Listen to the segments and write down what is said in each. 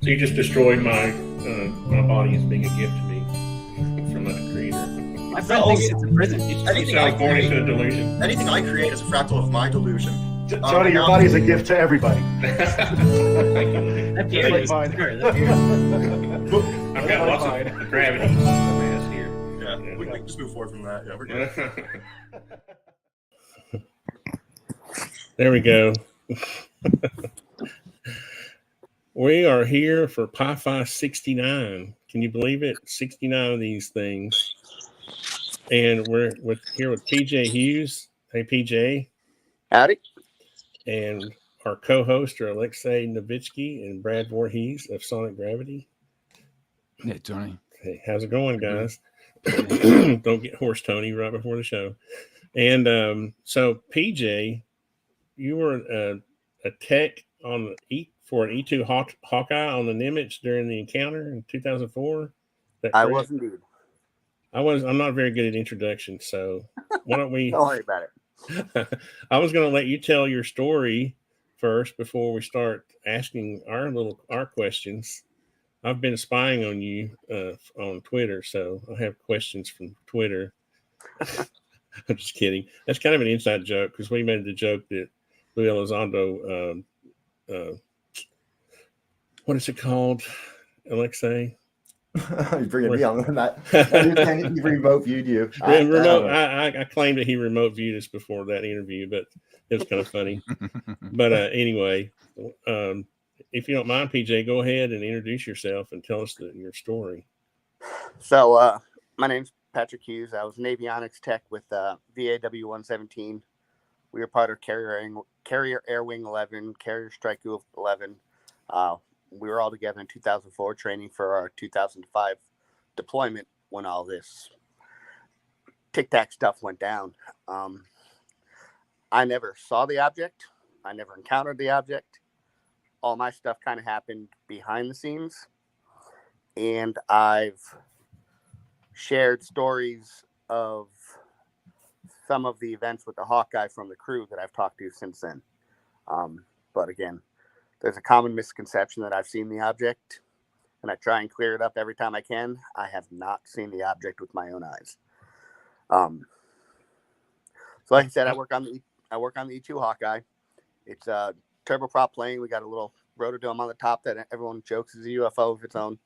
So you just destroyed my my body as being a gift to me from the creator. My friend thinks it's a prison. Anything I born into a delusion. Anything I create is a fractal of my delusion. Tony, your body's a gift to everybody. Thank you. That Just like mine. I've got lots of gravity mass here. Yeah, we can just move forward from that. Yeah, we're good. There we go. We are here for PiFi 69. Can you believe it? 69 of these things. And we're here with PJ Hughes. Hey, PJ. Howdy. And our co-host are Alexei Novitzky and Brad Voorhees of Sonic Gravity. Hey, Tony. Hey, how's it going, guys? Don't get hoarse, Tony, right before the show. And so, PJ, you were a tech on for an E2 Hawkeye on the Nimitz during the encounter in 2004. I was indeed. I'm not very good at introductions, so why don't we? Don't worry about it. I was going to let you tell your story first before we start asking our questions. I've been spying on you on Twitter, so I have questions from Twitter. I'm just kidding. That's kind of an inside joke because we made the joke that Louis Elizondo, what is it called, Alexei? You're bringing me on that. He remote viewed you. I claimed that he remote viewed us before that interview, but it was kind of funny. But anyway, if you don't mind, PJ, go ahead and introduce yourself and tell us your story. So my name's Patrick Hughes. I was an avionics tech with VAW 117. We were part of Carrier Air Wing 11, Carrier Strike Group 11. We were all together in 2004 training for our 2005 deployment when all this Tic Tac stuff went down. I never saw the object. I never encountered the object. All my stuff kind of happened behind the scenes. And I've shared stories of some of the events with the Hawkeye from the crew that I've talked to since then. But again, there's a common misconception that I've seen the object, and I try and clear it up every time I can. I have not seen the object with my own eyes. So like I said, I work on the E2 Hawkeye. It's a turboprop plane. We got a little rotodome on the top that everyone jokes is a UFO of its own.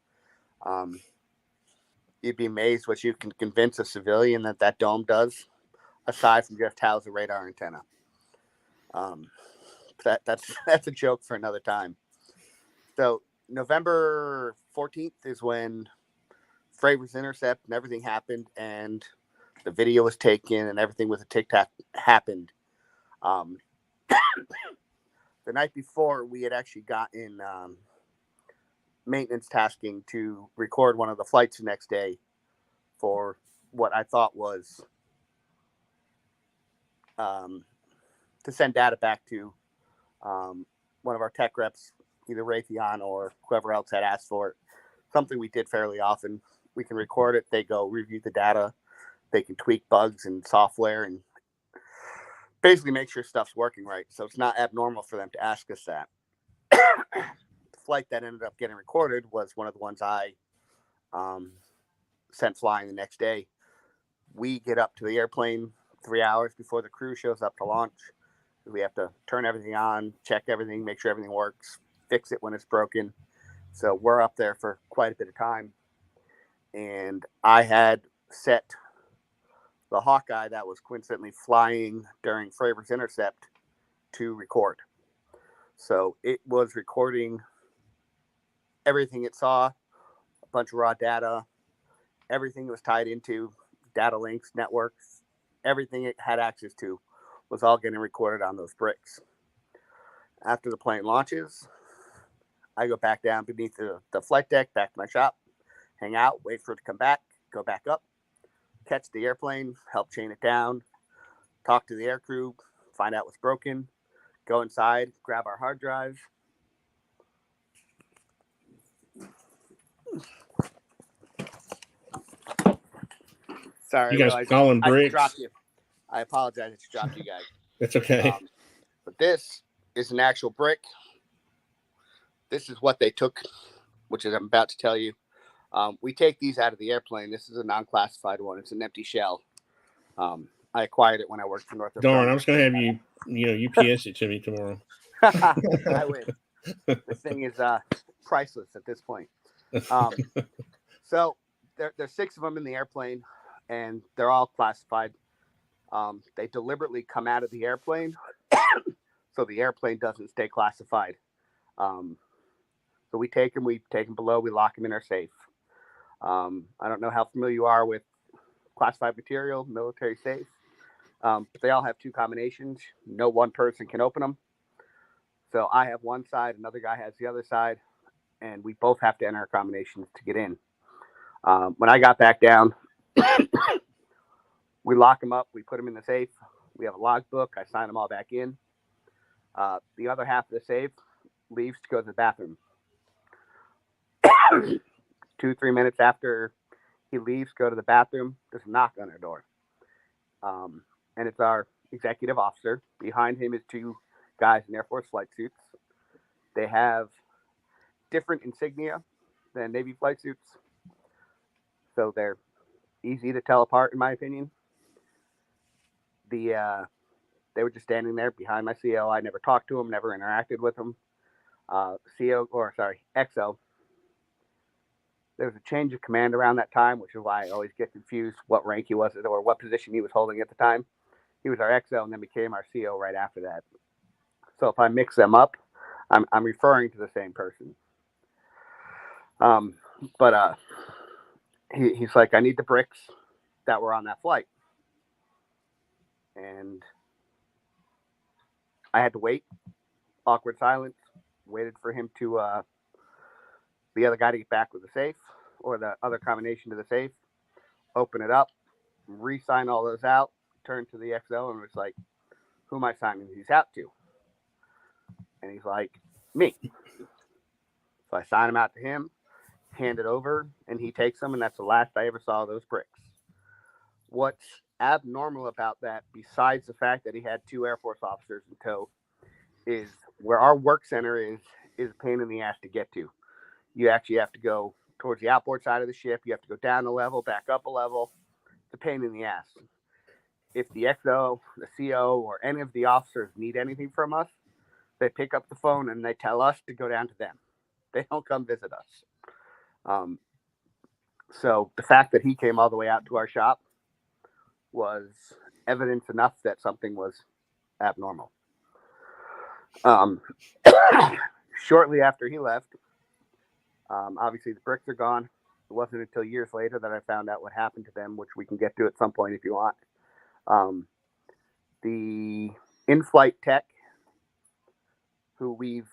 You'd be amazed what you can convince a civilian that dome does, aside from just house a radar antenna. That's a joke for another time. So November 14th is when Fravors intercept and everything happened, and the video was taken and everything with a Tic Tac happened. The night before, we had actually gotten maintenance tasking to record one of the flights the next day for what I thought was to send data back to one of our tech reps, either Raytheon or whoever else had asked for it. Something we did fairly often. We can record it. They go review the data. They can tweak bugs and software and basically make sure stuff's working right. So it's not abnormal for them to ask us that. The flight that ended up getting recorded was one of the ones I sent flying the next day. We get up to the airplane 3 hours before the crew shows up to launch. We have to turn everything on, check everything, make sure everything works, fix it when it's broken. So we're up there for quite a bit of time. And I had set the Hawkeye that was coincidentally flying during Fravors intercept to record. So it was recording everything it saw, a bunch of raw data, everything it was tied into, data links, networks, everything it had access to was all getting recorded on those bricks. After the plane launches, I go back down beneath the flight deck, back to my shop, hang out, wait for it to come back, go back up, catch the airplane, help chain it down, talk to the air crew, find out what's broken, go inside, grab our hard drive. Sorry, You guys calling bricks? I dropped you. I apologize to drop you guys. That's okay. But this is an actual brick. This is what they took which is I'm about to tell you. We take these out of the airplane. This is a non-classified one. It's an empty shell. I acquired it when I worked for Northrop. Darn, I was going to have you, UPS it to me tomorrow. I win. This thing is priceless at this point. So there's 6 of them in the airplane, and they're all classified. They deliberately come out of the airplane so the airplane doesn't stay classified. So we take them below, we lock them in our safe. I don't know how familiar you are with classified material, military safe. But they all have 2 combinations. No one person can open them. So I have one side, another guy has the other side, and we both have to enter our combinations to get in. When I got back down, we lock them up. We put them in the safe. We have a logbook. I sign them all back in. The other half of the safe leaves to go to the bathroom. 2-3 minutes after he leaves, go to the bathroom, there's a knock on our door. And it's our executive officer. Behind him is 2 guys in Air Force flight suits. They have different insignia than Navy flight suits, so they're easy to tell apart, in my opinion. They were just standing there behind my CO. I never talked to them, never interacted with them. XO. There was a change of command around that time, which is why I always get confused what rank he was or what position he was holding at the time. He was our XO and then became our CO right after that. So if I mix them up, I'm referring to the same person. He's like, I need the bricks that were on that flight. And I had to wait. Awkward silence. Waited for him to, the other guy to get back with the safe or the other combination to the safe. Open it up. Re-sign all those out. Turn to the XO and was like, who am I signing these out to? And he's like, me. So I sign them out to him, hand it over, and he takes them, and that's the last I ever saw of those bricks. What's abnormal about that, besides the fact that he had 2 Air Force officers in tow, is where our work center is a pain in the ass to get to. You actually have to go towards the outboard side of the ship. You have to go down a level, back up a level. It's a pain in the ass. If the XO, the CO, or any of the officers need anything from us, they pick up the phone and they tell us to go down to them. They don't come visit us. So the fact that he came all the way out to our shop was evidence enough that something was abnormal. Shortly after he left, obviously the bricks are gone. It wasn't until years later that I found out what happened to them, which we can get to at some point if you want. The in-flight tech, who we've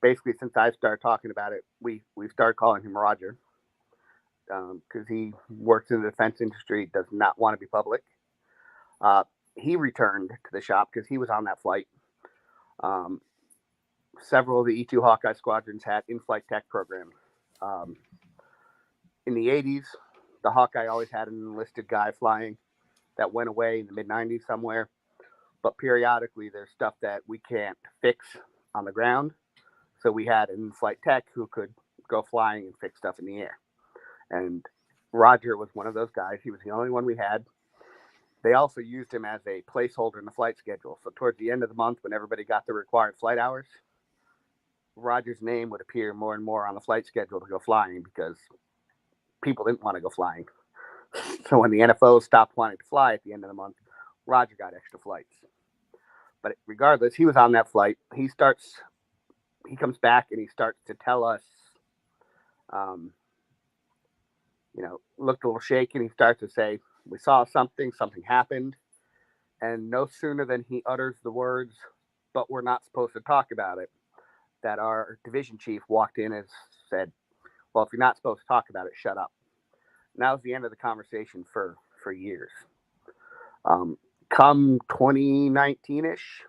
basically, since I started talking about it, we've started calling him Roger, because he works in the defense industry, does not want to be public. He returned to the shop because he was on that flight. Several of the E-2 Hawkeye squadrons had in-flight tech programs. In the 80s, the Hawkeye always had an enlisted guy flying. That went away in the mid-90s somewhere. But periodically, there's stuff that we can't fix on the ground. So we had an in-flight tech who could go flying and fix stuff in the air. And Roger was one of those guys. He was the only one we had. They also used him as a placeholder in the flight schedule. So towards the end of the month, when everybody got the required flight hours, Roger's name would appear more and more on the flight schedule to go flying because people didn't want to go flying. So when the NFO stopped wanting to fly at the end of the month, Roger got extra flights. But regardless, he was on that flight. He comes back and he starts to tell us, looked a little shaky, and he starts to say, we saw something happened. And no sooner than he utters the words, but we're not supposed to talk about it, that our division chief walked in and said, well, if you're not supposed to talk about it, shut up. And that was the end of the conversation for years. Come 2019-ish,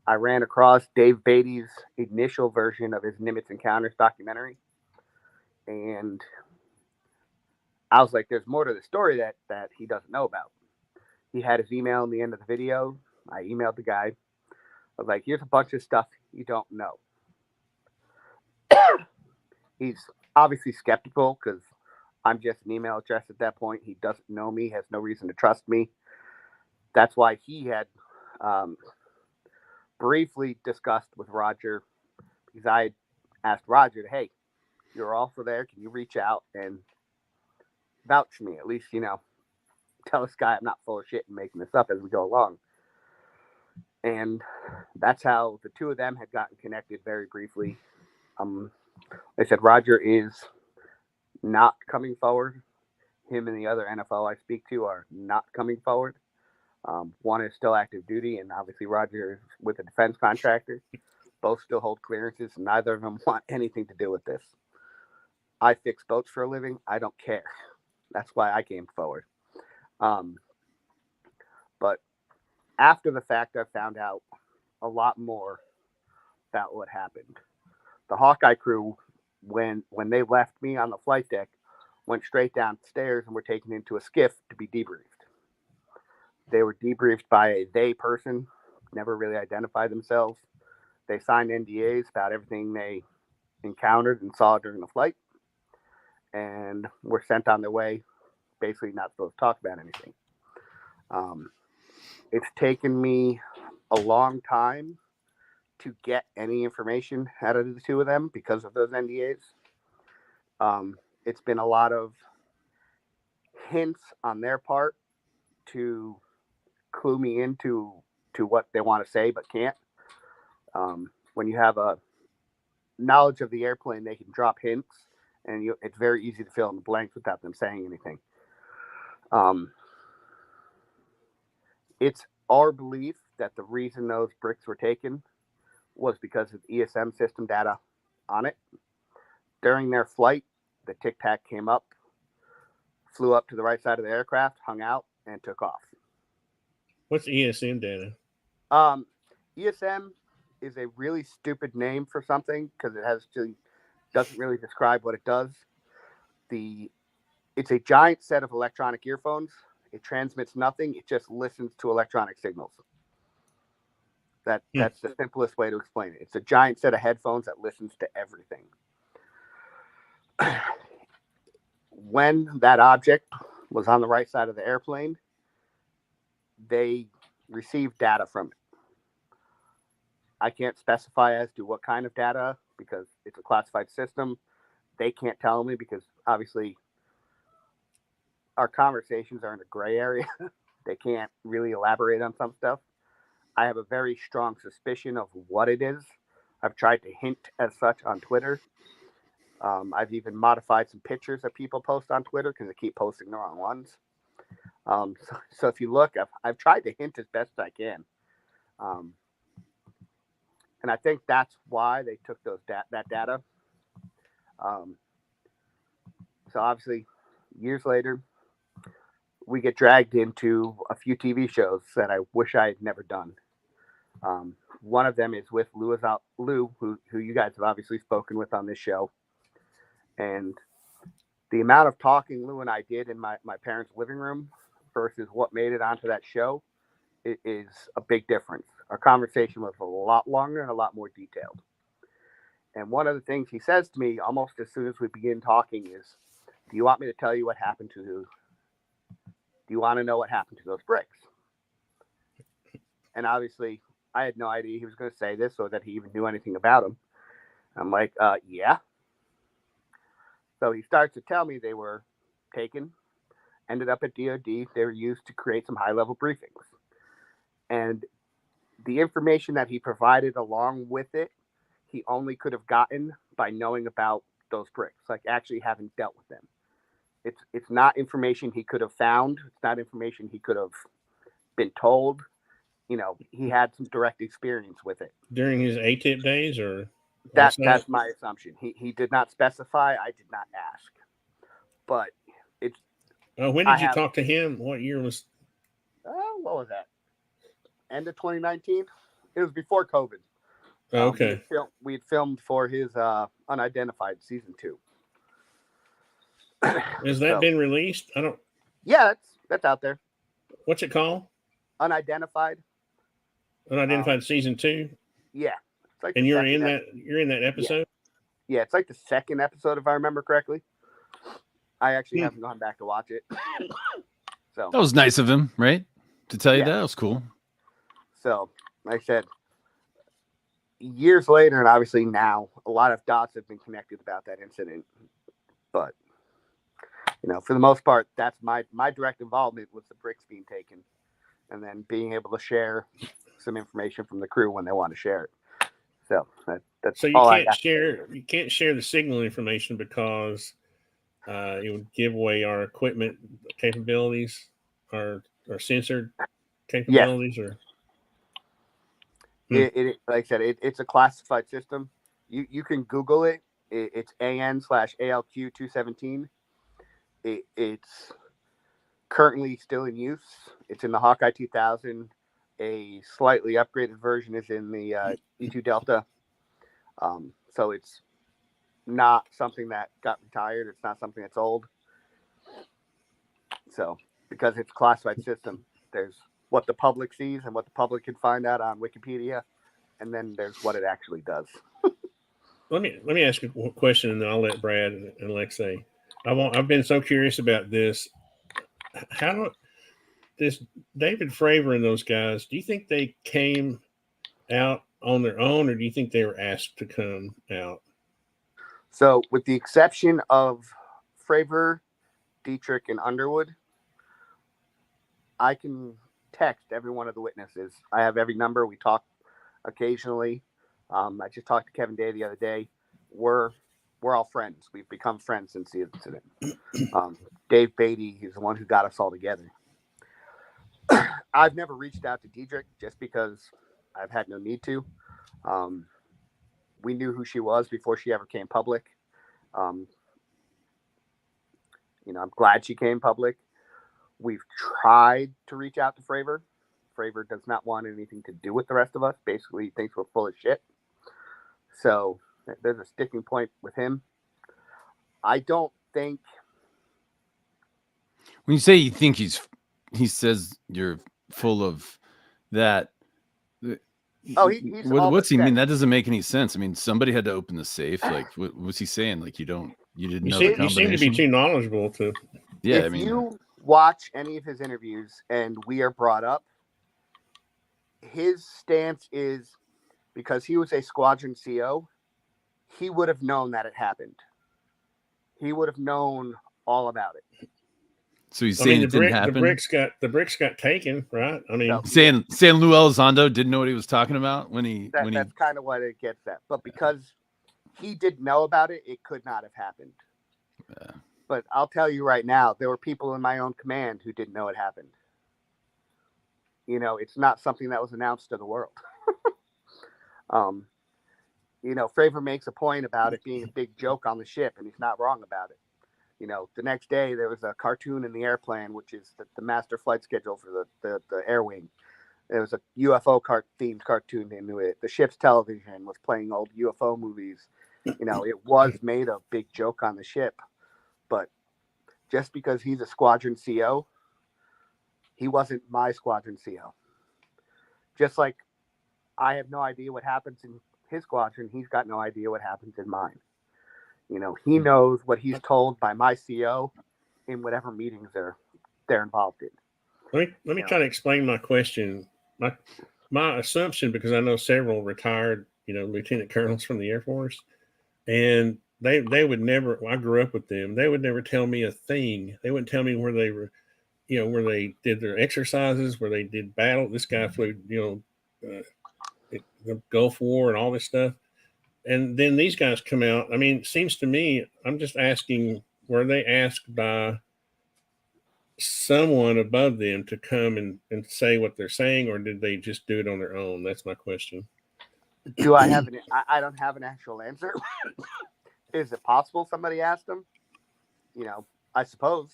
I ran across Dave Beatty's initial version of his Nimitz Encounters documentary. And I was like, there's more to the story that he doesn't know about. He had his email in the end of the video. I emailed the guy. I was like, here's a bunch of stuff you don't know. he's obviously skeptical because I'm just an email address at that point. He doesn't know me, has no reason to trust me. That's why he had briefly discussed with Roger, because I had asked Roger, hey, you're also there. Can you reach out and vouch for me? At least, tell this guy I'm not full of shit and making this up as we go along. And that's how the two of them had gotten connected very briefly. They said Roger is not coming forward. Him and the other NFL I speak to are not coming forward. One is still active duty, and obviously Roger is with a defense contractor. Both still hold clearances, and neither of them want anything to do with this. I fix boats for a living. I don't care. That's why I came forward. But after the fact, I found out a lot more about what happened. The Hawkeye crew, when they left me on the flight deck, went straight downstairs and were taken into a skiff to be debriefed. They were debriefed by a they person, never really identified themselves. They signed NDAs about everything they encountered and saw during the flight, and were sent on their way, basically not supposed to talk about anything. It's taken me a long time to get any information out of the two of them because of those NDAs. It's been a lot of hints on their part to clue me into what they want to say but can't. When you have a knowledge of the airplane, they can drop hints, and it's very easy to fill in the blanks without them saying anything. It's our belief that the reason those bricks were taken was because of ESM system data on it. During their flight, the Tic Tac came up, flew up to the right side of the aircraft, hung out, and took off. What's ESM data? ESM is a really stupid name for something because it doesn't really describe what it does. It's a giant set of electronic earphones. It transmits nothing. It just listens to electronic signals. That's the simplest way to explain it. It's a giant set of headphones that listens to everything. When that object was on the right side of the airplane, they received data from it. I can't specify as to what kind of data because it's a classified system. They can't tell me because obviously our conversations are in a gray area. They can't really elaborate on some stuff. I have a very strong suspicion of what it is. I've tried to hint as such on Twitter. I've even modified some pictures that people post on Twitter because they keep posting the wrong ones. So if you look, I've tried to hint as best I can. And I think that's why they took that data. So obviously, years later, we get dragged into a few TV shows that I wish I had never done. One of them is with Lou, who you guys have obviously spoken with on this show. And the amount of talking Lou and I did in my parents' living room versus what made it onto that show is a big difference. Our conversation was a lot longer and a lot more detailed. And one of the things he says to me almost as soon as we begin talking is, do you want me to tell you what happened to do you want to know what happened to those bricks? And obviously, I had no idea he was going to say this or that he even knew anything about them. I'm like, yeah. So he starts to tell me they were taken, ended up at DOD. They were used to create some high-level briefings. And the information that he provided along with it, he only could have gotten by knowing about those bricks, like actually having dealt with them. It's not information he could have found. It's not information he could have been told. He had some direct experience with it. During his ATIP days, or that's my assumption. He did not specify. I did not ask. But it's. When did you talk to him? What year was? What was that? End of 2019. It was before COVID. Okay. We had filmed for his Unidentified season 2. Has that been released? I don't. Yeah, that's out there. What's it called? Unidentified. Unidentified season 2. Yeah. It's like and you're in that episode. it's like the second episode, if I remember correctly. I actually haven't gone back to watch it. So That was nice of him, right? To tell you Yeah. that was cool. So, like I said, years later, and obviously now, a lot of dots have been connected about that incident. But, for the most part, that's my direct involvement was the bricks being taken and then being able to share some information from the crew when they want to share it. So that's So you all can't share the signal information because it would give away our equipment capabilities, our censored capabilities, or It like I said, it's a classified system. You can Google it. It's AN/ALQ217. It's currently still in use. It's in the Hawkeye 2000. A slightly upgraded version is in the E2 Delta. So it's not something that got retired. It's not something that's old. So because it's a classified system, there's what the public sees and what the public can find out on Wikipedia, and then there's what it actually does. let me ask you a question, and then I'll let Brad and Alexei. I've been so curious about this. How this David Fravor and those guys? Do you think they came out on their own, or do you think they were asked to come out? So, with the exception of Fravor, Dietrich, and Underwood, I can text every one of the witnesses. I have every number. We talk occasionally. I just talked to Kevin Day the other day. We're all friends. We've become friends since the incident. Dave Beatty, he's the one who got us all together. I've never reached out to Dietrich just because I've had no need to. We knew who she was before she ever came public. I'm glad she came public. We've tried to reach out to Fravor. Fravor does not want anything to do with the rest of us. Basically, he thinks we're full of shit. So there's a sticking point with him. I don't think. When you say you think he says you're full of that. Oh, he's what's he mean? That doesn't make any sense. I mean, somebody had to open the safe. Like, what was he saying? Like, you didn't know the combination? You seem to be too knowledgeable to. Yeah, if you watch any of his interviews and we are brought up, his stance is because he was a squadron CO, he would have known that it happened. He would have known all about it. So he's saying it didn't happen. The bricks got taken, right? I mean, saying Lou Elizondo didn't know what he was talking about that's kind of what it gets at. But because he didn't know about it, it could not have happened. Yeah. But I'll tell you right now, there were people in my own command who didn't know it happened. It's not something that was announced to the world. Fravor makes a point about it being a big joke on the ship, and he's not wrong about it. The next day there was a cartoon in the airplane, which is the master flight schedule for the air wing. There was a UFO themed cartoon into it. The ship's television was playing old UFO movies. It was made a big joke on the ship. But just because he's a squadron CO, he wasn't my squadron CO. Just like I have no idea what happens in his squadron, he's got no idea what happens in mine. He knows what he's told by my CO in whatever meetings they're involved in. Let me try to explain my question. My assumption, because I know several retired, lieutenant colonels from the Air Force, and they would never. I grew up with them. They would never tell me a thing. They wouldn't tell me where they were, where they did their exercises, where they did battle. This guy flew, the Gulf War and all this stuff. And then these guys come out. I mean, it seems to me, I'm just asking, were they asked by someone above them to come and say what they're saying, or did they just do it on their own? That's my question. Do I have I don't have an actual answer. Is it possible somebody asked them? I suppose.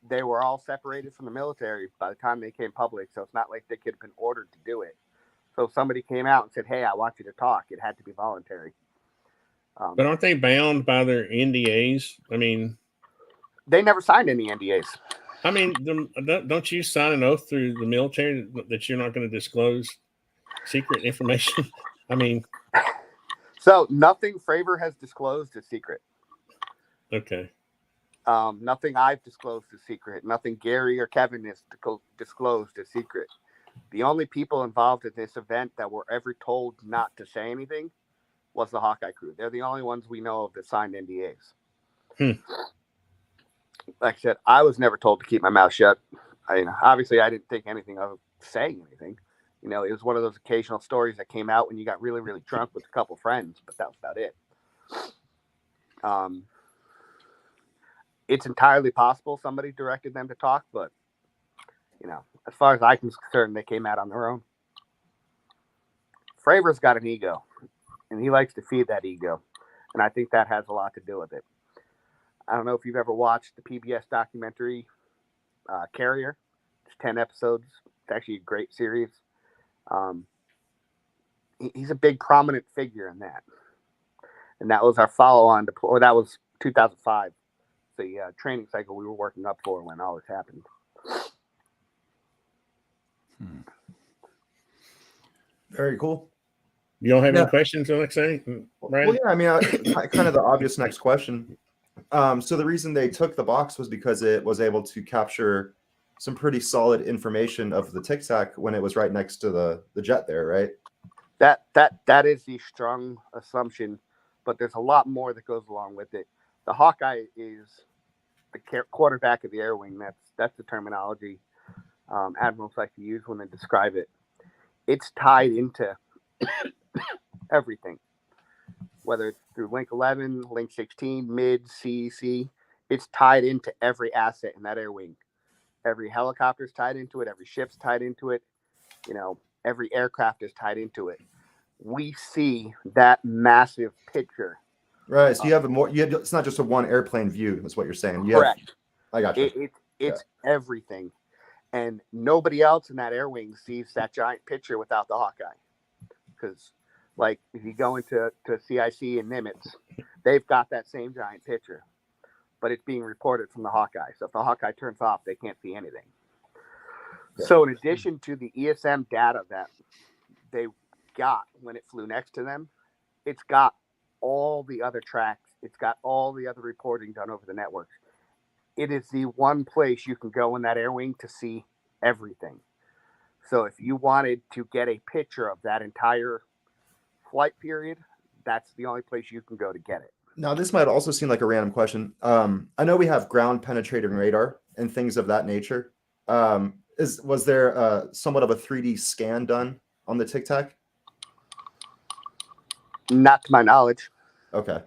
They were all separated from the military by the time they came public, so it's not like they could have been ordered to do it. So if somebody came out and said, "Hey, I want you to talk," it had to be voluntary. But aren't they bound by their NDAs? I mean, they never signed any NDAs. I mean, don't you sign an oath through the military that you're not going to disclose secret information? I mean, So nothing Fravor has disclosed is secret. Okay. Nothing I've disclosed is secret. Nothing Gary or Kevin has disclosed is secret. The only people involved in this event that were ever told not to say anything was the Hawkeye crew. They're the only ones we know of that signed NDAs. Like I said, I was never told to keep my mouth shut. Obviously, I didn't think anything of saying anything. It was one of those occasional stories that came out when you got really, really drunk with a couple friends, but that was about it. It's entirely possible somebody directed them to talk, but as far as I'm concerned, they came out on their own. Fravor's got an ego, and he likes to feed that ego, and I think that has a lot to do with it. I don't know if you've ever watched the PBS documentary Carrier. It's 10 episodes. It's actually a great series. He's a big prominent figure in that, and that was our follow-on or that was 2005, the training cycle we were working up for when all this happened. Very cool. You don't have any questions, Alexei? Well, yeah, I mean, kind of the obvious next question. So the reason they took the box was because it was able to capture some pretty solid information of the Tic Tac when it was right next to the jet there, right? That is the strong assumption, but there's a lot more that goes along with it. The Hawkeye is the quarterback of the air wing. That's the terminology admirals like to use when they describe it. It's tied into everything, whether it's through Link 11, Link 16, Mid, CEC. It's tied into every asset in that air wing. Every helicopter is tied into it. Every ship's tied into it. Every aircraft is tied into it. We see that massive picture. Right. So you have it's not just a one airplane view. That's what you're saying. Correct. I got you. It's everything. And nobody else in that air wing sees that giant picture without the Hawkeye. Because, like, if you go into CIC and Nimitz, they've got that same giant picture. But it's being reported from the Hawkeye. So if the Hawkeye turns off, they can't see anything. Yeah. So in addition to the ESM data that they got when it flew next to them, it's got all the other tracks. It's got all the other reporting done over the network. It is the one place you can go in that air wing to see everything. So if you wanted to get a picture of that entire flight period, that's the only place you can go to get it. Now, this might also seem like a random question. I know we have ground penetrating radar and things of that nature. Was there somewhat of a 3D scan done on the Tic Tac? Not to my knowledge. Okay.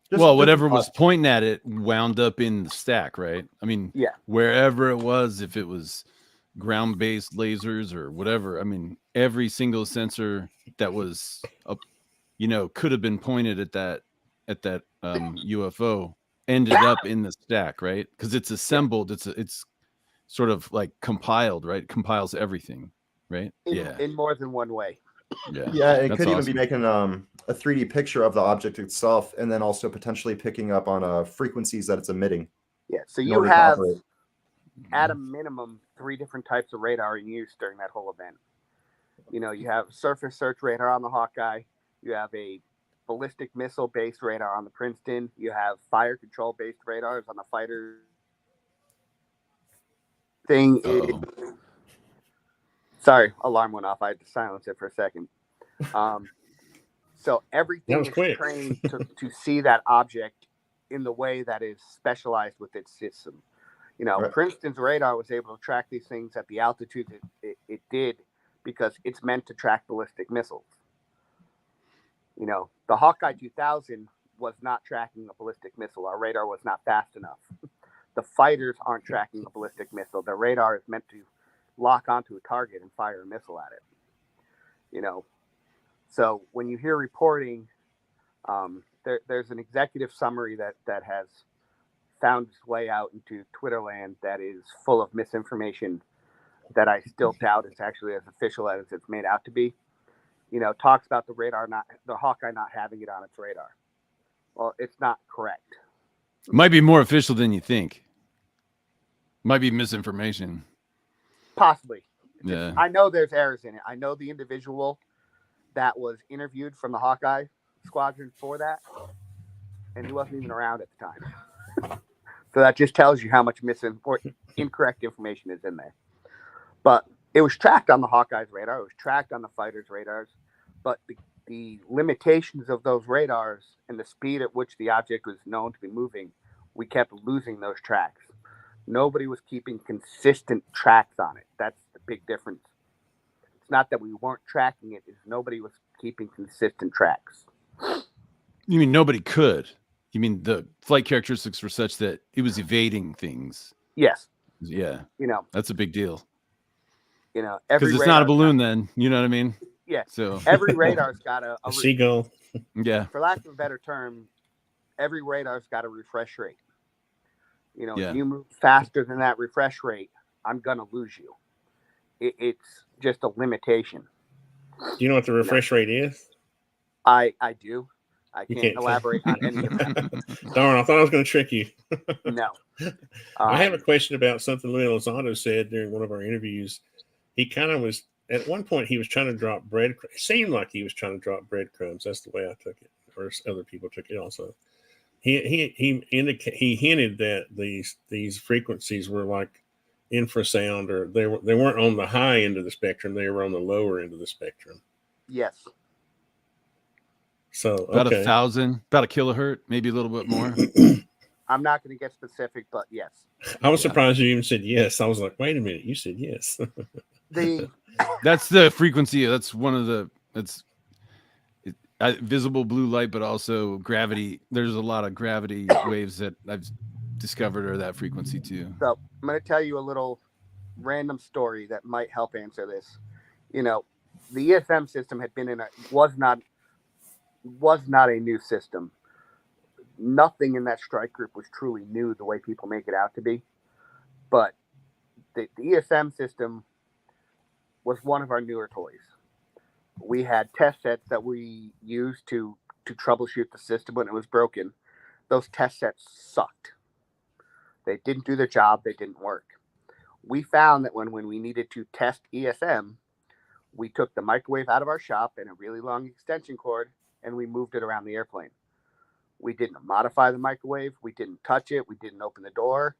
Whatever was pointing at it wound up in the stack, right? I mean, yeah. Wherever it was, if it was ground-based lasers or whatever, I mean, every single sensor that was could have been pointed at that UFO ended up in the stack, right? Because it's assembled. It's sort of like compiled, right? It compiles everything, right? In more than one way. Yeah, it could even be making a 3D picture of the object itself, and then also potentially picking up on frequencies that it's emitting. Yeah, so you have at a minimum 3 different types of radar in use during that whole event. You have surface search radar on the Hawkeye. You have a ballistic missile based radar on the Princeton. You have fire control based radars on the fighter. Sorry, alarm went off. I had to silence it for a second. So everything is trained to see that object in the way that is specialized with its system. Right. Princeton's radar was able to track these things at the altitude it did because it's meant to track ballistic missiles. The Hawkeye 2000 was not tracking a ballistic missile. Our radar was not fast enough. The fighters aren't tracking a ballistic missile. Their radar is meant to lock onto a target and fire a missile at it. So when you hear reporting, there's an executive summary that has found its way out into Twitter land that is full of misinformation that I still doubt is actually as official as it's made out to be. Talks about the Hawkeye not having it on its radar. Well, it's not correct. It might be more official than you think. Might be misinformation. Possibly. Yeah. I know there's errors in it. I know the individual that was interviewed from the Hawkeye squadron for that, and he wasn't even around at the time. So that just tells you how much missing or incorrect information is in there. But it was tracked on the Hawkeyes radar. It was tracked on the fighters' radars. But the limitations of those radars and the speed at which the object was known to be moving, we kept losing those tracks. Nobody was keeping consistent tracks on it. That's the big difference. It's not that we weren't tracking it. It's nobody was keeping consistent tracks. You mean nobody could? You mean the flight characteristics were such that it was evading things? Yes. Yeah. You know, that's a big deal. You know, because it's not a balloon then. You know what I mean? Yeah. So every radar's got a seagull. Yeah. For lack of a better term, every radar's got a refresh rate. You know, if you move faster than that refresh rate, I'm going to lose you. It's just a limitation. Do you know what the refresh rate is? I do. I can't elaborate on any of that. Darn, I thought I was going to trick you. No. I have a question about something Louis Lozano said during one of our interviews. He kind of was, at one point, he was trying to drop breadcrumbs. It seemed like he was trying to drop breadcrumbs. That's the way I took it, or other people took it also. He hinted that these frequencies were like infrasound, or they weren't on the high end of the spectrum. They were on the lower end of the spectrum. Yes. So about 1,000, about a kilohertz, maybe a little bit more. I'm not going to get specific, but yes. I was surprised you even said yes. I was like, wait a minute, you said yes. That's the frequency. That's one of the visible blue light, but also gravity. There's a lot of gravity waves that I've discovered are that frequency too. So I'm going to tell you a little random story that might help answer this. You know, the ESM system had been was not a new system. Nothing in that strike group was truly new the way people make it out to be. But the ESM system was one of our newer toys. We had test sets that we used to troubleshoot the system when it was broken. Those test sets sucked. They didn't do their job. They didn't work. We found that when we needed to test ESM, we took the microwave out of our shop and a really long extension cord, and we moved it around the airplane. We didn't modify the microwave. We didn't touch it. We didn't open the door.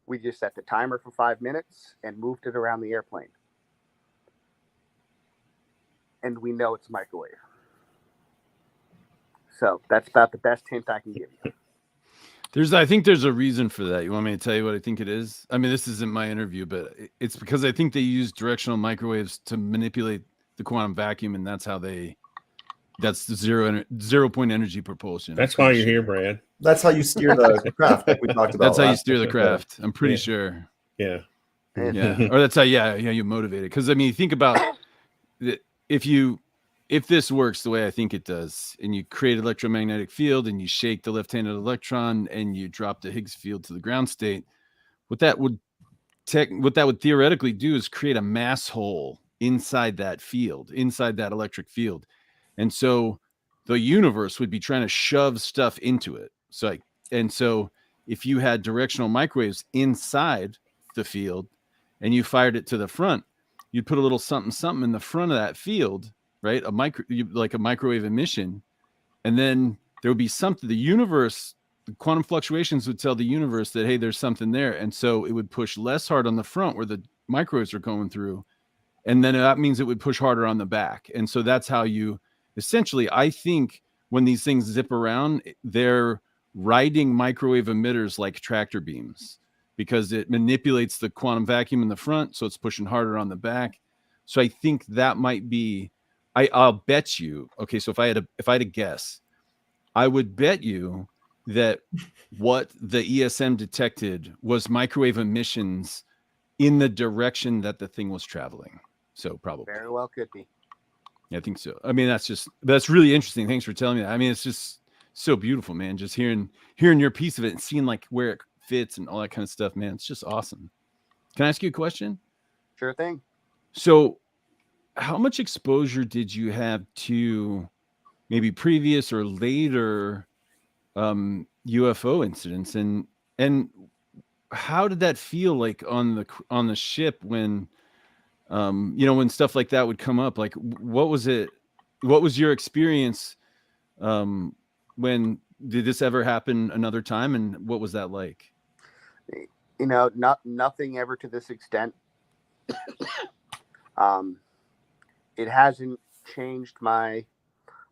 We just set the timer for 5 minutes and moved it around the airplane. And we know it's microwave. So that's about the best hint I can give you. I think there's a reason for that. You want me to tell you what I think it is? I mean, this isn't my interview, but it's because I think they use directional microwaves to manipulate the quantum vacuum, and that's the zero point energy propulsion. That's why you're here, Brad. That's how you steer the craft that we talked about. That's how you steer the craft. I'm pretty sure. Yeah. Yeah. Or that's how, you motivate it. Because I mean, think about that. If this works the way I think it does, and you create electromagnetic field and you shake the left-handed electron and you drop the Higgs field to the ground state, what that would theoretically do is create a mass hole inside that field, inside that electric field. And so the universe would be trying to shove stuff into it. So if you had directional microwaves inside the field and you fired it to the front, you'd put a little something in the front of that field, right? Like a microwave emission. And then there would be something, the quantum fluctuations would tell the universe that, hey, there's something there. And so it would push less hard on the front where the microwaves are going through. And then that means it would push harder on the back. And so that's how you essentially, I think when these things zip around, they're riding microwave emitters like tractor beams because it manipulates the quantum vacuum in the front. So it's pushing harder on the back. So I think that might be, I'll bet you. Okay. So if I had to guess, I would bet you that what the ESM detected was microwave emissions in the direction that the thing was traveling. So probably very well could be. I think so. I mean, that's really interesting. Thanks for telling me that. I mean, it's just so beautiful, man. Just hearing your piece of it and seeing like where it fits and all that kind of stuff, man. It's just awesome. Can I ask you a question? Sure thing. So how much exposure did you have to maybe previous or later UFO incidents, and how did that feel like on the ship when when stuff like that would come up? Like, what was your experience When did this ever happen another time, and what was that like? You know, nothing ever to this extent. It hasn't changed my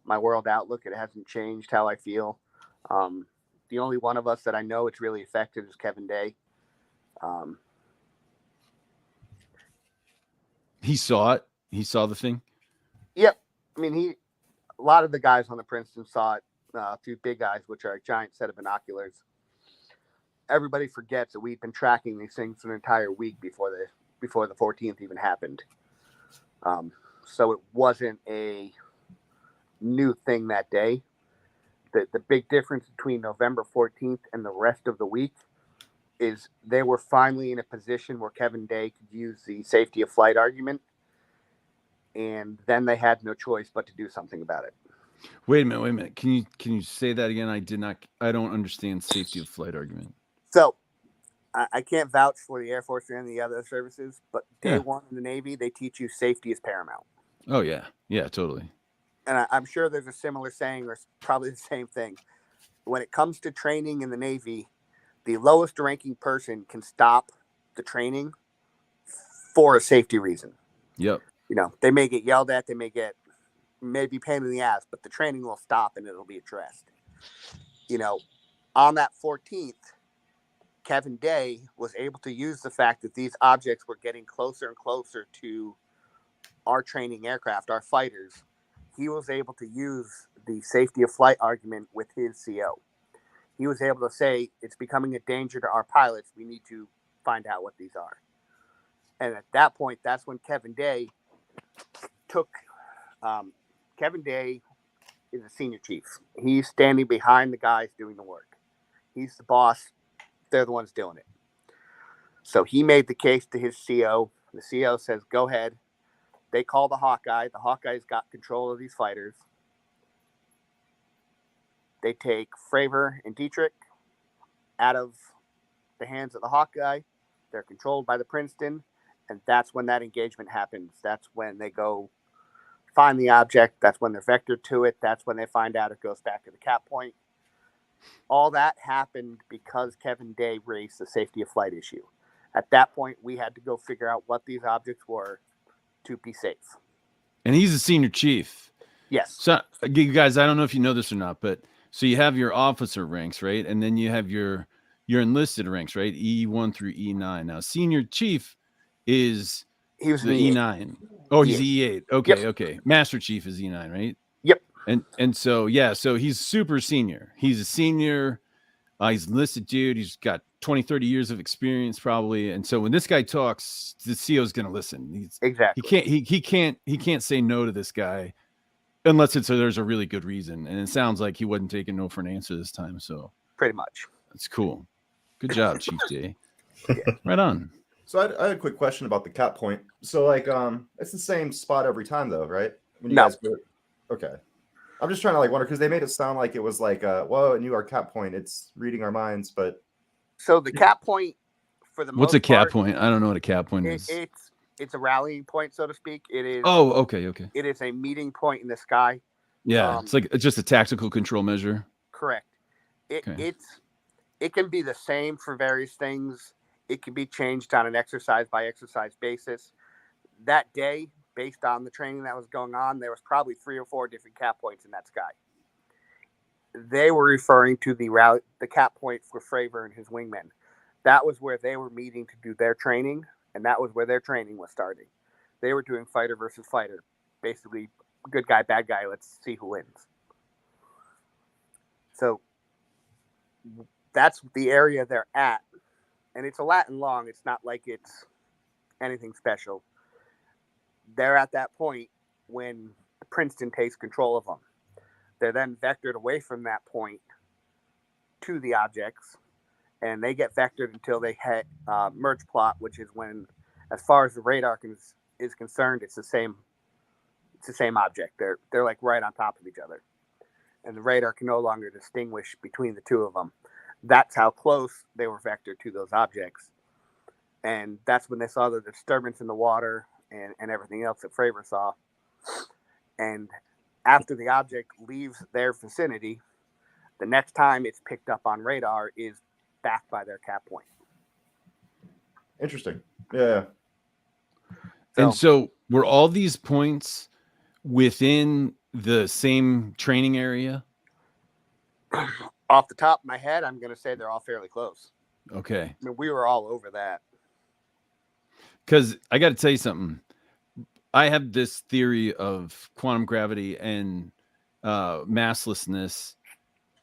world outlook. It hasn't changed how I feel. The only one of us that I know it's really affected is Kevin Day. He saw it. He saw the thing. Yep. I mean, a lot of the guys on the Princeton saw it through big eyes, which are a giant set of binoculars. Everybody forgets that we've been tracking these things for an entire week before the 14th even happened. So it wasn't a new thing that day. The big difference between November 14th and the rest of the week is they were finally in a position where Kevin Day could use the safety of flight argument, and then they had no choice but to do something about it. Wait a minute. Can you say that again? I don't understand safety of flight argument. So I can't vouch for the Air Force or any of the other services, but day one in the Navy, they teach you safety is paramount. Oh, yeah. Yeah, totally. And I'm sure there's a similar saying or probably the same thing. When it comes to training in the Navy, the lowest ranking person can stop the training for a safety reason. Yep. You know, they may get yelled at, they may be pain in the ass, but the training will stop and it'll be addressed. You know, on that 14th, Kevin Day was able to use the fact that these objects were getting closer and closer to our training aircraft, our fighters. He was able to use the safety of flight argument with his CO. He was able to say, it's becoming a danger to our pilots. We need to find out what these are. And at that point, that's when Kevin Day Kevin Day is a senior chief. He's standing behind the guys doing the work. He's the boss. They're the ones doing it. So he made the case to his CO. The CO says, go ahead. They call the Hawkeye. The Hawkeye's got control of these fighters. They take Fravor and Dietrich out of the hands of the Hawkeye. They're controlled by the Princeton. And that's when that engagement happens. That's when they go find the object. That's when they're vectored to it. That's when they find out it goes back to the cap point. All that happened because Kevin Day raised the safety of flight issue. At that point, we had to go figure out what these objects were to be safe. And he's a senior chief. Yes. So, you guys, I don't know if you know this or not, but so you have your officer ranks, right? And then you have your enlisted ranks, right? E1 through E9. Now, senior chief is he was the E9. Oh, he's E8. Okay, yep. Okay. Master chief is E9, right? Yep. And so, yeah, so he's super senior. He's a senior. He's an enlisted dude. He's got 20, 30 years of experience probably. And so when this guy talks, the CO is going to listen. Exactly. He can't say no to this guy unless there's a really good reason. And it sounds like he wasn't taking no for an answer this time. So pretty much. That's cool. Good job, Chief Day. Yeah. Right on. So I had a quick question about the cap point. So like, it's the same spot every time though, right? When you guys go, okay. I'm just trying to like wonder because they made it sound like it was like, whoa, and you are cap point. It's reading our minds, but. So the cap point for the what's most a cap part, point? I don't know what a cap point is. It's a rallying point, so to speak. It is. Oh, okay. It is a meeting point in the sky. Yeah, it's just a tactical control measure. Correct. It can be the same for various things. It can be changed on an exercise by exercise basis. That day, based on the training that was going on, there was probably 3 or 4 different cap points in that sky. They were referring to the cap point for Fravor and his wingmen. That was where they were meeting to do their training, and that was where their training was starting. They were doing fighter versus fighter. Basically, good guy, bad guy, let's see who wins. So that's the area they're at. And it's a Latin long. It's not like it's anything special. They're at that point when Princeton takes control of them. They're then vectored away from that point to the objects, and they get vectored until they hit merge plot, which is when, as far as the radar is concerned, it's the same object. They're like right on top of each other, and the radar can no longer distinguish between the two of them. That's how close they were vectored to those objects, and that's when they saw the disturbance in the water and everything else that Fravor saw. And after the object leaves their vicinity, the next time it's picked up on radar is back by their cap point. Interesting. Yeah. And so were all these points within the same training area? Off the top of my head, I'm going to say they're all fairly close. Okay. I mean, we were all over that. Because I got to tell you something. I have this theory of quantum gravity and masslessness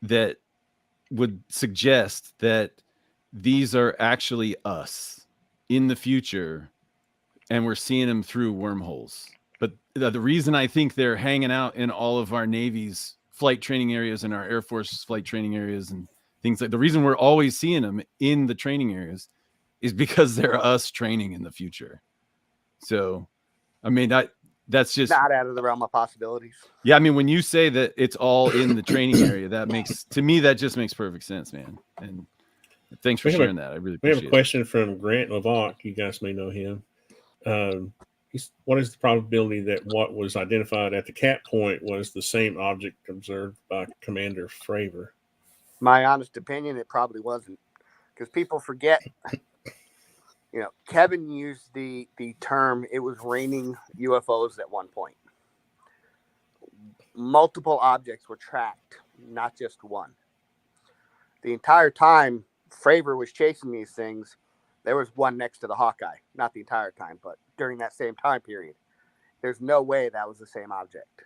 that would suggest that these are actually us in the future, and we're seeing them through wormholes. But the reason I think they're hanging out in all of our Navy's flight training areas and our Air Force flight training areas and things like the reason we're always seeing them in the training areas is because they're us training in the future. So, I mean, that's just not out of the realm of possibilities. Yeah, I mean, when you say that it's all in the training area, that makes that just makes perfect sense, man. And thanks for sharing that. I really appreciate it. We have a question from Grant Lavoc. You guys may know him. What is the probability that what was identified at the cap point was the same object observed by Commander Fravor? My honest opinion, it probably wasn't, because people forget. You know, Kevin used the term, it was raining UFOs at one point. Multiple objects were tracked, not just one. The entire time Fravor was chasing these things, there was one next to the Hawkeye. Not the entire time, but during that same time period. There's no way that was the same object.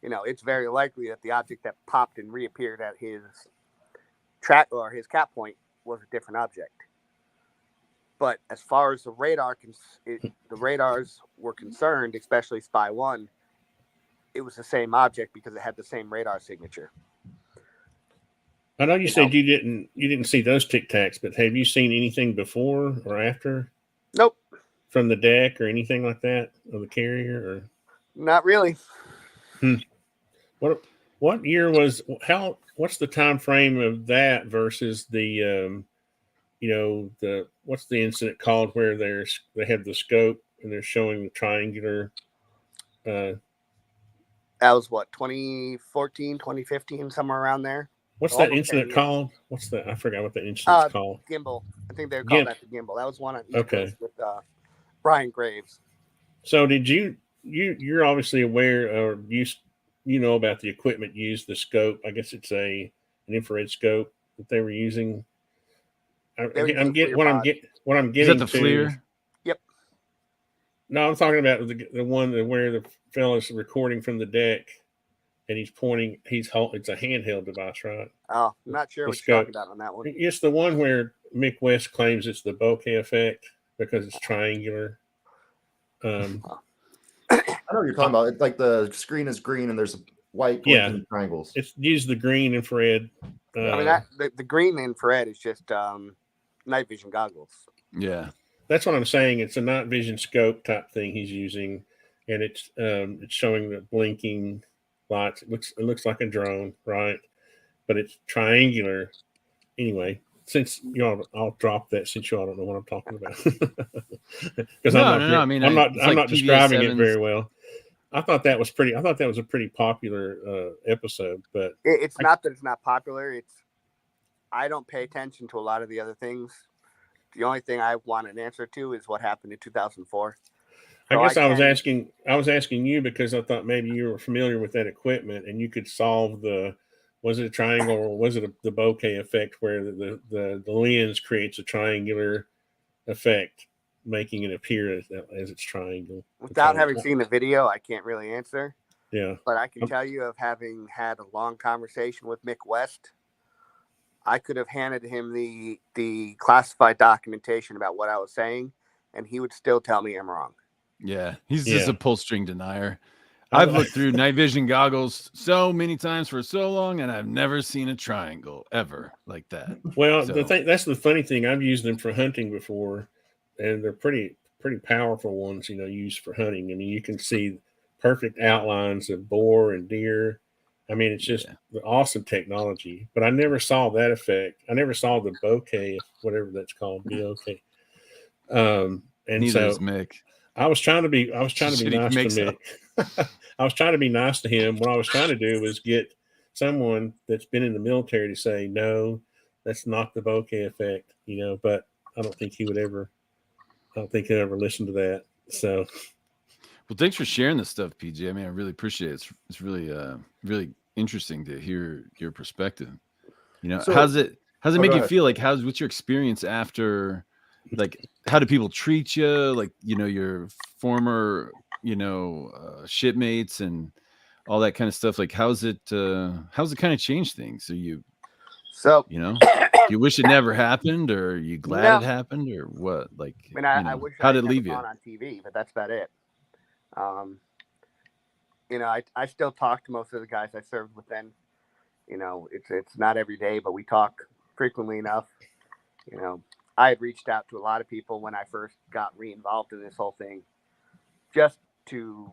You know, it's very likely that the object that popped and reappeared at his track or his cap point was a different object. But as far as the radars were concerned, especially Spy 1, it was the same object because it had the same radar signature. I know you said you didn't see those Tic Tacs, but have you seen anything before or after? Nope. From the deck or anything like that of the carrier, or not really. What year was what's the time frame of that versus the what's the incident called where they have the scope and they're showing the triangular? That was what, 2014, 2015, somewhere around there. What's that incident called? I forgot what the incident's called. Gimbal. I think they called that the Gimbal. That was one on East Coast with Brian Graves. So did you're obviously aware or you know about the equipment used, the scope. I guess it's an infrared scope that they were using. What I'm getting is that the FLIR? Yep. No, I'm talking about the one where the fellow's recording from the deck, and he's pointing. It's a handheld device, right? Oh, I'm not sure what you're talking about on that one. It's the one where Mick West claims it's the bokeh effect because it's triangular. I know what you're talking about. It's like the screen is green and there's white triangles. It's used the green infrared. I mean, the green infrared is just night vision goggles. Yeah, that's what I'm saying. It's a night vision scope type thing he's using, and it's showing the blinking lights. It looks like a drone, right? But it's triangular. Anyway, since I'll drop that since y'all don't know what I'm talking about. Because I'm not describing it very well. I thought that was a pretty popular episode, but it's not that it's not popular. I don't pay attention to a lot of the other things. The only thing I want an answer to is what happened in 2004. So I guess I was asking you because I thought maybe you were familiar with that equipment and you could solve was it a triangle or was it the bokeh effect where the lens creates a triangular effect, making it appear as it's triangle. Without having seen the video, I can't really answer. Yeah. But I can tell you of having had a long conversation with Mick West, I could have handed him the classified documentation about what I was saying, and he would still tell me I'm wrong. Yeah, he's just a pull string denier. I've looked through night vision goggles so many times for so long, and I've never seen a triangle ever like that. Well, that's the funny thing. I've used them for hunting before, and they're pretty powerful ones, used for hunting. I mean, you can see perfect outlines of boar and deer. I mean, it's just awesome technology. But I never saw that effect. I never saw the bokeh, whatever that's called, B-O-K. And neither is Mick. I was trying to be nice to Mick. I was trying to be nice to him. What I was trying to do was get someone that's been in the military to say, no, that's not the bokeh effect, but I don't think he'll ever listen to that. So, well, thanks for sharing this stuff, PJ. I mean, I really appreciate it. It's really, really interesting to hear your perspective. So- how's it make go you ahead. feel? Like, what's your experience after? Like, how do people treat you? Like, your former, shipmates and all that kind of stuff. Like, how's it kind of changed things? So So, do you wish it never happened, or are you glad No. it happened, or what? Like, I mean, I wish how I'd did it never leave you? gone on TV, but that's about it. I still talk to most of the guys I served with then. It's not every day, but we talk frequently enough. I had reached out to a lot of people when I first got re-involved in this whole thing, just to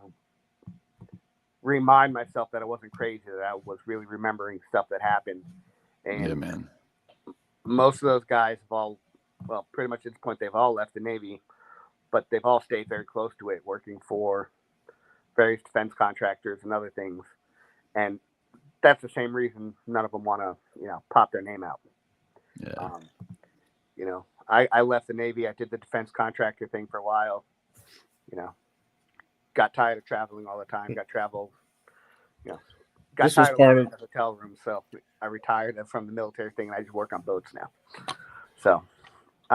remind myself that I wasn't crazy, that I was really remembering stuff that happened. And Yeah, man. most of those guys have pretty much at this point, they've all left the Navy, but they've all stayed very close to it, working for various defense contractors and other things. And that's the same reason none of them want to, pop their name out. Yeah. I left the Navy. I did the defense contractor thing for a while. Got tired of traveling all the time. Got This is tired of part living of- in a hotel room. So I retired from the military thing, and I just work on boats now. So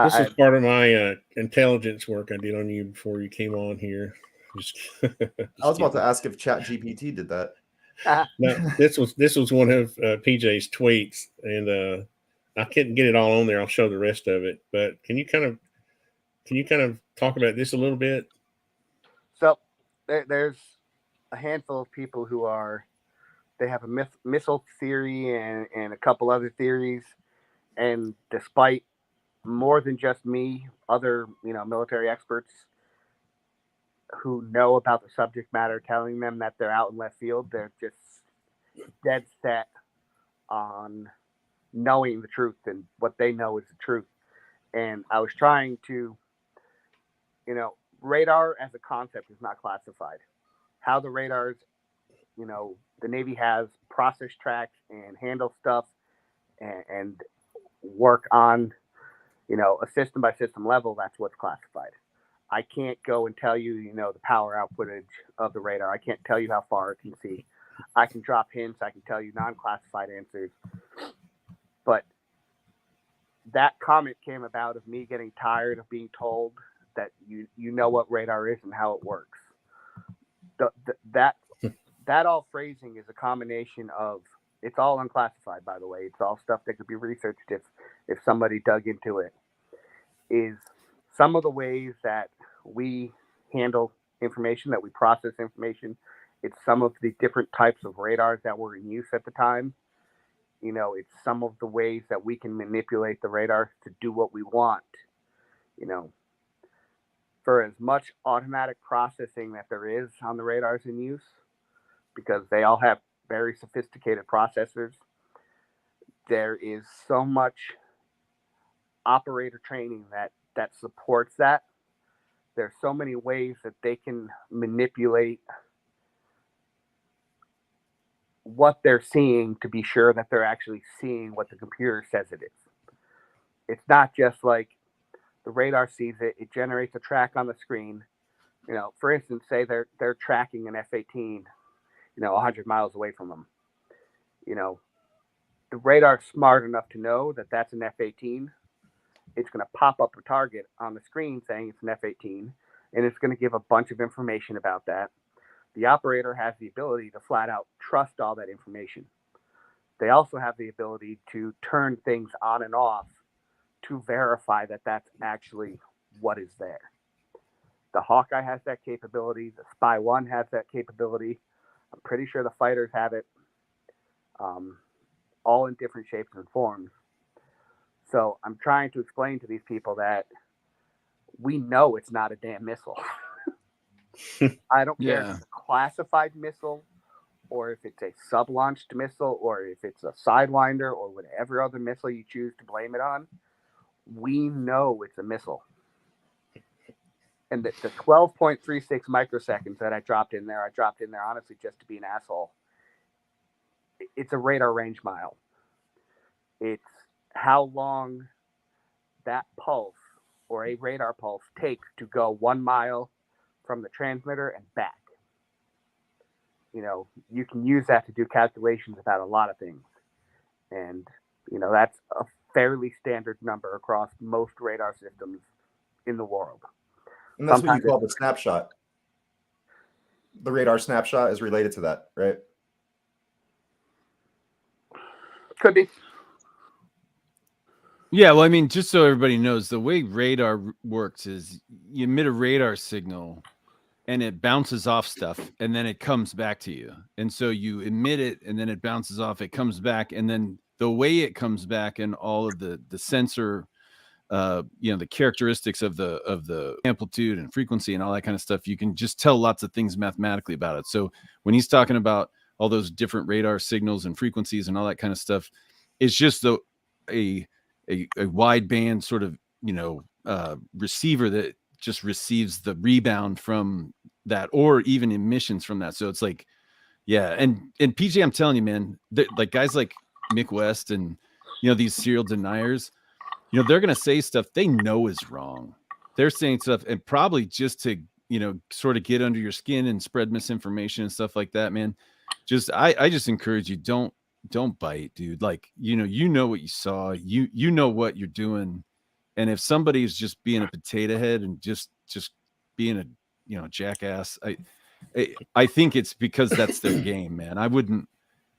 this is part of my intelligence work I did on you before you came on here. I was about to ask if ChatGPT did that. No, this was one of PJ's tweets, and I couldn't get it all on there. I'll show the rest of it. But can you kind of talk about this a little bit? So there's a handful of people who they have a missile theory and a couple other theories. And despite more than just me, other, military experts who know about the subject matter telling them that they're out in left field, they're just dead set on knowing the truth, and what they know is the truth. And I was trying to, radar as a concept is not classified. How the radars, the Navy has process tracks and handle stuff and work on, a system by system level, that's what's classified. I can't go and tell you, the power outputage of the radar. I can't tell you how far it can see. I can drop hints. I can tell you non-classified answers. But that comment came about of me getting tired of being told that you know what radar is and how it works. That all phrasing is a combination of, it's all unclassified, by the way. It's all stuff that could be researched if somebody dug into it. Is some of the ways that we handle information, that we process information. It's some of the different types of radars that were in use at the time. It's some of the ways that we can manipulate the radar to do what we want. For as much automatic processing that there is on the radars in use, because they all have very sophisticated processors, there is so much operator training that supports that. There's so many ways that they can manipulate what they're seeing to be sure that they're actually seeing what the computer says it is. It's not just like the radar sees it, it generates a track on the screen. For instance, say they're tracking an F-18, 100 miles away from them. The radar's smart enough to know that that's an F-18. It's going to pop up a target on the screen saying it's an F-18, and it's going to give a bunch of information about that. The operator has the ability to flat out trust all that information. They also have the ability to turn things on and off to verify that that's actually what is there. The Hawkeye has that capability. The Spy 1 has that capability. I'm pretty sure the fighters have it, all in different shapes and forms. So I'm trying to explain to these people that we know it's not a damn missile. I don't care if it's a classified missile, or if it's a sub-launched missile, or if it's a Sidewinder, or whatever other missile you choose to blame it on. We know it's a missile. And the 12.36 microseconds that I dropped in there honestly just to be an asshole. It's a radar range mile. It's how long that pulse or a radar pulse takes to go 1 mile from the transmitter and back. You know, you can use that to do calculations about a lot of things. And, you know, that's a fairly standard number across most radar systems in the world. And that's what Sometimes you call the snapshot. The radar snapshot is related to that, right? Could be. Yeah, well, I mean, just so everybody knows, the way radar works is you emit a radar signal and it bounces off stuff and then it comes back to you. And so you emit it and then it bounces off, it comes back, and then the way it comes back and all of the sensor, you know, the characteristics of the amplitude and frequency and all that kind of stuff, you can just tell lots of things mathematically about it. So when he's talking about all those different radar signals and frequencies and all that kind of stuff, it's just a wideband sort of, you know, receiver that just receives the rebound from that, or even emissions from that. So it's like, yeah. And PJ, I'm telling you, man, like guys like Mick West and, you know, these serial deniers, you know, they're going to say stuff they know is wrong. They're saying stuff and probably just to, you know, sort of get under your skin and spread misinformation and stuff like that, man. Just, I just encourage you, don't bite, dude. Like, you know what you saw, you know what you're doing. And if somebody is just being a potato head and just being a, you know, jackass, I think it's because that's their game, man.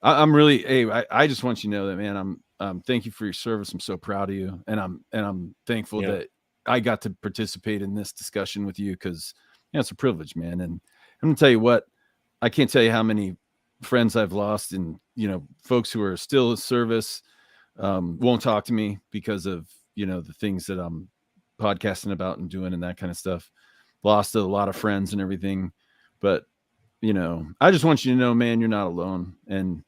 I'm really, hey, I just want you to know that, man, thank you for your service. I'm so proud of you. And I'm thankful that I got to participate in this discussion with you, because, you know, it's a privilege, man. And I'm gonna tell you what, I can't tell you how many friends I've lost, and, you know, folks who are still in service won't talk to me because of, you know, the things that I'm podcasting about and doing and that kind of stuff. Lost a lot of friends and everything, but, you know, I just want you to know, man, you're not alone. And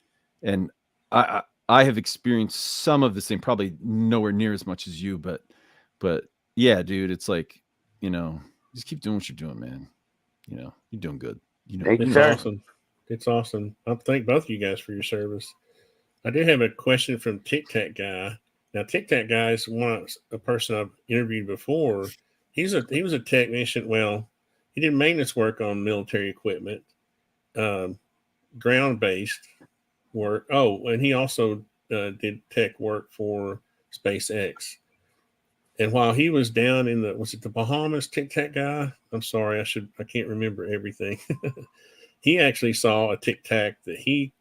I have experienced some of the same, probably nowhere near as much as you, but yeah, dude, it's like, you know, just keep doing what you're doing, man. You know, you're doing good. You know, Thank you, It's sir. awesome. It's awesome. I thank both of you guys for your service. I do have a question from Tic Tac Guy. Now, Tic Tac Guy is a person I've interviewed before. He was a technician. Well, he did maintenance work on military equipment, ground-based work. Oh, and he also did tech work for SpaceX. And while he was down in was it the Bahamas, Tic Tac Guy? I'm sorry, I can't remember everything. He actually saw a Tic Tac that he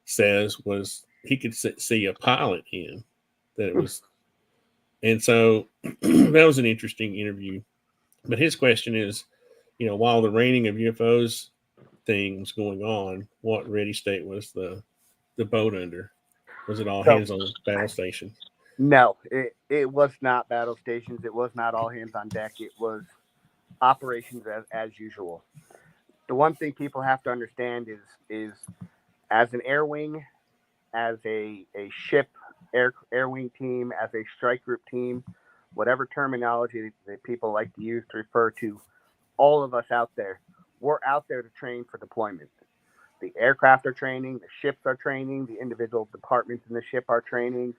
says was, he could see a pilot in, that it was. And so that was an interesting interview. But his question is, you know, while the raining of UFOs thing was going on, what ready state was the boat under? Was it all hands on battle station? No, it was not battle stations. It was not all hands on deck. It was operations as usual. The one thing people have to understand is as an air wing, as a ship air wing team, as a strike group team, whatever terminology that people like to use to refer to all of us out there, we're out there to train for deployment. The aircraft are training, the ships are training, the individual departments in the ship are training,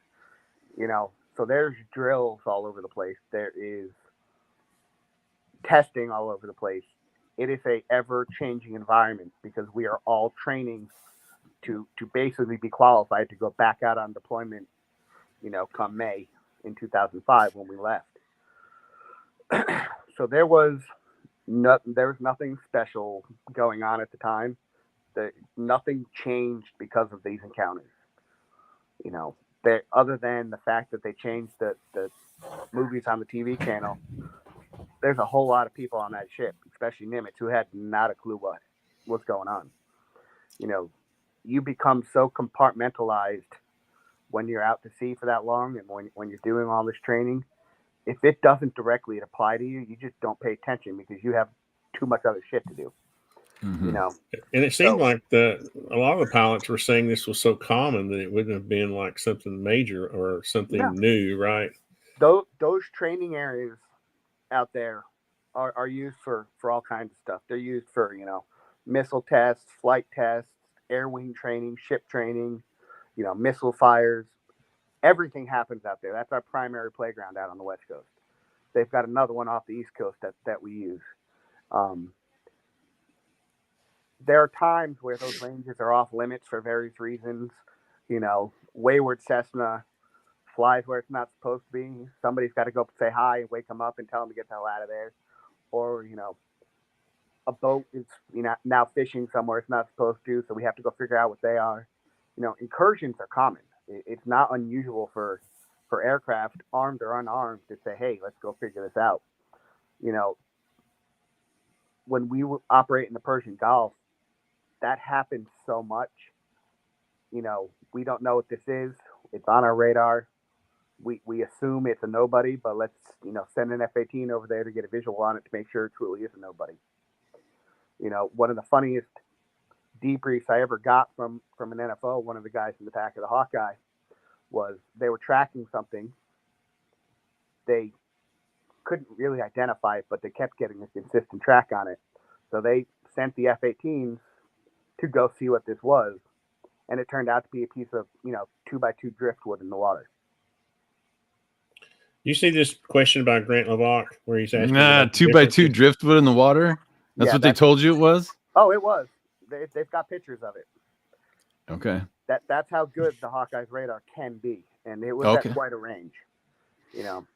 you know, so there's drills all over the place. There is testing all over the place. It is a ever-changing environment because we are all training to basically be qualified to go back out on deployment, you know, come May in 2005 when we left. So there was nothing special going on at the time. Nothing changed because of these encounters. You know, other than the fact that they changed the movies on the TV channel, there's a whole lot of people on that ship, especially Nimitz, who had not a clue what's going on. You know, you become so compartmentalized when you're out to sea for that long, and when you're doing all this training. If it doesn't directly apply to you, you just don't pay attention because you have too much other shit to do. Mm-hmm. You know, and it seemed like a lot of the pilots were saying this was so common that it wouldn't have been like something major or something new, right? Those training areas out there are used for all kinds of stuff. They're used for, missile tests, flight tests, air wing training, ship training, missile fires. Everything happens out there. That's our primary playground out on the West Coast. They've got another one off the East Coast that we use. There are times where those ranges are off limits for various reasons. Wayward Cessna flies where it's not supposed to be. Somebody's got to go up and say hi and wake them up and tell them to get the hell out of there. Or, a boat is, now fishing somewhere it's not supposed to, so we have to go figure out what they are. Incursions are common. It's not unusual for aircraft, armed or unarmed, to say, hey, let's go figure this out. When we operate in the Persian Gulf, that happens so much. We don't know what this is. It's on our radar. We assume it's a nobody, but let's, send an F-18 over there to get a visual on it to make sure it truly is a nobody. One of the funniest debriefs I ever got from an NFO, one of the guys in the back of the Hawkeye, was they were tracking something. They couldn't really identify it, but they kept getting a consistent track on it. So they sent the F-18s to go see what this was. And it turned out to be a piece of, 2x2 driftwood in the water. You see this question by Grant Levac where he's asking 2x2 driftwood in the water? That's what they told you it was? Oh, it was. They've got pictures of it. Okay. That's how good the Hawkeyes radar can be. And it was at quite a range. Can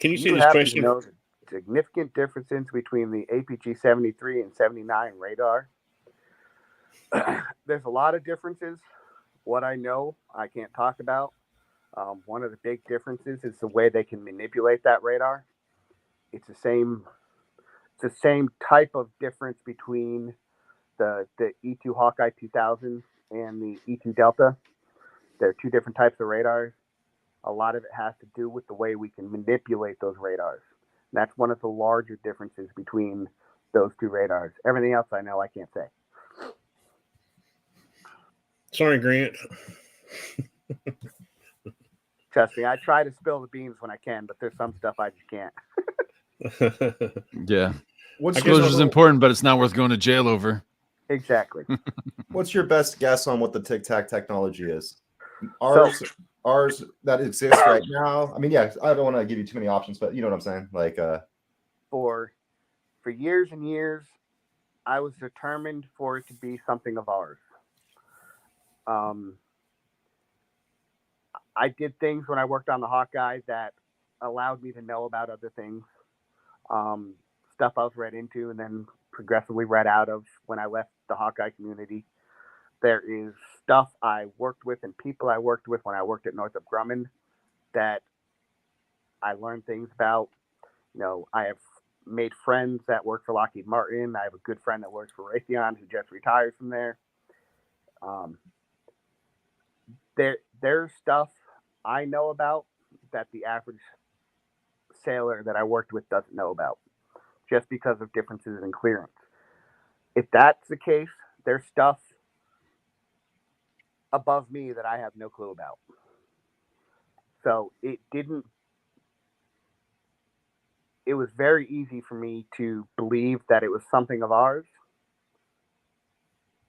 you see this question? To know the significant differences between the APG 73 and 79 radar. There's a lot of differences. What I know, I can't talk about. One of the big differences is the way they can manipulate that radar. It's the same type of difference between the E2 Hawkeye 2000 and the E2 Delta. They're two different types of radars. A lot of it has to do with the way we can manipulate those radars. And that's one of the larger differences between those two radars. Everything else I know, I can't say. Sorry, Grant. Trust me, I try to spill the beans when I can, but there's some stuff I just can't. Yeah. Disclosure is important, but it's not worth going to jail over. Exactly. What's your best guess on what the Tic Tac technology is? Ours that exists right now. I mean, yeah, I don't want to give you too many options, but you know what I'm saying. Like, for years and years, I was determined for it to be something of ours. I did things when I worked on the Hawkeye that allowed me to know about other things, stuff I was read into and then progressively read out of when I left the Hawkeye community. There is stuff I worked with and people I worked with when I worked at Northrop Grumman that I learned things about. I have made friends that work for Lockheed Martin. I have a good friend that works for Raytheon who just retired from there. There's stuff I know about that the average sailor that I worked with doesn't know about, just because of differences in clearance. If that's the case, there's stuff above me that I have no clue about. So it was very easy for me to believe that it was something of ours,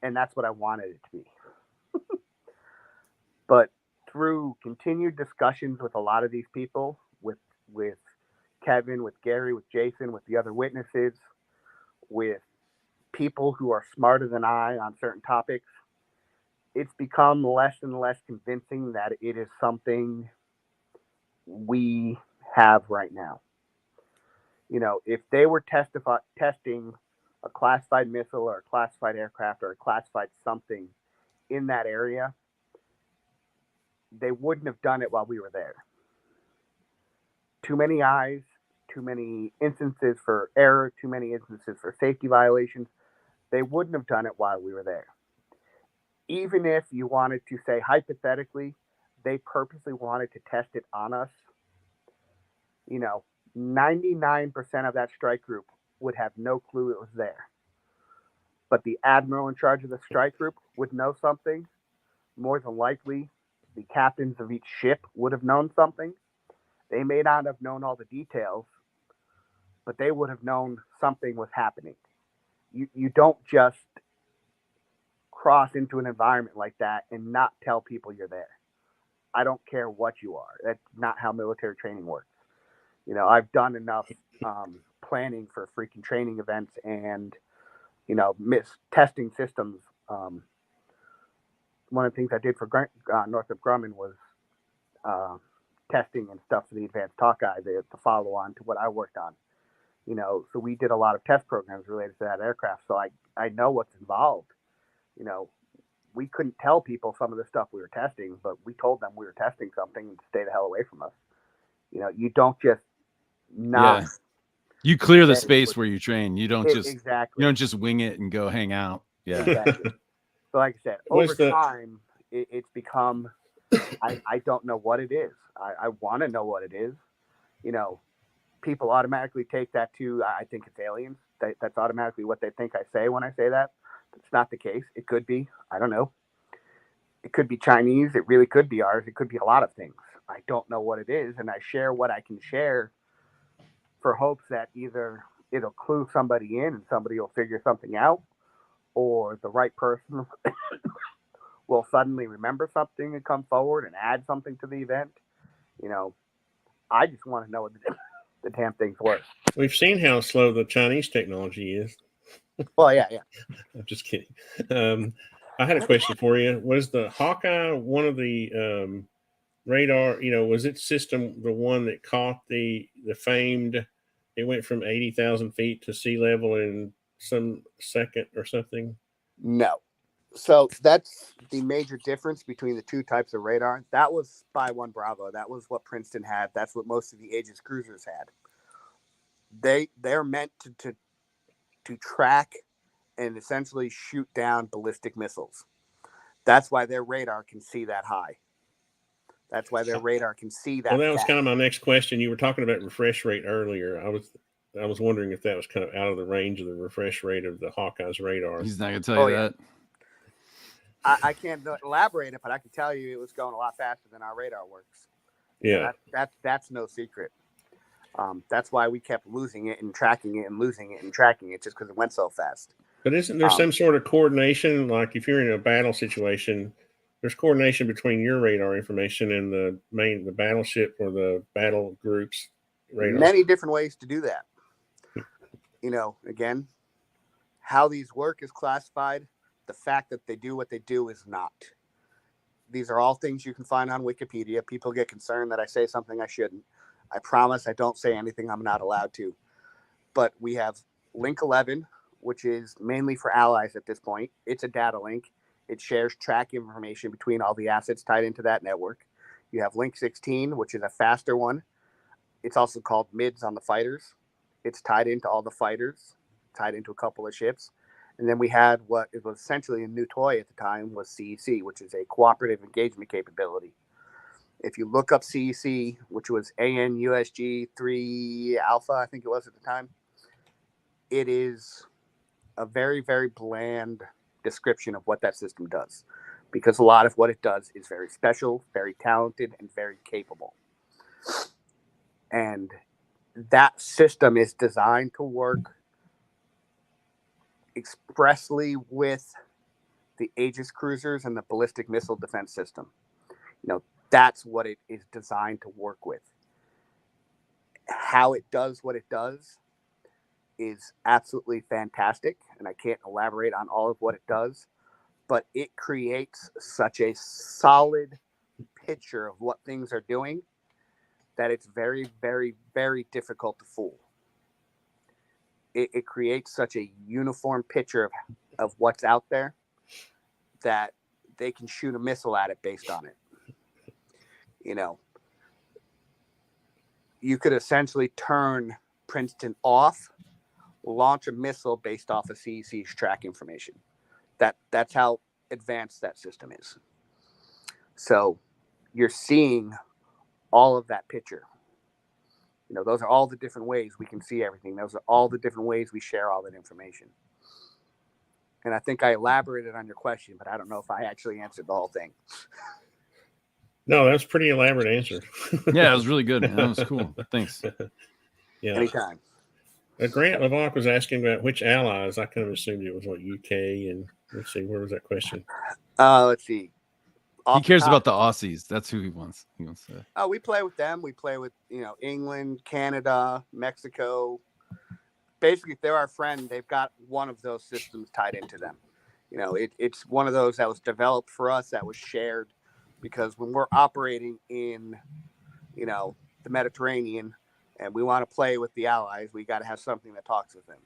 and that's what I wanted it to be. But through continued discussions with a lot of these people, with Kevin, with Gary, with Jason, with the other witnesses, with people who are smarter than I on certain topics, it's become less and less convincing that it is something we have right now. If they were testing a classified missile or a classified aircraft or a classified something in that area, they wouldn't have done it while we were there. Too many eyes, too many instances for error, too many instances for safety violations. They wouldn't have done it while we were there. Even if you wanted to say, hypothetically, they purposely wanted to test it on us, 99% of that strike group would have no clue it was there. But the admiral in charge of the strike group would know something. More than likely, the captains of each ship would have known something. They may not have known all the details, but they would have known something was happening. You don't just cross into an environment like that and not tell people you're there. I don't care what you are. That's not how military training works. You know, I've done enough planning for freaking training events and, you know, testing systems. One of the things I did for Northrop Grumman was testing and stuff for the advanced Hawkeye, the follow on to what I worked on. You know, so we did a lot of test programs related to that aircraft. So I know what's involved. You know, we couldn't tell people some of the stuff we were testing, but we told them we were testing something and stay the hell away from us. You know, you don't just not. Yeah. You clear the space where you train. You don't just exactly. You don't just wing it and go hang out. Yeah. Exactly. So like I said, over time, it's become. I don't know what it is. I want to know what it is. You know, people automatically take that to, I think it's aliens. That's automatically what they think I say when I say that. It's not the case. It could be. I don't know. It could be Chinese. It really could be ours. It could be a lot of things. I don't know what it is. And I share what I can share for hopes that either it'll clue somebody in and somebody will figure something out, or the right person will suddenly remember something and come forward and add something to the event. You know, I just want to know what the damn thing's worth. We've seen how slow the Chinese technology is. Well, yeah. I'm just kidding. I had a question for you. Was the Hawkeye one of the radar, you know, was its system the one that caught the famed, it went from 80,000 feet to sea level in some second or something? No. So that's the major difference between the two types of radar. That was Spy 1 Bravo. That was what Princeton had. That's what most of the Aegis cruisers had. They're meant to track and essentially shoot down ballistic missiles. That's why their radar can see that high. That's why their radar can see that. Well, that was kind of my next question. You were talking about refresh rate earlier. I was wondering if that was kind of out of the range of the refresh rate of the Hawkeye's radar. He's not going to tell you that. I can't elaborate it, but I can tell you it was going a lot faster than our radar works. Yeah. That's no secret. That's why we kept losing it and tracking it and losing it and tracking it, just because it went so fast. But isn't there some sort of coordination? Like if you're in a battle situation, there's coordination between your radar information and the battleship or the battle group's radar. Many different ways to do that. You know, again, how these work is classified. The fact that they do what they do is not. These are all things you can find on Wikipedia. People get concerned that I say something I shouldn't. I promise I don't say anything I'm not allowed to. But we have Link 11, which is mainly for allies at this point. It's a data link. It shares track information between all the assets tied into that network. You have Link 16, which is a faster one. It's also called MIDS on the fighters. It's tied into all the fighters, tied into a couple of ships. And then we had what it was essentially a new toy at the time was CEC, which is a cooperative engagement capability. If you look up CEC, which was ANUSG 3 Alpha, I think it was at the time, it is a very, very bland description of what that system does, because a lot of what it does is very special, very talented, and very capable. And that system is designed to work expressly with the Aegis cruisers and the ballistic missile defense system. You know, that's what it is designed to work with. How it does what it does is absolutely fantastic, and I can't elaborate on all of what it does, but it creates such a solid picture of what things are doing that it's very, very, very difficult to fool. It creates such a uniform picture of what's out there that they can shoot a missile at it based on it. You know, you could essentially turn Princeton off, launch a missile based off of CEC's track information. That's how advanced that system is. So you're seeing all of that picture. You know, those are all the different ways we can see everything. Those are all the different ways we share all that information. And I think I elaborated on your question, but I don't know if I actually answered the whole thing. No, that's a pretty elaborate answer. Yeah, it was really good, man. That was cool. Thanks. Yeah. Anytime. Grant LeVoc was asking about which allies. I kind of assumed it was what UK and let's see, where was that question? Let's see. He cares about the Aussies. That's who he wants. He wants to. Oh, we play with them. We play with England, Canada, Mexico. Basically, if they're our friend, they've got one of those systems tied into them. It's one of those that was developed for us, that was shared, because when we're operating in, the Mediterranean and we want to play with the allies, we got to have something that talks with them.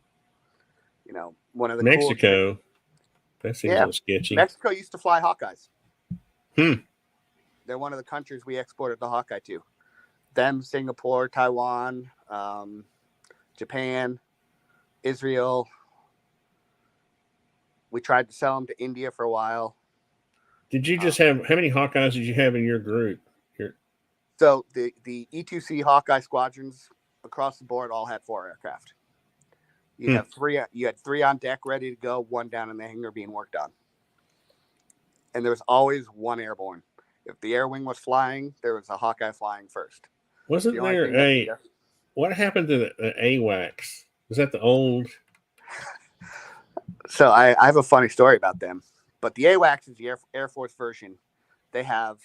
One of the Mexico. That seems a little sketchy. Mexico used to fly Hawkeyes. Hmm. They're one of the countries we exported the Hawkeye to. Them, Singapore, Taiwan, Japan, Israel. We tried to sell them to India for a while. Did you just have, how many Hawkeyes did you have in your group? So the E2C Hawkeye squadrons across the board all had 4 aircraft. You have 3. You had 3 on deck ready to go, 1 down in the hangar being worked on. And there was always 1 airborne. If the air wing was flying, there was a Hawkeye flying first. Wasn't there what happened to the AWACS? Was that the old? So I have a funny story about them. But the AWACS is the Air Force version. They have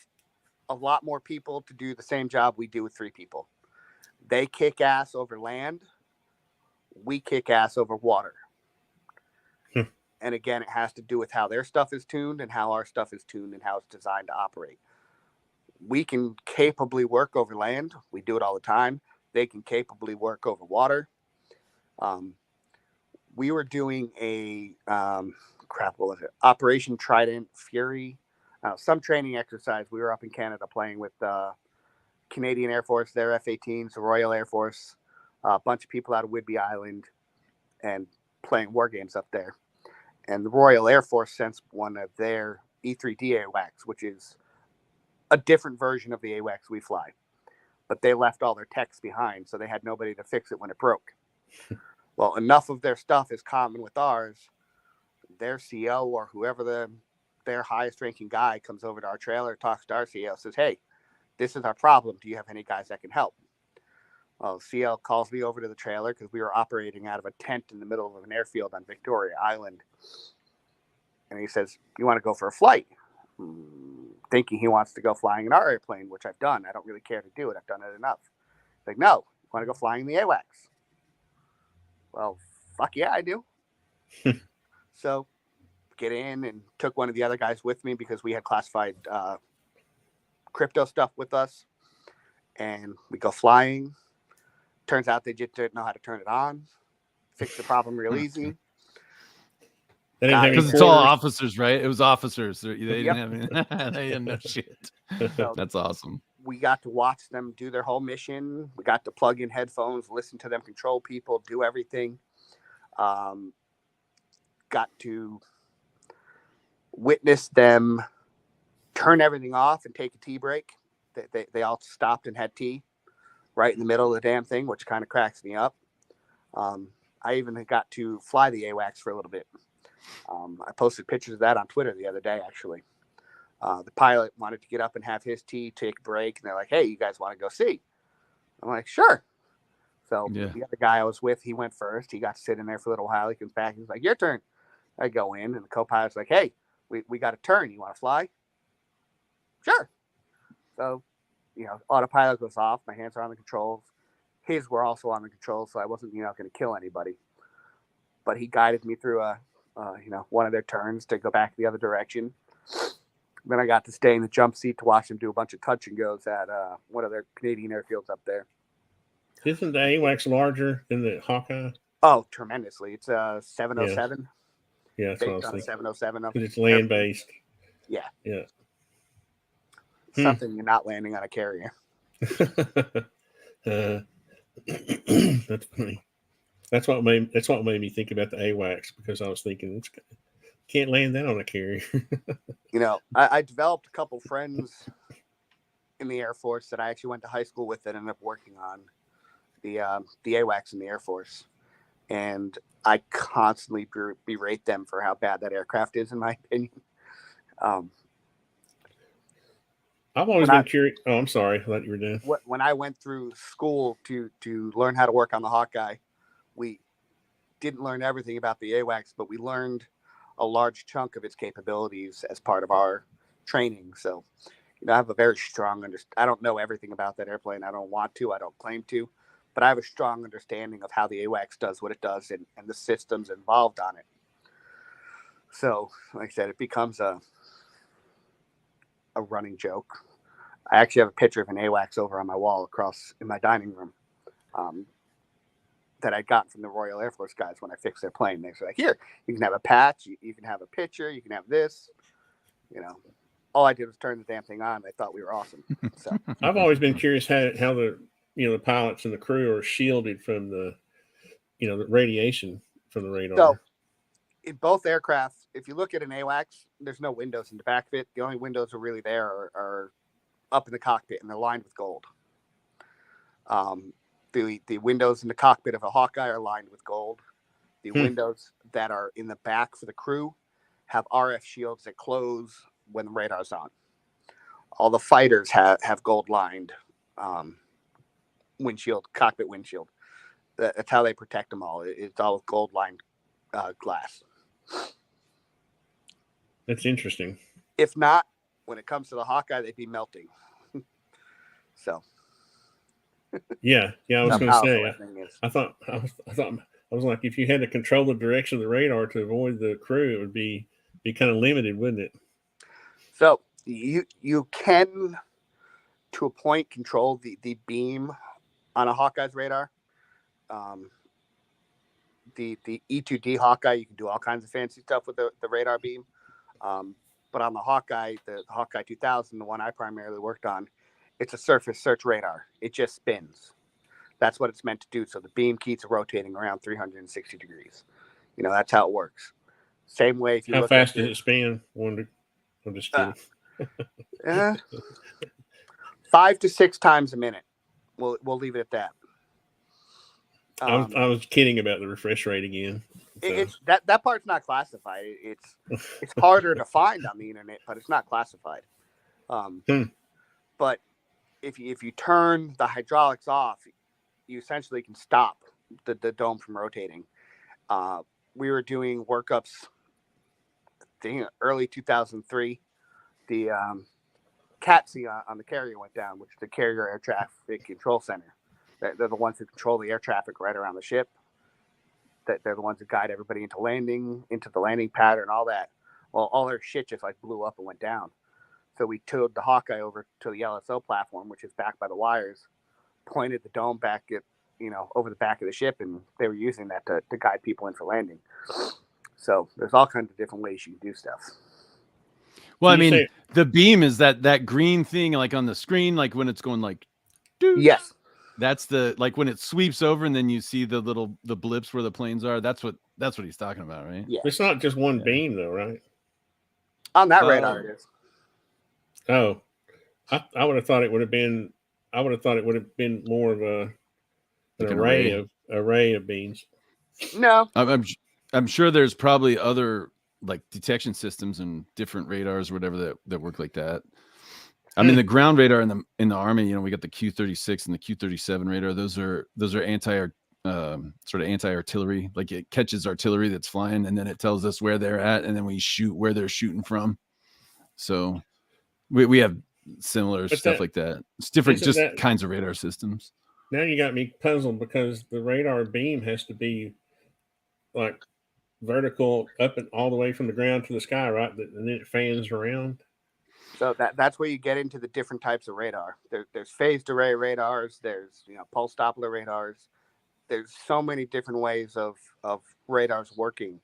a lot more people to do the same job we do with 3 people. They kick ass over land. We kick ass over water. And again, it has to do with how their stuff is tuned and how our stuff is tuned and how it's designed to operate. We can capably work over land. We do it all the time. They can capably work over water. We were doing a what was it? Operation Trident Fury. Some training exercise. We were up in Canada playing with Canadian Air Force, their F-18s, the Royal Air Force, a bunch of people out of Whidbey Island, and playing war games up there. And the Royal Air Force sent one of their E-3D AWACS, which is a different version of the AWACS we fly. But they left all their techs behind, so they had nobody to fix it when it broke. Well, enough of their stuff is common with ours. Their CO or whoever their highest ranking guy comes over to our trailer, talks to our CO, says, "Hey, this is our problem. Do you have any guys that can help?" Well, CL calls me over to the trailer because we were operating out of a tent in the middle of an airfield on Victoria Island. And he says, "You want to go for a flight?" Thinking he wants to go flying in our airplane, which I've done. I don't really care to do it. I've done it enough. He's like, "No, you want to go flying the AWACS?" Well, fuck yeah, I do. So get in and took one of the other guys with me because we had classified crypto stuff with us. And we go flying. Turns out they just didn't know how to turn it on. Fix the problem real easy. Because it's all officers, right? It was officers. They didn't have any, they didn't know shit. So that's awesome. We got to watch them do their whole mission. We got to plug in headphones, listen to them control people, do everything. Got to witness them turn everything off and take a tea break. They all stopped and had tea right in the middle of the damn thing, which kind of cracks me up. I even got to fly the AWACS for a little bit. I posted pictures of that on Twitter the other day, actually. The pilot wanted to get up and have his tea, take a break, and they're like, "Hey, you guys want to go see?" I'm like, "Sure." So the other guy I was with, he went first. He got to sit in there for a little while. He comes back. He's like, "Your turn." I go in, and the co-pilot's like, "Hey, we got a turn. You want to fly?" "Sure." So, autopilot goes off. My hands are on the controls. His were also on the controls, so I wasn't, going to kill anybody. But he guided me through one of their turns to go back the other direction. Then I got to stay in the jump seat to watch them do a bunch of touch and goes at one of their Canadian airfields up there. Isn't the AWACS larger than the Hawkeye? Oh, tremendously. It's a 707. Yeah, that's what I was thinking. 707. Because it's land-based. Yeah. Yeah. Something you're not landing on a carrier. That's funny. That's what made me think about the AWACS, because I was thinking can't land that on a carrier. I developed a couple friends in the Air Force that I actually went to high school with that ended up working on the AWACS in the Air Force, and I constantly berate them for how bad that aircraft is, in my opinion. I've always When been curious. Oh, I'm sorry. I thought you were done. When I went through school to learn how to work on the Hawkeye, we didn't learn everything about the AWACS, but we learned a large chunk of its capabilities as part of our training. So, I have a very strong I don't know everything about that airplane. I don't want to. I don't claim to, but I have a strong understanding of how the AWACS does what it does and the systems involved on it. So, like I said, it becomes a running joke. I actually have a picture of an AWACS over on my wall across in my dining room that I got from the Royal Air Force guys when I fixed their plane. They were like, here, you can have a patch, you can have a picture, you can have this. All I did was turn the damn thing on. They thought we were awesome. So I've always been curious how the the pilots and the crew are shielded from the the radiation from the radar. So in both aircraft, if you look at an AWACS, there's no windows in the back of it. The only windows are really there are up in the cockpit, and they're lined with gold. The windows in the cockpit of a Hawkeye are lined with gold. The windows that are in the back for the crew have RF shields that close when the radar's on. All the fighters have gold lined cockpit windshield. That's how they protect them all. It's all with gold lined glass. That's interesting. If not, when it comes to the Hawkeye, they'd be melting. So. Yeah. I was going to say. I thought I was like, if you had to control the direction of the radar to avoid the crew, it would be kind of limited, wouldn't it? So you can, to a point, control the beam on a Hawkeye's radar. The E2D Hawkeye, you can do all kinds of fancy stuff with the radar beam. But on the Hawkeye 2000, the one I primarily worked on, it's a surface search radar. It just spins. That's what it's meant to do. So the beam keeps rotating around 360 degrees. That's how it works. Same way if you how fast does it spin? I'm just kidding. 5 to 6 times a minute. We'll leave it at that. I was kidding about the refresh rate again. So. It's that part's not classified. It's harder to find on the internet, but it's not classified. But if you turn the hydraulics off, you essentially can stop the dome from rotating. We were doing workups, I think early 2003. The CATC on the carrier went down, which is the Carrier Air Traffic Control Center. They're the ones who control the air traffic right around the ship. They're the ones who guide everybody into the landing pattern, all that. Well, all their shit just like blew up and went down. So we towed the Hawkeye over to the LSO platform, which is backed by the wires, pointed the dome back at, over the back of the ship, and they were using that to guide people in for landing. So there's all kinds of different ways you can do stuff. Well, I mean, the beam is that green thing, like on the screen, like when it's going like, doo. Yes. That's like when it sweeps over and then you see the blips where the planes are. That's what he's talking about, right? Yeah. It's not just one beam though, right? On that radar it is. Oh, I would have thought it would have been. I would have thought it would have been more of an array of beams. No, I'm sure there's probably other like detection systems and different radars or whatever that work like that. I mean, the ground radar in the Army, we got the Q-36 and the Q-37 radar. Those are sort of anti-artillery. Like it catches artillery that's flying, and then it tells us where they're at, and then we shoot where they're shooting from. So we have similar stuff like that. It's different, just kinds of radar systems. Now you got me puzzled because the radar beam has to be like vertical up and all the way from the ground to the sky, right? And then it fans around. So that's where you get into the different types of radar. There's phased array radars. There's pulse Doppler radars. There's so many different ways of radars working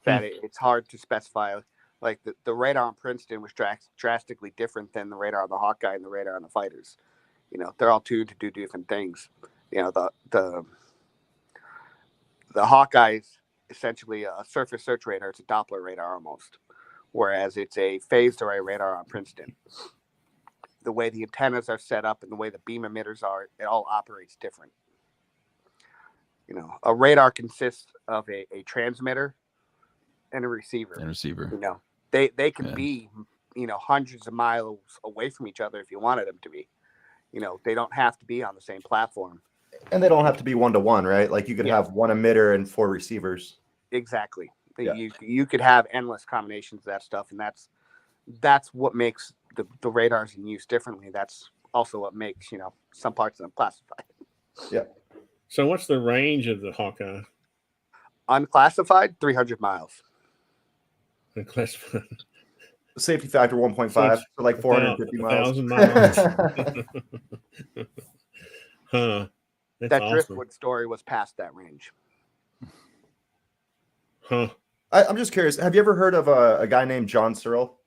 that it's hard to specify. Like the radar on Princeton was drastically different than the radar on the Hawkeye and the radar on the fighters. They're all tuned to do different things. The Hawkeye is essentially a surface search radar. It's a Doppler radar almost. Whereas it's a phased array radar on Princeton. The way the antennas are set up and the way the beam emitters are, it all operates different. A radar consists of a transmitter and a receiver. And receiver. They can be hundreds of miles away from each other if you wanted them to be. They don't have to be on the same platform. And they don't have to be 1-to-1, right? Like you could Yeah. have one emitter and 4 receivers. Exactly. Yeah. You could have endless combinations of that stuff, and that's what makes the radars in use differently. That's also what makes some parts of them classified. Yeah. So what's the range of the Hawkeye? Unclassified, 300 miles. Unclassified. Safety factor 1.5, So so like 450 miles. 1,000 miles. Huh. That's That awesome. driftwood story was past that range. Huh. I'm just curious. Have you ever heard of a guy named John Searle?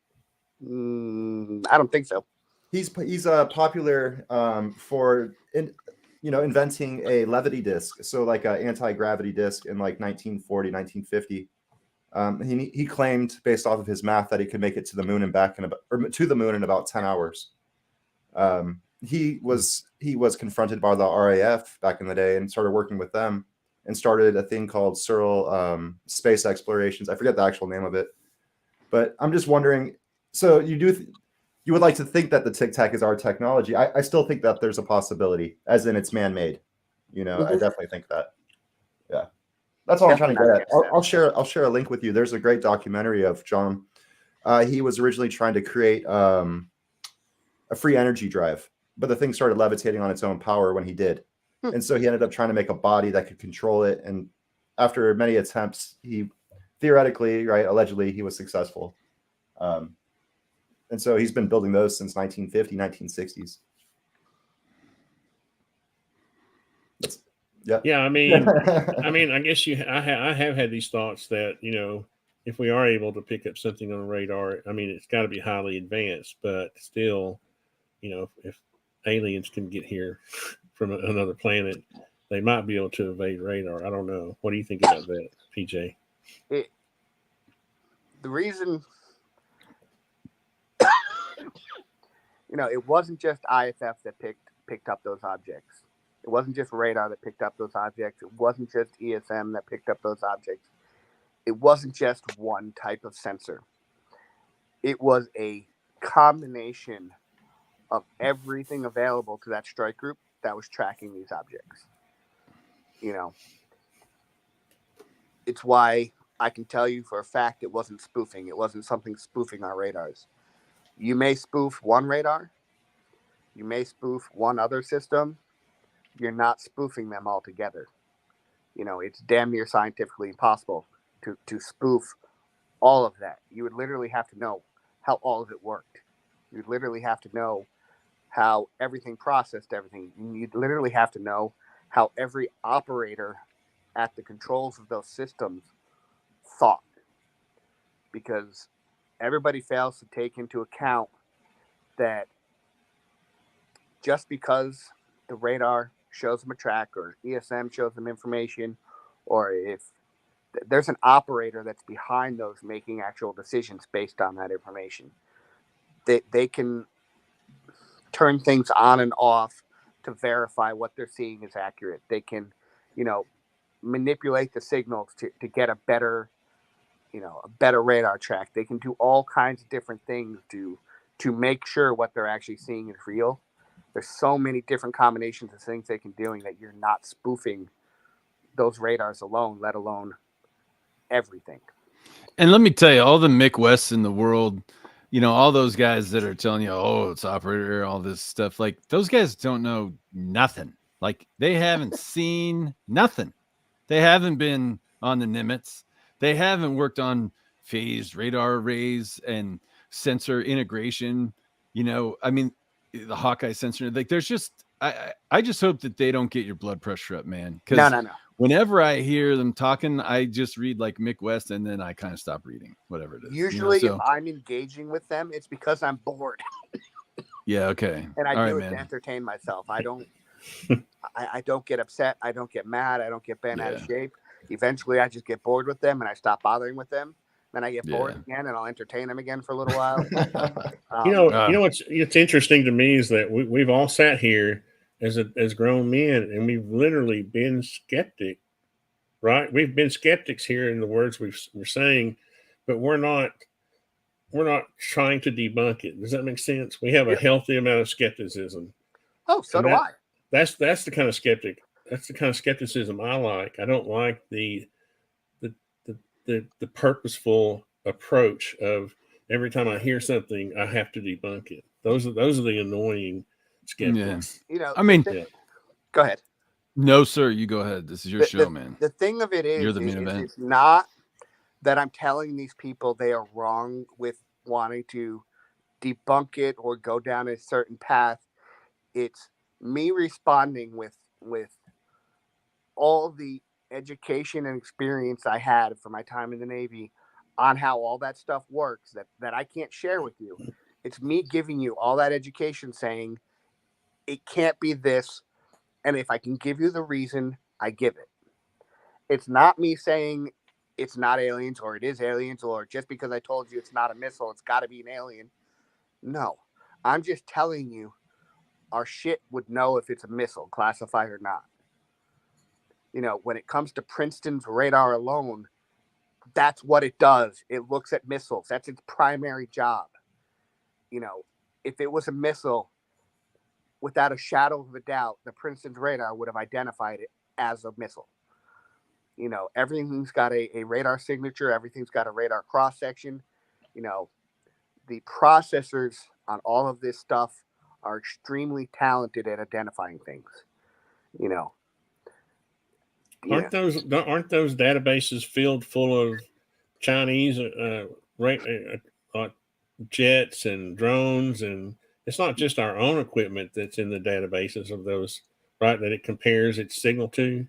I don't think so. He's popular for inventing a levity disc, so like an anti-gravity disc in like 1940, 1950. He claimed, based off of his math, that he could make it to the moon and back to the moon in about 10 hours. He was confronted by the RAF back in the day and started working with them and started a thing called Searle Space Explorations. I forget the actual name of it, but I'm just wondering. So you would like to think that the Tic Tac is our technology. I still think that there's a possibility, as in it's man-made. I definitely think that. Yeah, that's all I'm trying to get at. I'll share a link with you. There's a great documentary of John. He was originally trying to create a free energy drive, but the thing started levitating on its own power when he did. And so he ended up trying to make a body that could control it. And after many attempts, he theoretically, right, allegedly, he was successful. And so he's been building those since 1950, 1960s. Yeah. I mean, I guess I have had these thoughts that, if we are able to pick up something on radar, I mean, it's got to be highly advanced, but still, if aliens can get here from another planet, they might be able to evade radar. I don't know. What do you think about that, PJ? The reason, it wasn't just IFF that picked up those objects. It wasn't just radar that picked up those objects. It wasn't just ESM that picked up those objects. It wasn't just one type of sensor. It was a combination of everything available to that strike group that was tracking these objects. It's why I can tell you for a fact it wasn't spoofing. It wasn't something spoofing our radars. You may spoof one radar. You may spoof one other system. You're not spoofing them all together. It's damn near scientifically impossible to spoof all of that. You would literally have to know how all of it worked. You'd literally have to know how everything processed everything. You'd literally have to know how every operator at the controls of those systems thought. Because everybody fails to take into account that just because the radar shows them a track or ESM shows them information, or if there's an operator that's behind those making actual decisions based on that information, they can turn things on and off to verify what they're seeing is accurate. They can, manipulate the signals to get a better radar track. They can do all kinds of different things to make sure what they're actually seeing is real. There's so many different combinations of things they can do that you're not spoofing those radars alone, let alone everything. And let me tell you, all the Mick Wests in the world, all those guys that are telling you, oh, it's operator, all this stuff, like those guys don't know nothing. Like they haven't seen nothing. They haven't been on the Nimitz. They haven't worked on phased radar arrays and sensor integration. I mean, the Hawkeye sensor, like there's just, I just hope that they don't get your blood pressure up, man. No. Whenever I hear them talking, I just read like Mick West and then I kind of stop reading, whatever it is. Usually if I'm engaging with them, it's because I'm bored. Yeah, okay. And I do it to entertain myself. I don't I don't get upset. I don't get mad. I don't get bent out of shape. Eventually I just get bored with them and I stop bothering with them. Then I get bored again and I'll entertain them again for a little while. What's interesting to me is that we've all sat here as grown men, and we've literally been skeptic, right? We've been skeptics here in the words we're saying, but we're not trying to debunk it. Does that make sense? We have a healthy amount of skepticism. Oh, so do I. That's the kind of That's the kind of skepticism I like. I don't like the purposeful approach of every time I hear something, I have to debunk it. Those are the annoying skeptics. I mean, go ahead. No, sir. You go ahead. This is your show, man. The thing of it is, you're the main event. It's not that I'm telling these people they are wrong with wanting to debunk it or go down a certain path. It's me responding with all the education and experience I had for my time in the Navy on how all that stuff works that I can't share with you. It's me giving you all that education saying it can't be this. And if I can give you the reason, I give it. It's not me saying it's not aliens or it is aliens or just because I told you it's not a missile, it's got to be an alien. No, I'm just telling you our shit would know if it's a missile, classified or not. When it comes to Princeton's radar alone, that's what it does. It looks at missiles. That's its primary job. If it was a missile, without a shadow of a doubt, the Princeton's radar would have identified it as a missile. Everything's got a radar signature. Everything's got a radar cross section. The processors on all of this stuff are extremely talented at identifying things. Aren't those databases filled full of Chinese jets and drones, and it's not just our own equipment that's in the databases of those, right? That it compares its signal to.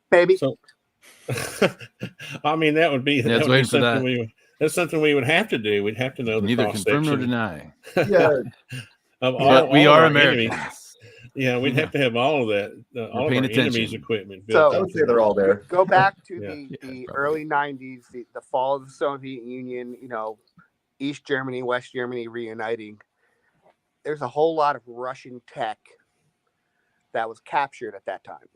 Maybe. So, I mean, that would be something that's something we would have to do. We'd have to know the neither confirm nor deny. Yeah, but we are Americans. Enemies. Yeah, we'd have to have all of that. All of our enemies' equipment. So I would say they're all there. Go back to the early 90s, the fall of the Soviet Union, East Germany, West Germany reuniting. There's a whole lot of Russian tech that was captured at that time.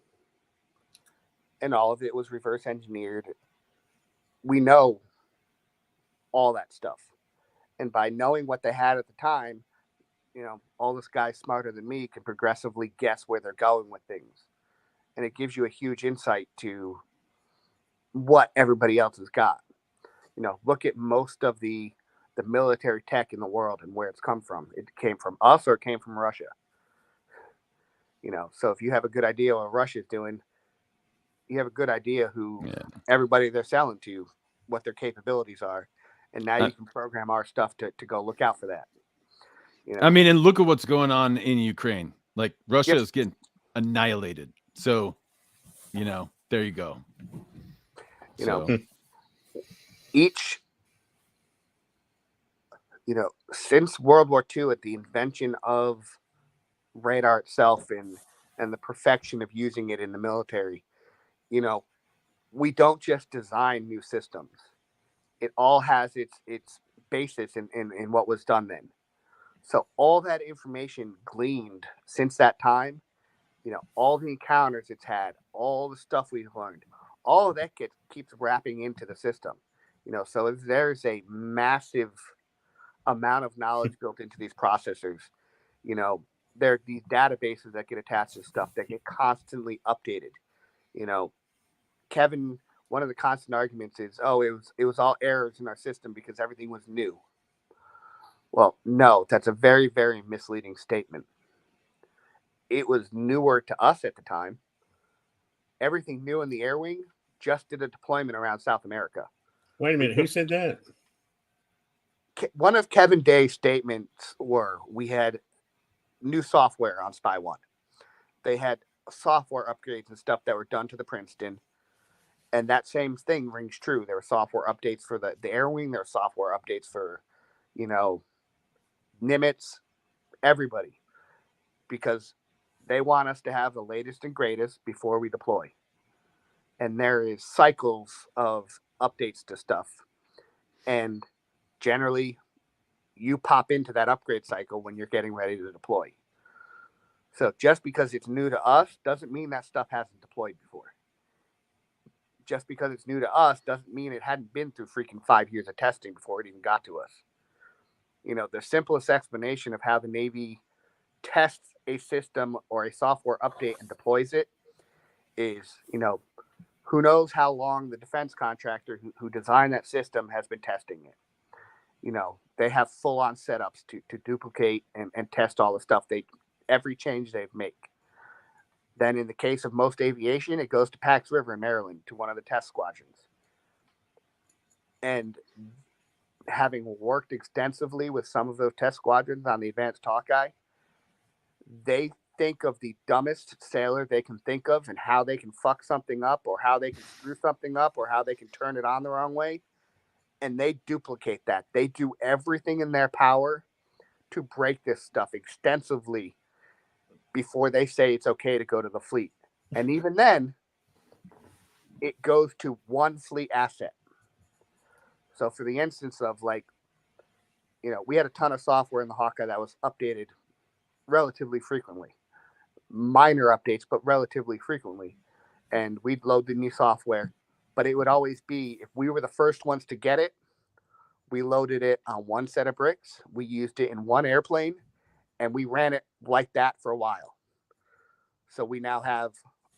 And all of it was reverse engineered. We know all that stuff. And by knowing what they had at the time, all this guy smarter than me can progressively guess where they're going with things. And it gives you a huge insight to what everybody else has got. Look at most of the military tech in the world and where it's come from. It came from us or it came from Russia. So if you have a good idea what Russia's doing, you have a good idea who everybody they're selling to, what their capabilities are. And now you can program our stuff to go look out for that. I mean, and look at what's going on in Ukraine. Like Russia is getting annihilated. So, there you go. Since World War II, at the invention of radar itself and the perfection of using it in the military, we don't just design new systems. It all has its basis in what was done then. So all that information gleaned since that time, all the encounters it's had, all the stuff we've learned, all of that keeps wrapping into the system. So there's a massive amount of knowledge built into these processors. There are these databases that get attached to stuff that get constantly updated. Kevin, one of the constant arguments is, it was all errors in our system because everything was new. Well, no, that's a very, very misleading statement. It was newer to us at the time. Everything new in the air wing just did a deployment around South America. Wait a minute. Who said that? One of Kevin Day's statements were, we had new software on Spy 1. They had software upgrades and stuff that were done to the Princeton. And that same thing rings true. There were software updates for the air wing. There were software updates for, Nimitz, everybody. Because they want us to have the latest and greatest before we deploy. And there is cycles of updates to stuff. And generally, you pop into that upgrade cycle when you're getting ready to deploy. So just because it's new to us doesn't mean that stuff hasn't deployed before. Just because it's new to us doesn't mean it hadn't been through freaking 5 years of testing before it even got to us. The simplest explanation of how the Navy tests a system or a software update and deploys it is, who knows how long the defense contractor who designed that system has been testing it. They have full-on setups to duplicate and test all the stuff every change they make. Then in the case of most aviation, it goes to Pax River in Maryland to one of the test squadrons. And having worked extensively with some of those test squadrons on the advanced Hawkeye, they think of the dumbest sailor they can think of and how they can fuck something up or how they can screw something up or how they can turn it on the wrong way. And they duplicate that. They do everything in their power to break this stuff extensively before they say it's okay to go to the fleet. And even then, it goes to one fleet asset. So for the instance of we had a ton of software in the Hawkeye that was updated relatively frequently. Minor updates, but relatively frequently. And we'd load the new software. But it would always be, if we were the first ones to get it, we loaded it on one set of bricks. We used it in one airplane, and we ran it like that for a while. So we now have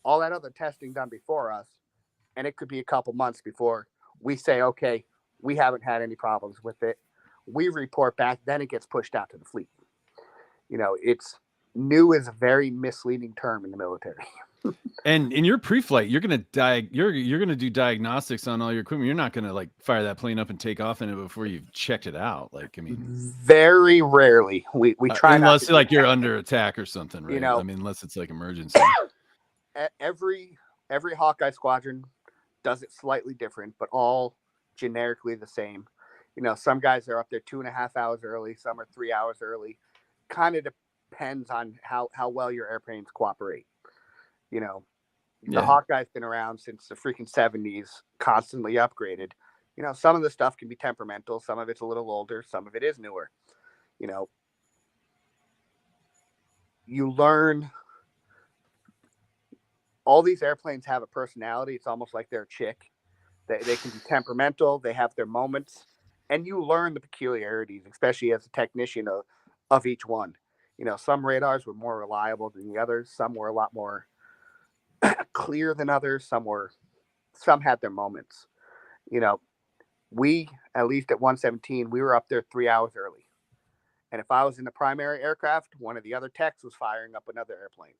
all that other testing done before us, and it could be a couple months before we say, okay, we haven't had any problems with it. We report back, then it gets pushed out to the fleet. It's new is a very misleading term in the military. And in your pre-flight, you're gonna you're gonna do diagnostics on all your equipment. You're not gonna fire that plane up and take off in it before you've checked it out. Very rarely we try unless you're under attack or something, right? Unless it's emergency. Every Hawkeye squadron does it slightly different, but all generically the same. Some guys are up there 2.5 hours early, some are 3 hours early. Kind of depends on how well your airplanes cooperate. The Hawkeye's been around since the freaking 70s, constantly upgraded. Some of the stuff can be temperamental, some of it's a little older, some of it is newer. You learn. All these airplanes have a personality. It's almost like they're a chick. They can be temperamental. They have their moments. And you learn the peculiarities, especially as a technician of each one. Some radars were more reliable than the others. Some were a lot more clear than others. Some had their moments. We, at least at 117, we were up there 3 hours early. And if I was in the primary aircraft, one of the other techs was firing up another airplane.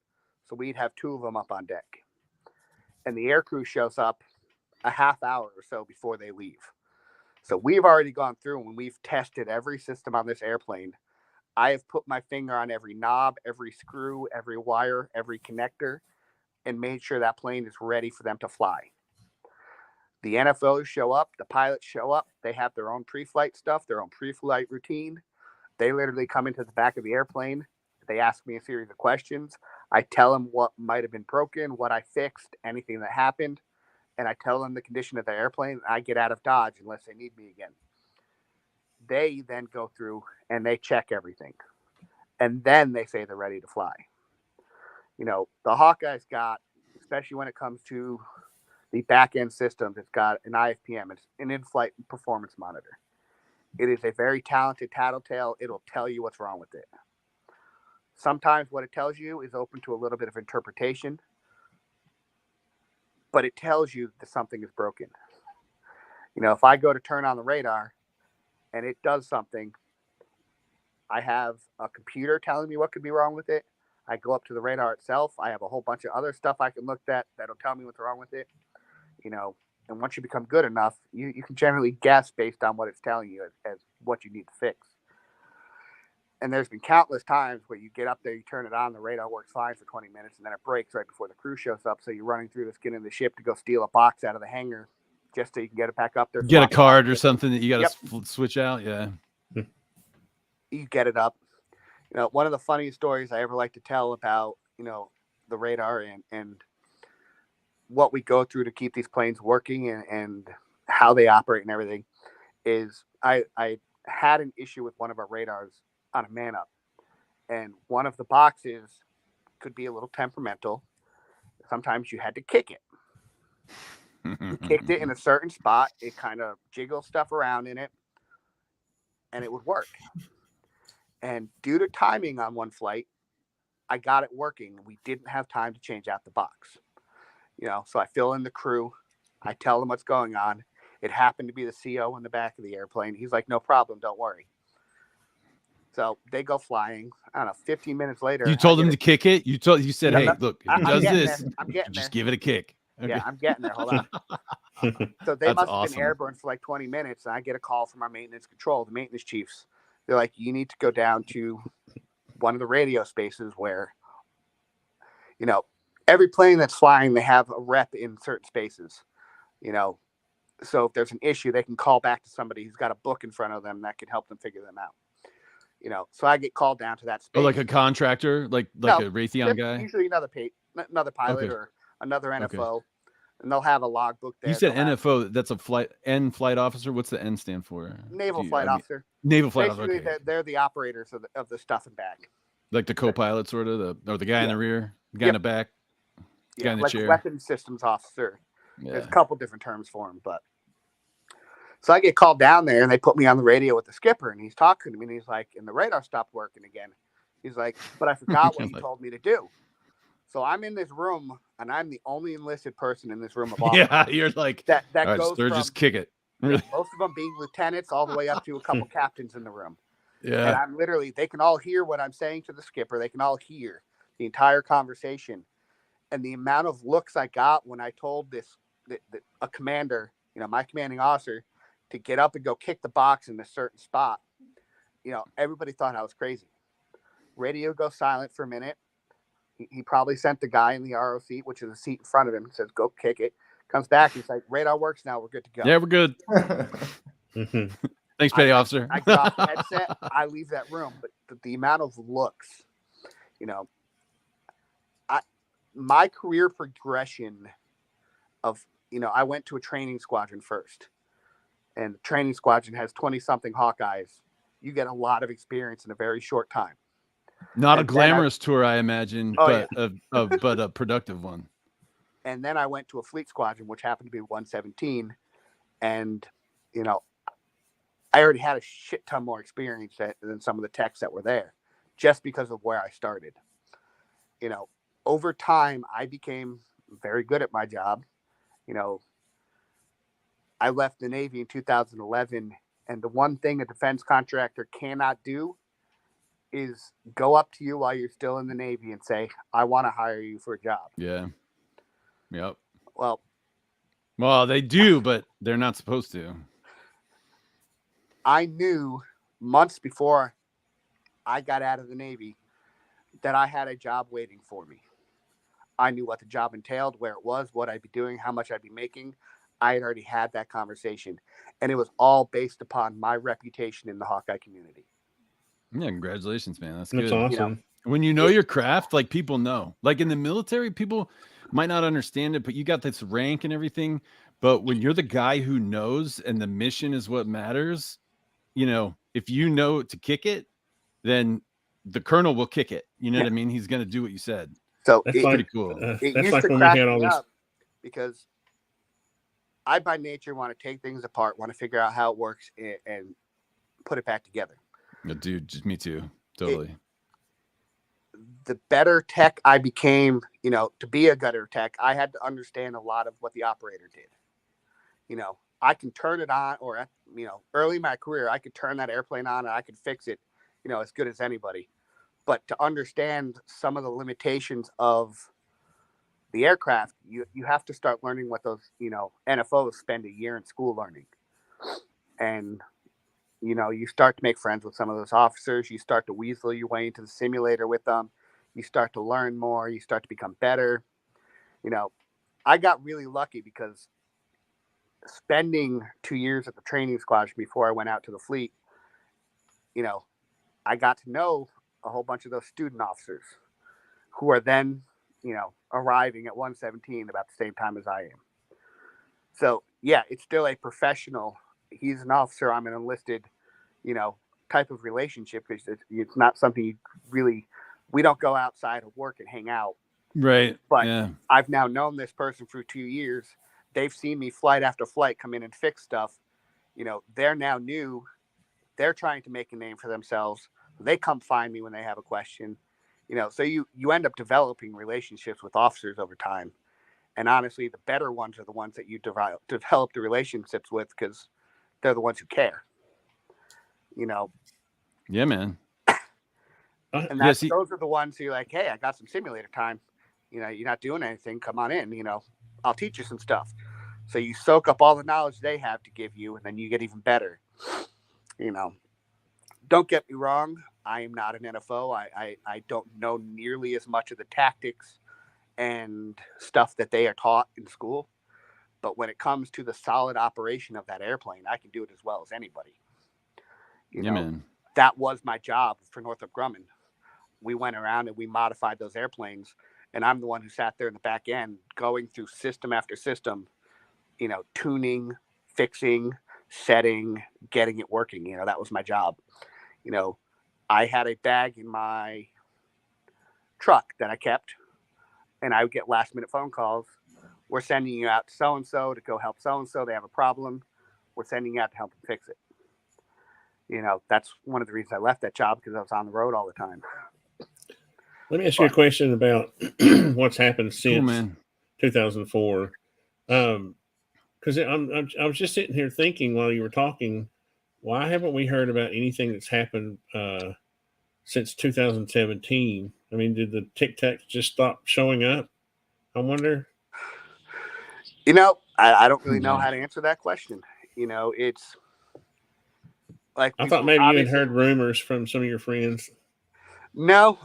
So we'd have two of them up on deck. And the air crew shows up a half hour or so before they leave. So we've already gone through and we've tested every system on this airplane. I have put my finger on every knob, every screw, every wire, every connector, and made sure that plane is ready for them to fly. The NFOs show up, the pilots show up, they have their own pre-flight stuff, their own pre-flight routine. They literally come into the back of the airplane. They ask me a series of questions. I tell them what might have been broken, what I fixed, anything that happened, and I tell them the condition of the airplane. I get out of Dodge unless they need me again. They then go through and they check everything. And then they say they're ready to fly. The Hawkeye's got, especially when it comes to the back-end systems, it's got an IFPM. It's an in-flight performance monitor. It is a very talented tattletale. It'll tell you what's wrong with it. Sometimes what it tells you is open to a little bit of interpretation, but it tells you that something is broken. If I go to turn on the radar and it does something, I have a computer telling me what could be wrong with it. I go up to the radar itself. I have a whole bunch of other stuff I can look at that'll tell me what's wrong with it. And once you become good enough, you can generally guess based on what it's telling you as what you need to fix. And there's been countless times where you get up there, you turn it on, the radar works fine for 20 minutes, and then it breaks right before the crew shows up. So you're running through the skin of the ship to go steal a box out of the hangar just so you can get it back up there. Get a card or something that you got to switch out. Yeah. You get it up. One of the funniest stories I ever like to tell about, the radar and what we go through to keep these planes working and how they operate and everything is I had an issue with one of our radars on a man up, and one of the boxes could be a little temperamental. Sometimes you had to kick it. You kicked it in a certain spot. It kind of jiggles stuff around in it, and it would work. And due to timing on one flight, I got it working. We didn't have time to change out the box. So I fill in the crew. I tell them what's going on. It happened to be the CO in the back of the airplane. He's like, no problem, don't worry. So they go flying. I don't know, 15 minutes later. You told him to kick it? You said, Yeah, hey, look, if he does this, I'm getting just there. give it a kick. Okay. Yeah, I'm getting there. Hold on. So they That's must have awesome. been airborne for like 20 minutes. And I get a call from our maintenance control, the maintenance chiefs. They're like, you need to go down to one of the radio spaces where, every plane that's flying, they have a rep in certain spaces, so if there's an issue, they can call back to somebody who's got a book in front of them that can help them figure them out. So I get called down to that space. Oh, like a contractor, like a Raytheon guy? Usually another pilot Okay. or another NFO, Okay. and they'll have a logbook there. You said NFO, that's a flight officer. What's the N stand for? Naval flight officer. Naval flight officer. Basically, Okay. they're the operators of the stuff and bag. Like the co-pilot, sort of, or the guy in the rear, the guy in the back, guy in the like chair. Weapons systems officer. Yeah. There's a couple different terms for him, but so I get called down there and they put me on the radio with the skipper and he's talking to me and he's like, and the radar stopped working again. He's like, but I forgot what he told me to do. So I'm in this room and I'm the only enlisted person in this room of all. Yeah, you're like that all right, goes sir, from just kick it. Really? most of them being lieutenants all the way up to a couple captains in the room. Yeah. And I'm literally, they can all hear what I'm saying to the skipper. They can all hear the entire conversation. And the amount of looks I got when I told a commander, my commanding officer, to get up and go kick the box in a certain spot, everybody thought I was crazy. Radio goes silent for a minute. He probably sent the guy in the RO seat, which is a seat in front of him, says, go kick it. Comes back. He's like, radar works now. We're good to go. Yeah, we're good. Thanks, petty officer. I get off the headset. I leave that room. But the amount of looks, my career progression of, I went to a training squadron first. And the training squadron has 20-something Hawkeyes. You get a lot of experience in a very short time. Not a glamorous tour, I imagine, but a productive one. And then I went to a fleet squadron, which happened to be 117. And, I already had a shit ton more experience than some of the techs that were there just because of where I started. Over time, I became very good at my job. I left the Navy in 2011, and the one thing a defense contractor cannot do is go up to you while you're still in the Navy and say, I want to hire you for a job. Yeah. Yep. Well, they do, but they're not supposed to. I knew months before I got out of the Navy that I had a job waiting for me. I knew what the job entailed, where it was, what I'd be doing, how much I'd be making. I had already had that conversation, and it was all based upon my reputation in the Hawkeye community. Yeah, congratulations, man. That's good. That's awesome. When you know your craft, like people know. Like in the military, people might not understand it, but you got this rank and everything. But when you're the guy who knows and the mission is what matters, if you know to kick it, then the colonel will kick it. You know what I mean? He's going to do what you said. So that's pretty cool. That's like when we had all this. Because I, by nature, want to take things apart, want to figure out how it works and put it back together. Dude, just me too. Totally. The better tech I became, to be a gutter tech, I had to understand a lot of what the operator did. I can turn it on, or, early in my career, I could turn that airplane on and I could fix it, as good as anybody. But to understand some of the limitations of the aircraft, you have to start learning what those, NFOs spend a year in school learning. And, you start to make friends with some of those officers. You start to weasel your way into the simulator with them. You start to learn more. You start to become better. I got really lucky because spending 2 years at the training squadron before I went out to the fleet, I got to know a whole bunch of those student officers who are then, arriving at 117 about the same time as I am. So, yeah, it's still a professional. He's an officer. I'm an enlisted, type of relationship. It's not something we don't go outside of work and hang out. Right. But yeah. I've now known this person for 2 years. They've seen me flight after flight come in and fix stuff. They're now new. They're trying to make a name for themselves. They come find me when they have a question. So you end up developing relationships with officers over time. And honestly, the better ones are the ones that you develop the relationships with because they're the ones who care. Yeah, man. And those are the ones who are like, hey, I got some simulator time. You're not doing anything. Come on in. I'll teach you some stuff. So you soak up all the knowledge they have to give you, and then you get even better. Don't get me wrong. I am not an NFO. I don't know nearly as much of the tactics and stuff that they are taught in school. But when it comes to the solid operation of that airplane, I can do it as well as anybody. Man. That was my job for Northrop Grumman. We went around and we modified those airplanes, and I'm the one who sat there in the back end going through system after system, tuning, fixing, setting, getting it working. That was my job. I had a bag in my truck that I kept, and I would get last minute phone calls. We're sending you out to so-and-so to go help so-and-so. They have a problem. We're sending you out to help them fix it. That's one of the reasons I left that job, because I was on the road all the time. Let me ask you a question about what's happened since 2004. Because I was just sitting here thinking while you were talking, why haven't we heard about anything that's happened since 2017? I mean, did the Tic Tacs just stop showing up? I wonder. I don't really know how to answer that question. It's like, I thought maybe you had heard rumors from some of your friends. No,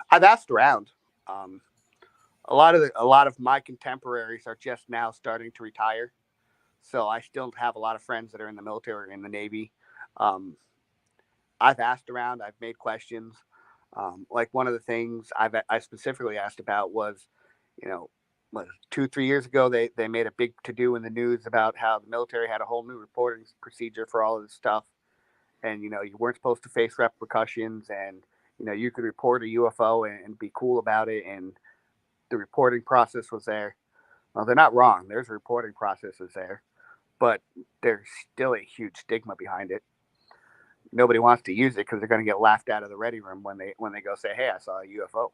I've asked around. A lot of my contemporaries are just now starting to retire, so I still have a lot of friends that are in the military or in the Navy. I've asked around. I've made questions. Like one of the things I specifically asked about was, 2-3 years ago, they made a big to-do in the news about how the military had a whole new reporting procedure for all of this stuff. And, you weren't supposed to face repercussions, and, you could report a UFO and be cool about it. And the reporting process was there. Well, they're not wrong. There's a reporting process there, but there's still a huge stigma behind it. Nobody wants to use it because they're going to get laughed out of the ready room when they go say, hey, I saw a UFO.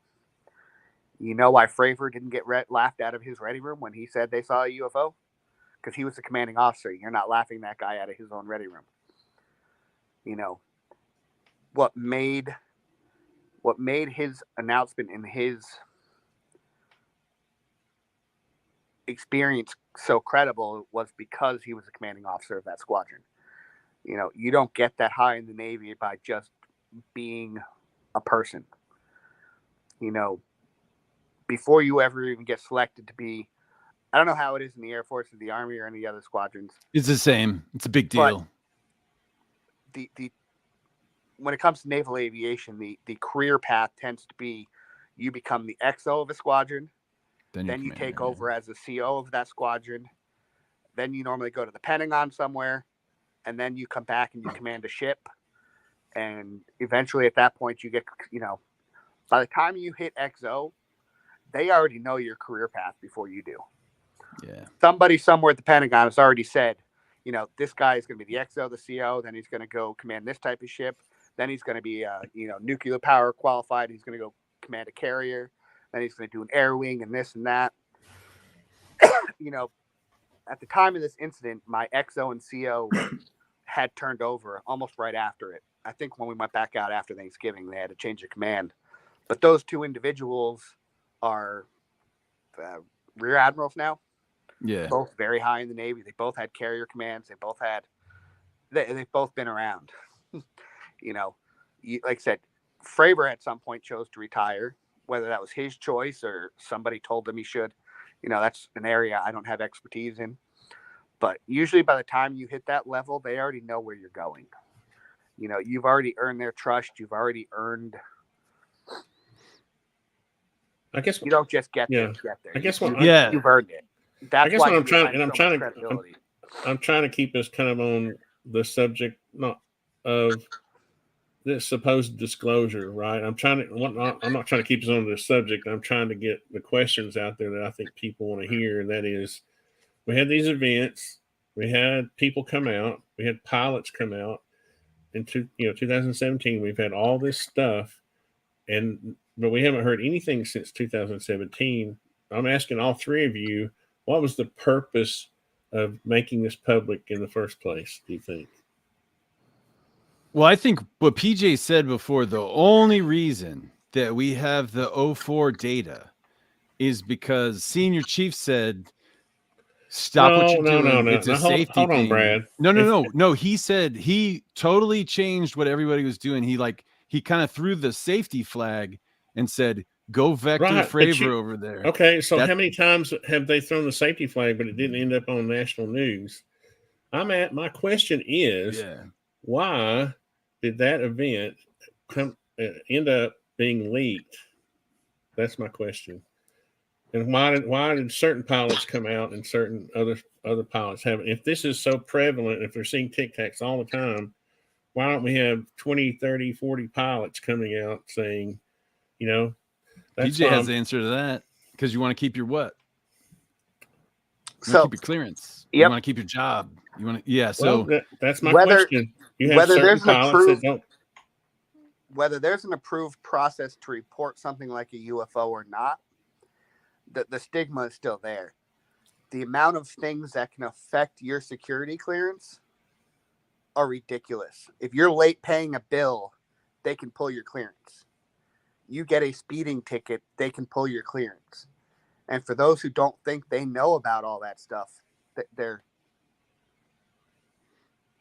You know why Fravor didn't get laughed out of his ready room when he said they saw a UFO? Because he was the commanding officer. You're not laughing that guy out of his own ready room. What made his announcement and his experience so credible was because he was the commanding officer of that squadron. You don't get that high in the Navy by just being a person. Before you ever even get selected to be, I don't know how it is in the Air Force or the Army or any other squadrons. It's the same. It's a big deal. The when it comes to naval aviation, the career path tends to be you become the XO of a squadron, then you take over as the CO of that squadron, then you normally go to the Pentagon somewhere, and then you come back and you command a ship, and eventually at that point you get, by the time you hit XO, they already know your career path before you do. Yeah. Somebody somewhere at the Pentagon has already said, this guy is going to be the XO, the CO, then he's going to go command this type of ship. Then he's going to be, nuclear power qualified. He's going to go command a carrier. Then he's going to do an air wing and this and that. At the time of this incident, my XO and CO had turned over almost right after it. I think when we went back out after Thanksgiving, they had to change the command. But those two individuals are rear admirals now. Yeah. Both very high in the Navy. They both had carrier commands. They've both been around. Like I said, Fravor at some point chose to retire, whether that was his choice or somebody told him he should. That's an area I don't have expertise in. But usually by the time you hit that level, they already know where you're going. You've already earned their trust. You've already earned. I guess you don't just get there. I guess you've earned it. That's I guess why what I'm trying to keep us kind of on the subject not of this supposed disclosure, right? I'm not trying to keep us on this subject. I'm trying to get the questions out there that I think people want to hear, and that is, we had these events, we had people come out, we had pilots come out. in 2017, we've had all this stuff, but we haven't heard anything since 2017. I'm asking all three of you, what was the purpose of making this public in the first place, do you think? Well, I think what PJ said before, the only reason that we have the 04 data is because Senior Chief said, stop what you're doing. It's a safety hold on, thing. Brad. No. He said he totally changed what everybody was doing. He kind of threw the safety flag and said, go Vector Fravor over there. Okay, so how many times have they thrown the safety flag, but it didn't end up on national news? My question is, why did that event end up being leaked? That's my question. And why did certain pilots come out and certain other pilots haven't? If this is so prevalent, if they're seeing Tic Tacs all the time, why don't we have 20, 30, 40 pilots coming out saying, PJ has the answer to that, because you want to keep your what? You So keep your clearance. Yep. You want to keep your job. You want to, So that's my question. You have whether certain there's an pilots approved, that don't. Whether there's an approved process to report something like a UFO or not, the stigma is still there. The amount of things that can affect your security clearance are ridiculous. If you're late paying a bill, they can pull your clearance. You get a speeding ticket, they can pull your clearance. And for those who don't think they know about all that stuff, they're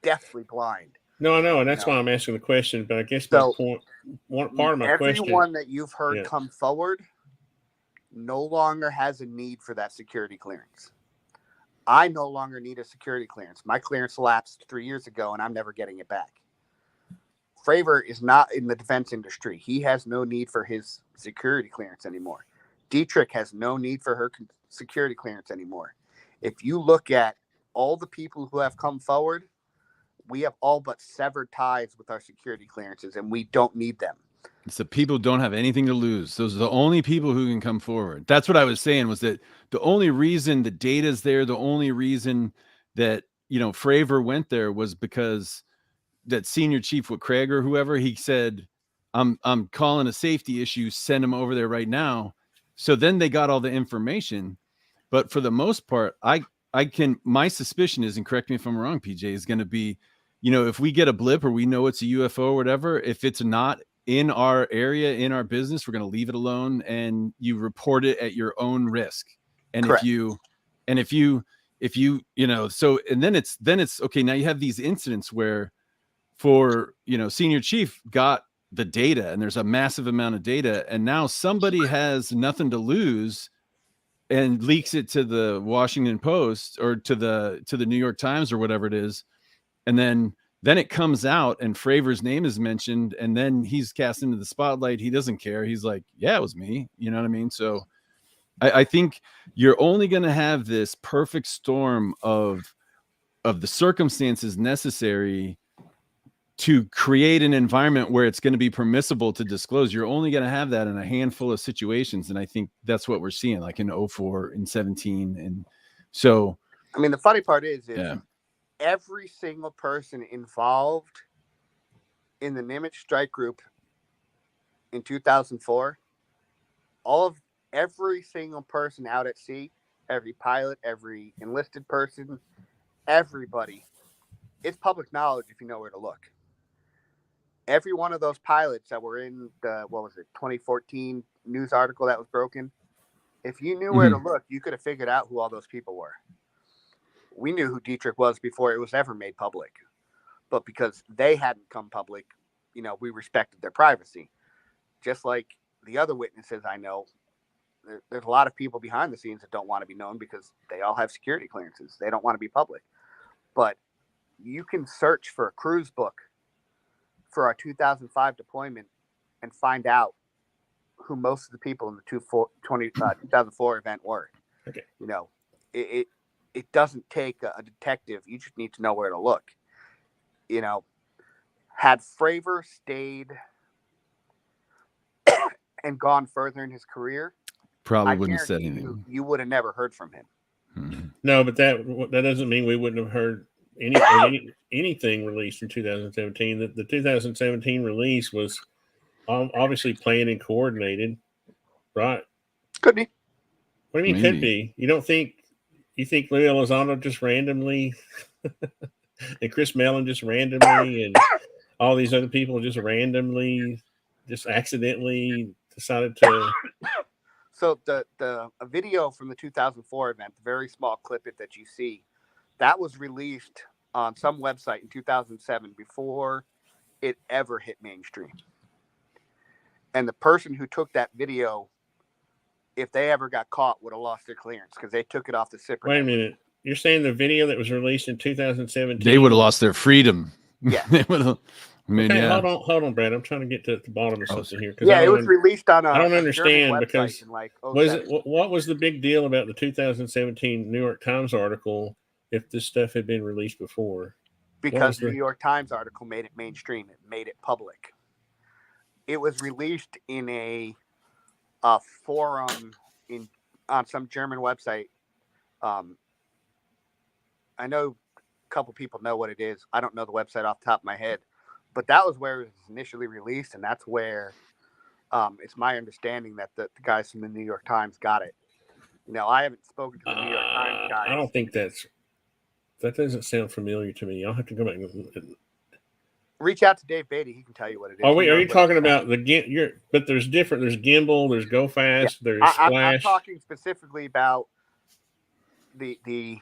deathly blind. No, I know, and that's why I'm asking the question. But I guess part of my question. Everyone that you've heard come forward no longer has a need for that security clearance. I no longer need a security clearance. My clearance lapsed 3 years ago, and I'm never getting it back. Fravor is not in the defense industry. He has no need for his security clearance anymore. Dietrich has no need for her security clearance anymore. If you look at all the people who have come forward, we have all but severed ties with our security clearances, and we don't need them. It's the people who don't have anything to lose. Those are the only people who can come forward. That's what I was saying, was that the only reason the data's there, the only reason that, Fravor went there was because that Senior Chief with Craig or whoever, he said, I'm calling a safety issue, send him over there right now. So then they got all the information. But for the most part, my suspicion is, and correct me if I'm wrong, PJ, is going to be, if we get a blip or we know it's a UFO or whatever, if it's not in our area, in our business, we're going to leave it alone, and you report it at your own risk. And Correct. if you, so, and then it's okay. Now you have these incidents where Senior Chief got the data, and there's a massive amount of data, and now somebody has nothing to lose and leaks it to the Washington Post or to the New York Times or whatever it is. And then it comes out and Fravor's name is mentioned, and then he's cast into the spotlight. He doesn't care. He's like, yeah, it was me. You know what I mean? So I think you're only going to have this perfect storm of the circumstances necessary to create an environment where it's going to be permissible to disclose. You're only going to have that in a handful of situations. And I think that's what we're seeing, like in 04 and 17. And so, I mean, the funny part is every single person involved in the Nimitz strike group in 2004, every single person out at sea, every pilot, every enlisted person, everybody, it's public knowledge if you know where to look. Every one of those pilots that were in the, 2014 news article that was broken, if you knew where to look, you could have figured out who all those people were. We knew who Dietrich was before it was ever made public. But because they hadn't come public, we respected their privacy. Just like the other witnesses I know, there's a lot of people behind the scenes that don't want to be known because they all have security clearances. They don't want to be public. But you can search for a cruise book for our 2005 deployment and find out who most of the people in the 2004 event were. Okay. It doesn't take a detective. You just need to know where to look. Had Fravor stayed and gone further in his career, probably wouldn't have said anything. You would have never heard from him. No, but that doesn't mean we wouldn't have heard anything released in 2017. The 2017 release was obviously planned and coordinated, right? Could be. What do you mean could be? You don't think? You think Lou Elizondo just randomly, and Chris Mellon just randomly, and all these other people just randomly, just accidentally decided to? So a video from the 2004 event, the very small clip that you see, that was released on some website in 2007 before it ever hit mainstream. And the person who took that video, if they ever got caught, would have lost their clearance because they took it off the SIPR. Wait a minute. You're saying the video that was released in 2017? They would have lost their freedom. Yeah. They would have. I mean, Okay, yeah. hold on, Brad. I'm trying to get to the bottom of something here. Yeah, it was released on a I don't a understand German because website in like was 07. it what was the big deal about the 2017 New York Times article if this stuff had been released before? Because the New York Times article made it mainstream. It made it public. It was released in a forum on some German website. I know a couple people know what it is. I don't know the website off the top of my head, but that was where it was initially released, and that's where it's my understanding that the guys from the New York Times got it. I haven't spoken to the New York Times guys. I don't think that doesn't sound familiar to me. I'll have to go back and reach out to Dave Beatty. He can tell you what it is. Are you talking about but there's different. There's gimbal. There's go fast. There's splash. I'm talking specifically about the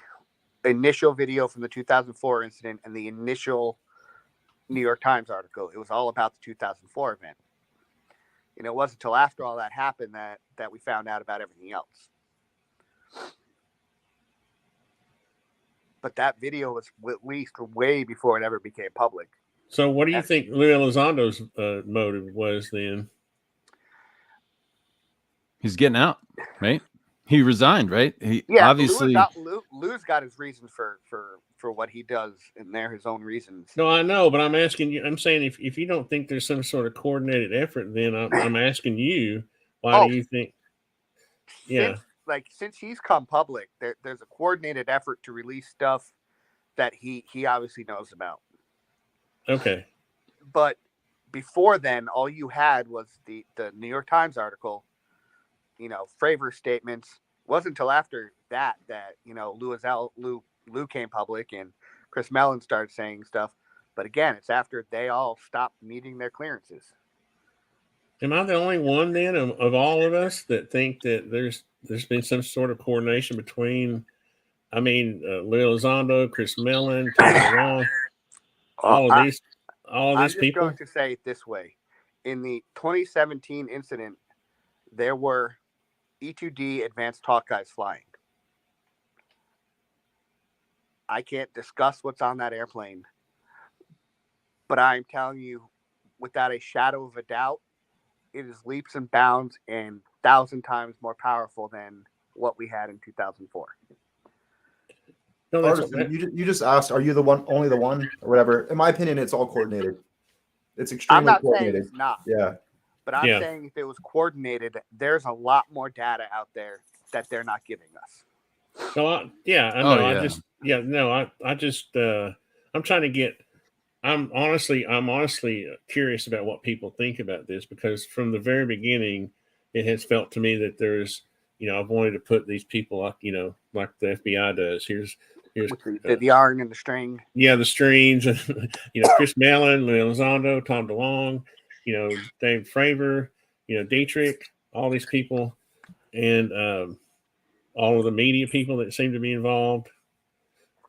initial video from the 2004 incident and the initial New York Times article. It was all about the 2004 event. It wasn't until after all that happened that we found out about everything else. But that video was released way before it ever became public. So what do you think Lou Elizondo's motive was then? He's getting out, right? He resigned, right? Obviously Lou's got his reasons for what he does, and they're his own reasons. No, I know, but I'm asking you. I'm saying if you don't think there's some sort of coordinated effort, then I'm asking you, why do you think? Yeah, since he's come public, there's a coordinated effort to release stuff that he obviously knows about. Okay. But before then, all you had was the New York Times article, Fravor statements. It wasn't until after that Lou came public and Chris Mellon started saying stuff. But again, it's after they all stopped meeting their clearances. Am I the only one then of all of us that think that there's been some sort of coordination between, Lou Elizondo, Chris Mellon, Tom DeLong, all of these people? I'm just going to say it this way. In the 2017 incident, there were E-2D advanced Hawkeyes flying. I can't discuss what's on that airplane, but I'm telling you, without a shadow of a doubt, it is leaps and bounds and 1,000 times more powerful than what we had in 2004. No, you just asked, are you only the one, or whatever? In my opinion, it's all coordinated. It's extremely I'm not coordinated. saying it's not. Yeah. But I'm saying if it was coordinated, there's a lot more data out there that they're not giving us. So I know. I'm trying to get. I'm honestly curious about what people think about this, because from the very beginning, it has felt to me that there's, I've wanted to put these people up, like the FBI does. Here's the yarn and the string. Yeah, the strings. Chris Mellon, Lou Elizondo, Tom DeLong, Dave Fravor, Dietrich, all these people, and all of the media people that seem to be involved.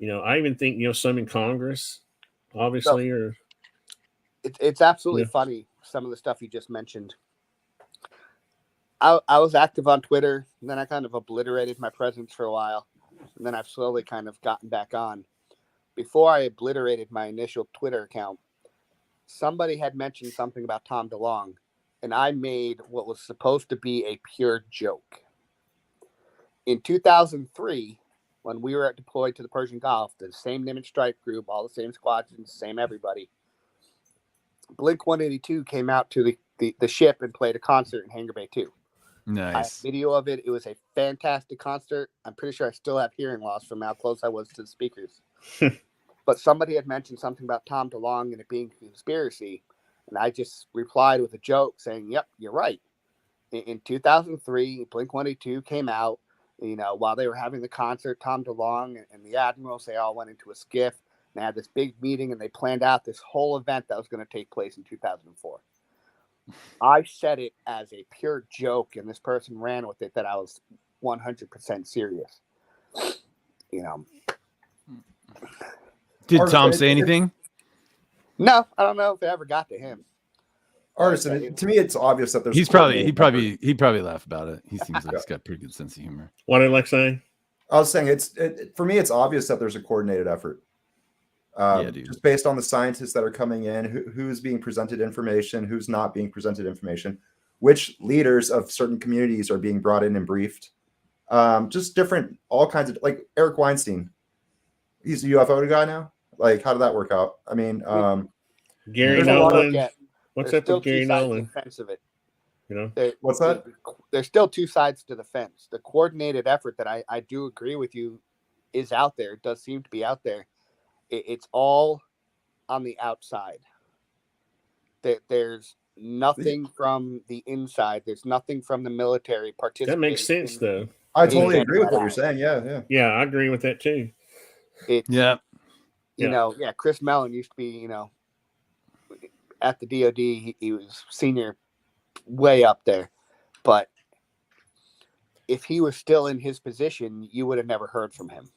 I even think some in Congress, obviously, it's absolutely funny, some of the stuff you just mentioned. I was active on Twitter, and then I kind of obliterated my presence for a while, and then I've slowly kind of gotten back on. Before I obliterated my initial Twitter account, somebody had mentioned something about Tom DeLong, and I made what was supposed to be a pure joke. In 2003, when we were deployed to the Persian Gulf, the same Nimitz strike group, all the same squadrons, same everybody, Blink 182 came out to the ship and played a concert in Hangar Bay 2. Nice. I have video of it. It was a fantastic concert. I'm pretty sure I still have hearing loss from how close I was to the speakers. But somebody had mentioned something about Tom DeLonge and it being a conspiracy. And I just replied with a joke saying, yep, you're right. In 2003, Blink-182 came out, while they were having the concert, Tom DeLonge and the Admirals, they all went into a skiff. They had this big meeting and they planned out this whole event that was going to take place in 2004. I said it as a pure joke, and this person ran with it that I was 100% serious. Did Tom say anything? No, I don't know if it ever got to him. Artisan, to me, it's obvious that there's. He'd probably laugh about it. He seems like he's got a pretty good sense of humor. What did Alexei? I was saying for me, it's obvious that there's a coordinated effort. Just based on the scientists that are coming in, who's being presented information, who's not being presented information, which leaders of certain communities are being brought in and briefed. Just different, all kinds of, like Eric Weinstein. He's a UFO guy now. Like, how did that work out? I mean, Gary Nolan. What's up with Gary Nolan? What's that? There's still two sides to the fence. The coordinated effort that I do agree with you is out there. It does seem to be out there. It's all on the outside. There's nothing from the inside. There's nothing from the military participating. That makes sense, though. I totally agree with what you're saying. Yeah, I agree with that too. Chris Mellon used to be, at the DOD. He was senior, way up there. But if he was still in his position, you would have never heard from him.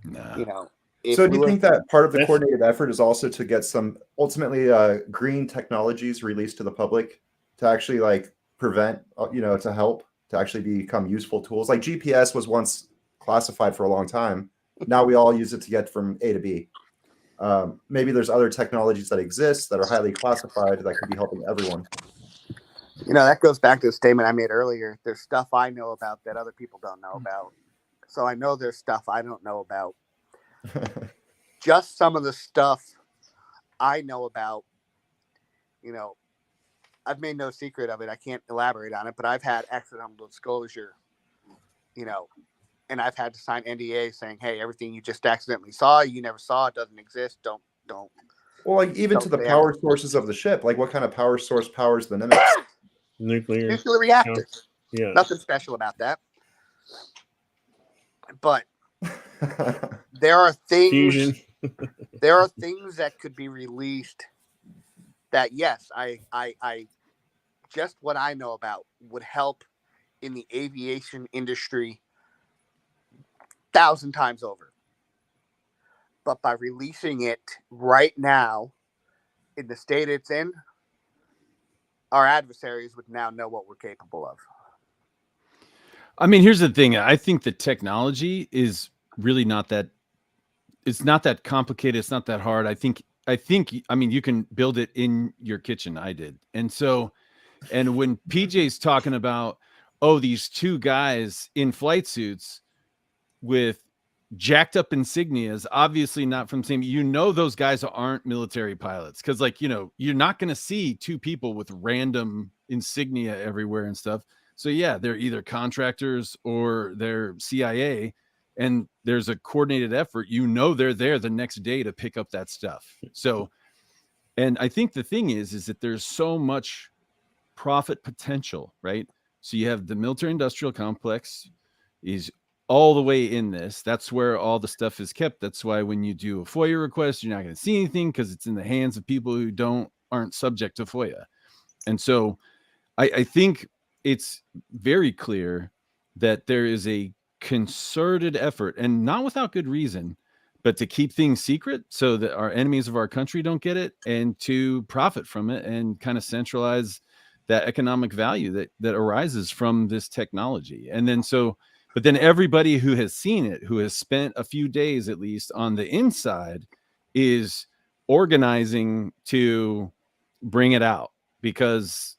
No. So do you think that part of the coordinated effort is also to get some ultimately green technologies released to the public to actually like prevent, to help to actually become useful tools? Like GPS was once classified for a long time. Now we all use it to get from A to B. Maybe there's other technologies that exist that are highly classified that could be helping everyone. That goes back to the statement I made earlier. There's stuff I know about that other people don't know about. So I know there's stuff I don't know about. Just some of the stuff I know about, I've made no secret of it. I can't elaborate on it, but I've had accidental disclosure, and I've had to sign NDA saying, hey, everything you just accidentally saw, you never saw, it doesn't exist. Don't. Well, like even to the power sources of the ship, like what kind of power source powers the Nimitz? Nuclear reactors. Yeah. Nothing special about that. But there are things. Fusion. There are things that could be released that, yes, I just what I know about would help in the aviation industry 1,000 times over. But by releasing it right now in the state it's in, our adversaries would now know what we're capable of. I mean, here's the thing. I think the technology is really not that. It's not that complicated. It's not that hard. I think, you can build it in your kitchen. I did. And when PJ's talking about, these two guys in flight suits with jacked up insignias, obviously not from the same, those guys aren't military pilots. Cause you're not going to see two people with random insignia everywhere and stuff. So yeah, they're either contractors or they're CIA, and there's a coordinated effort. They're there the next day to pick up that stuff. So, and I think the thing is that there's so much profit potential, right? So you have the military industrial complex is all the way in this. That's where all the stuff is kept. That's why when you do a FOIA request, you're not going to see anything because it's in the hands of people who aren't subject to FOIA. And so I think it's very clear that there is a concerted effort, and not without good reason, but to keep things secret so that our enemies of our country don't get it, and to profit from it and kind of centralize that economic value that arises from this technology. And then but then everybody who has seen it, who has spent a few days at least on the inside, is organizing to bring it out because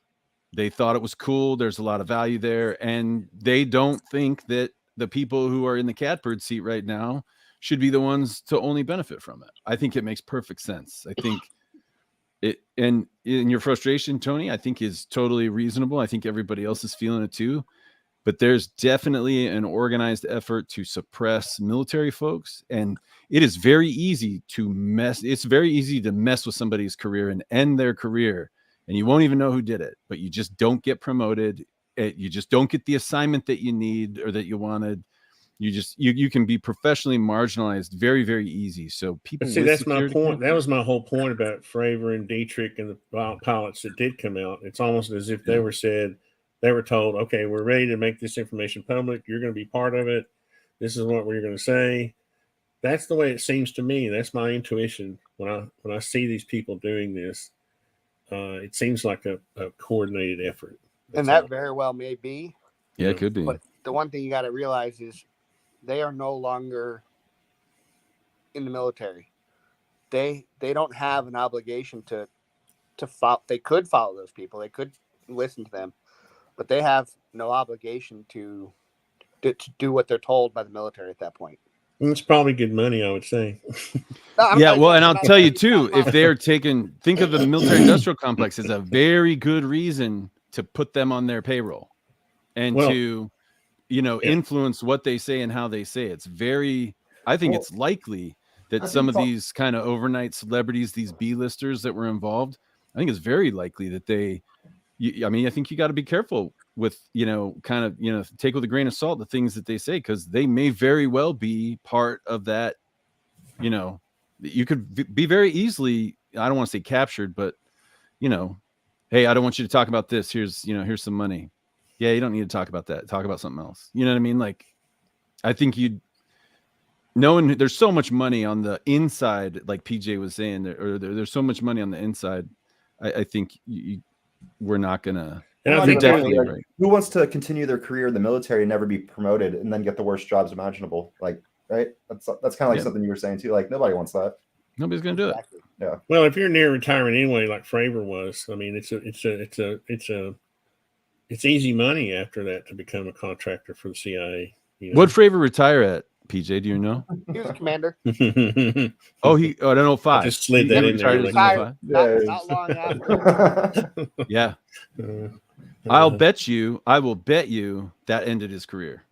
they thought it was cool. There's a lot of value there. And they don't think that the people who are in the catbird seat right now should be the ones to only benefit from it. I think it makes perfect sense. I think it, and in your frustration, Tony, I think is totally reasonable. I think everybody else is feeling it too. but there's definitely an organized effort to suppress military folks, and it is very easy to mess. It's very easy to mess with somebody's career and end their career, and you won't even know who did it. But you just don't get promoted. You just don't get the assignment that you need or that you wanted. You can be professionally marginalized very, very easy. So people, but see, that's my point. That was my whole point about Fravor and Dietrich and the pilots that did come out. It's almost as if they were told, okay, we're ready to make this information public. You're going to be part of it. This is what we're going to say. That's the way it seems to me. That's my intuition when I see these people doing this. It seems like a coordinated effort. And that very well may be. Yeah, it could be. But the one thing you got to realize is they are no longer in the military. They don't have an obligation to follow. They could follow those people. They could listen to them, but they have no obligation to do what they're told by the military at that point. It's probably good money, I would say. Yeah, well, and I'll tell you too, if they're think of the military industrial complex as a very good reason to put them on their payroll and to, influence what they say and how they say it. I think it's likely that some of these kind of overnight celebrities, these B-listers that were involved, I think it's very likely that I think you got to be careful with, take with a grain of salt the things that they say, because they may very well be part of that. You could be very easily, I don't want to say captured, but, hey, I don't want you to talk about this. Here's some money. Yeah, you don't need to talk about that. Talk about something else. You know what I mean? Like, I think knowing there's so much money on the inside, like PJ was saying, there's so much money on the inside. I think we're not gonna. Definitely, right. Who wants to continue their career in the military and never be promoted and then get the worst jobs imaginable? Like, right? That's kind of like something you were saying too. Like, nobody wants that. Nobody's gonna do it. Yeah. Well, if you're near retirement anyway, like Fravor was, I mean, it's easy money after that to become a contractor for the CIA. What Fravor retire at? PJ, do you know? He was a commander. I I don't know, 05. just slid that in there. Retired not long after. Yeah. I will bet you that ended his career.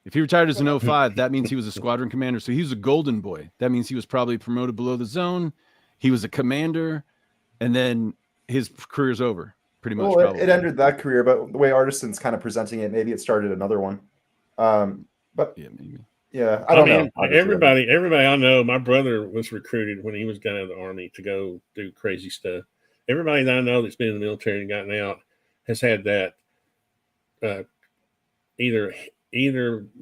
If he retired as an 05, that means he was a squadron commander. So he was a golden boy. That means he was probably promoted below the zone. He was a commander, and then his career's over. Pretty much. Well, it ended that career, but the way Artisan's kind of presenting it, maybe it started another one. But yeah, maybe. Yeah, I don't know. Everybody I know, my brother was recruited when he was going out of the Army to go do crazy stuff. Everybody that I know that's been in the military and gotten out has had that either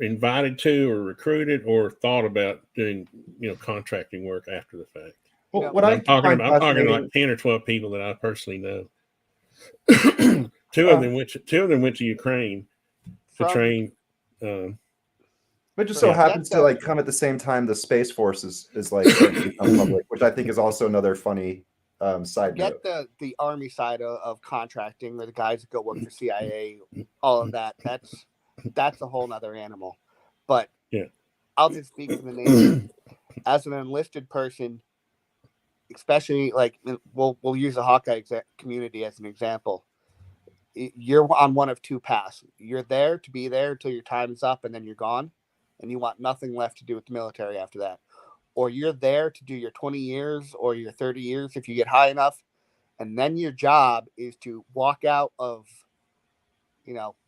invited to or recruited or thought about doing contracting work after the fact. Well, I'm talking like 10 or 12 people that I personally know. Two of them went to Ukraine to train. It just so happens to come at the same time the Space Force is become public, which I think is also another funny side note. Get the Army side of contracting, or the guys that go work for CIA, all of that. That's a whole nother animal. But yeah, I'll just speak from the nation. As an enlisted person, especially we'll use the Hawkeye community as an example. You're on one of two paths. You're there to be there until your time is up, and then you're gone, and you want nothing left to do with the military after that. Or you're there to do your 20 years or your 30 years if you get high enough, and then your job is to walk out of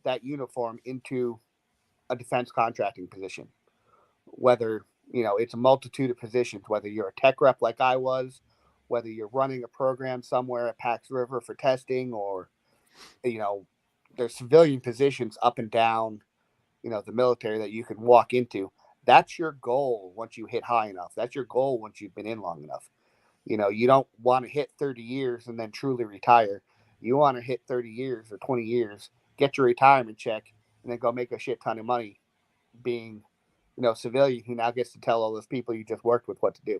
that uniform into a defense contracting position. Whether it's a multitude of positions, whether you're a tech rep like I was, whether you're running a program somewhere at Pax River for testing, or there's civilian positions up and down the military that you can walk into. That's your goal once you hit high enough. That's your goal once you've been in long enough. You don't want to hit 30 years and then truly retire. You want to hit 30 years or 20 years, get your retirement check, and then go make a shit ton of money being, civilian who now gets to tell all those people you just worked with what to do.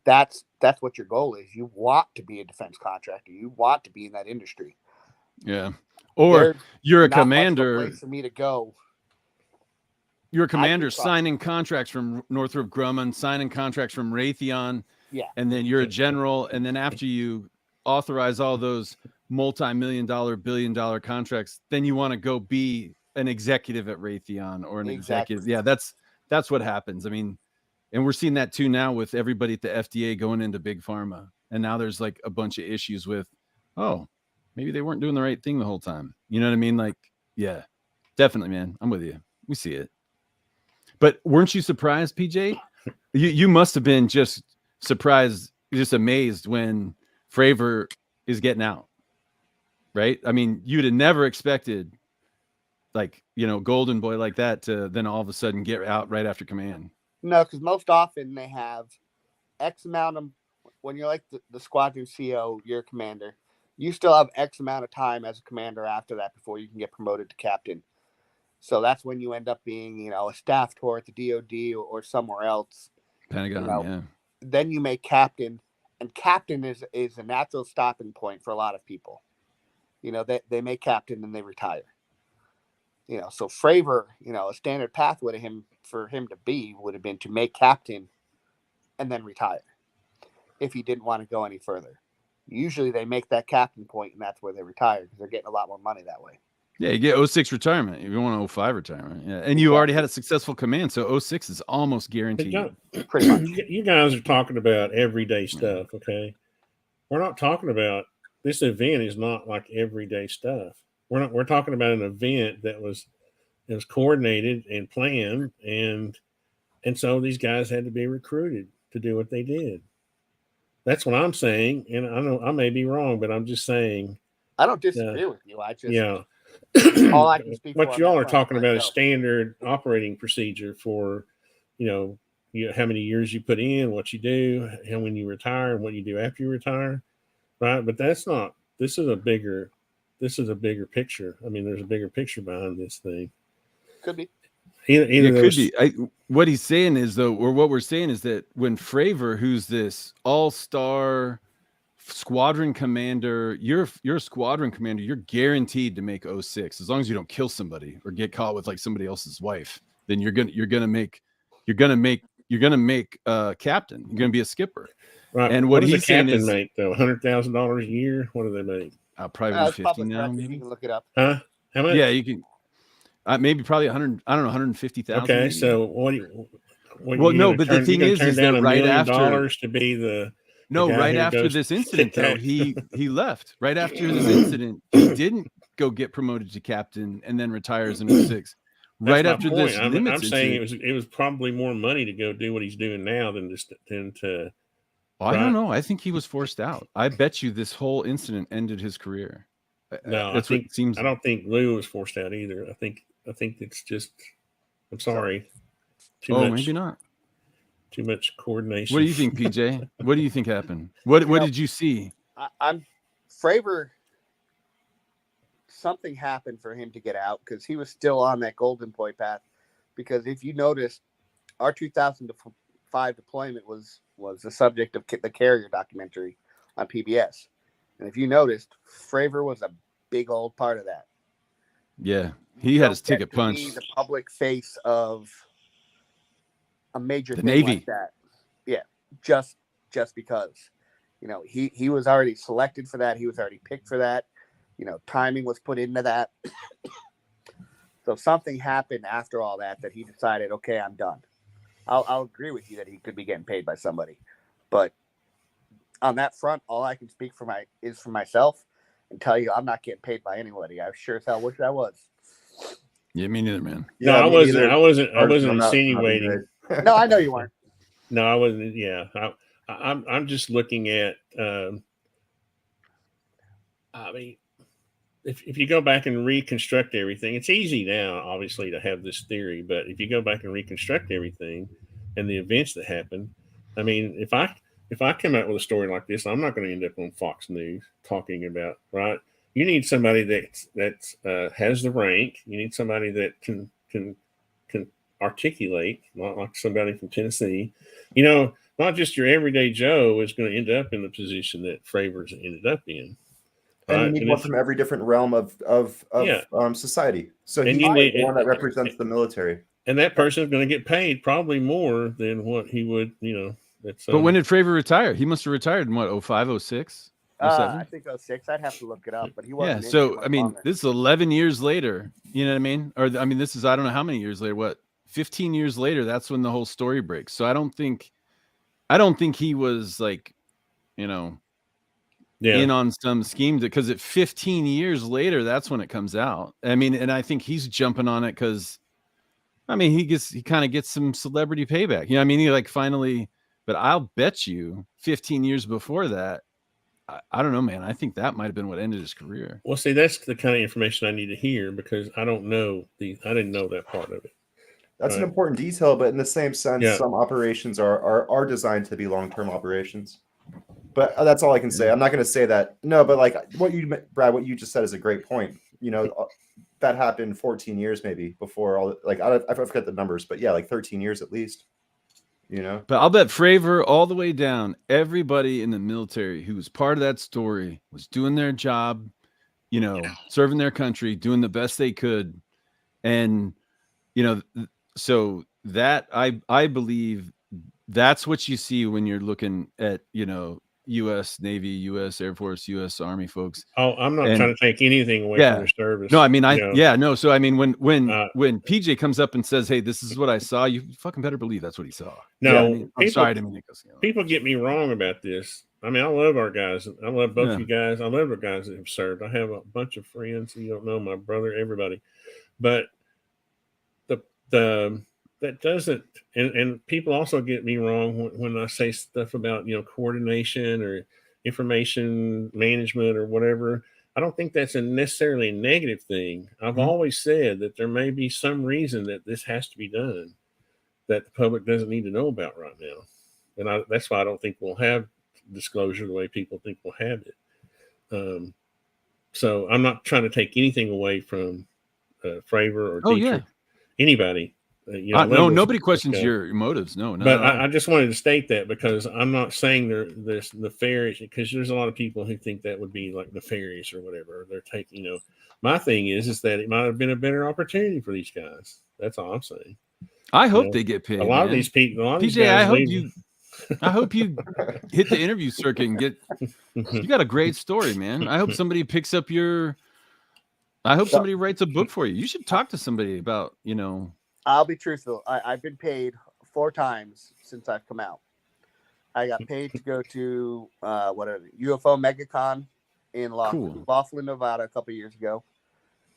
That's what your goal is. You want to be a defense contractor. You want to be in that industry. Yeah. Or you're a commander. Not much of a place for me to go. You're a commander signing contracts from Northrop Grumman, signing contracts from Raytheon. Yeah. And then you're a general. And then after you authorize all those multi-million-dollar, billion-dollar contracts, then you want to go be an executive at Raytheon or an Exactly. executive. Yeah, that's what happens. I mean, and we're seeing that too now with everybody at the FDA going into big pharma. And now there's like a bunch of issues with, oh, maybe they weren't doing the right thing the whole time. You know what I mean? Like, yeah, definitely, man. I'm with you. We see it. But weren't you surprised, PJ? You must have been just surprised, just amazed when Fravor is getting out, right? I mean, you'd have never expected, like, golden boy like that to then all of a sudden get out right after command. No, because most often they have X amount of, when you're like the squadron CO, you're a commander, you still have X amount of time as a commander after that before you can get promoted to captain. So that's when you end up being, a staff tour at the DOD or somewhere else. Pentagon, yeah. Then you make captain, and captain is a natural stopping point for a lot of people. They make captain and they retire. So Fravor, a standard path for him to be would have been to make captain and then retire if he didn't want to go any further. Usually they make that captain point and that's where they retire because they're getting a lot more money that way. Yeah, you get 06 retirement. You want 05 retirement. Yeah, and you already had a successful command, so 06 is almost guaranteed. Pretty much. You guys are talking about everyday stuff, okay? We're not talking about, this event is not like everyday stuff. We're talking about an event that was coordinated and planned, and so these guys had to be recruited to do what they did. That's what I'm saying, and I know I may be wrong, but I'm just saying. I don't disagree with you. I just all I can speak what for y'all are talking about is standard operating procedure for, how many years you put in, what you do, and when you retire, and what you do after you retire, right? But that's not. This is a bigger picture. I mean, there's a bigger picture behind this thing. Could be. It could be. What he's saying is, though, or what we're saying is that when Fravor, who's this all-star squadron commander, you're a squadron commander, you're guaranteed to make 06 as long as you don't kill somebody or get caught with like somebody else's wife. Then you're gonna make captain. You're gonna be a skipper. Right. And what he's saying is, make though $100,000 a year. What do they make? Probably 50 now. Maybe you can look it up. Huh? How much? Yeah, you can. Maybe probably 100. I don't know, 150,000. Okay, maybe. So what? But the thing is that right after to be the right after this incident, though, he left. Right after this incident, he didn't go get promoted to captain and then retires in 06. Right after this, I'm saying it was probably more money to go do what he's doing now than to. Well, I don't know. I think he was forced out. I bet you this whole incident ended his career. No, that's what it seems. I don't think Lou was forced out either. I think it's just. I'm sorry. Maybe not. Too much coordination. What do you think, PJ? What do you think happened? What did you see? I'm Fravor. Something happened for him to get out because he was still on that golden boy path. Because if you noticed, our 2005 deployment was the subject of the Carrier documentary on PBS. And if you noticed, Fravor was a big old part of that. Yeah, he had his ticket punched. Be the public face of a major thing Navy like that. Yeah, just because, he was already selected for that. He was already picked for that. Timing was put into that. So something happened after all that he decided, okay, I'm done. I'll agree with you that he could be getting paid by somebody, but on that front, all I can speak for myself and tell you I'm not getting paid by anybody. I sure as hell wish I was. Yeah, me neither, man. No, Yeah, I wasn't insinuating. No, I know you weren't. No, I wasn't. Yeah, I'm just looking at. I mean, if you go back and reconstruct everything, it's easy now, obviously, to have this theory. But if you go back and reconstruct everything and the events that happened, I mean, if I come out with a story like this, I'm not going to end up on Fox News talking about, right? You need somebody that has the rank. You need somebody that can articulate, not like somebody from Tennessee. Not just your everyday Joe is going to end up in the position that Fravor's ended up in. And you need one from every different realm of society. So you need one that represents the military. And that person is going to get paid probably more than what he would, But when did Fravor retire? He must have retired in what, 05, 06? I think 06. I'd have to look it up, but he wasn't. Yeah. in So too much I mean, longer. this is 11 years later. You know what I mean? Or I mean, this is I don't know how many years later. What 15 years later? That's when the whole story breaks. So I don't think he was like, you know, in on some scheme because at 15 years later, that's when it comes out. I mean, and I think he's jumping on it because, I mean, he kind of gets some celebrity payback. You know what I mean? He like finally, but I'll bet you 15 years before that, I don't know, man. I think that might have been what ended his career. Well, see, that's the kind of information I need to hear because I don't know I didn't know that part of it. That's an important detail, but in the same sense, Yeah. some operations are designed to be long-term operations. But that's all I can say. I'm not going to say that. No, but like Brad, what you just said is a great point. You know, that happened 14 years maybe before all. Like I forget the numbers, but yeah, like 13 years at least. You know. But I'll bet Fravor all the way down. Everybody in the military who was part of that story was doing their job, you know, serving their country, doing the best they could, and you know, so that I believe that's what you see when you're looking at, you know, U.S. Navy, U.S. Air Force, U.S. Army folks. Oh, I'm not trying to take anything away from their service. No, I mean, no. So I mean, when PJ comes up and says, "Hey, this is what I saw," you fucking better believe that's what he saw. No, yeah, I mean, I'm sorry to mean people get me wrong about this. I mean, I love our guys. I love both you guys. I love the guys that have served. I have a bunch of friends. You don't know, my brother, everybody, but that doesn't, and people also get me wrong when I say stuff about, you know, coordination or information management or whatever. I don't think that's necessarily a negative thing. I've always said that there may be some reason that this has to be done that the public doesn't need to know about right now. And that's why I don't think we'll have disclosure the way people think we'll have it. So I'm not trying to take anything away from Fravor or Dietrich, anybody. You know, no, nobody questions your motives. No. But I just wanted to state that because I'm not saying there's nefarious, because there's a lot of people who think that would be like nefarious or whatever. They're taking, you know, my thing is that it might have been a better opportunity for these guys. That's all I'm saying. I hope they get paid. A lot of these people, PJ, I hope you hit the interview circuit and get. You got a great story, man. I hope somebody picks up somebody writes a book for you. You should talk to somebody about, you know. I'll be truthful. I've been paid 4 times since I've come out. I got paid to go to UFO MegaCon in Laughlin, Nevada a couple years ago,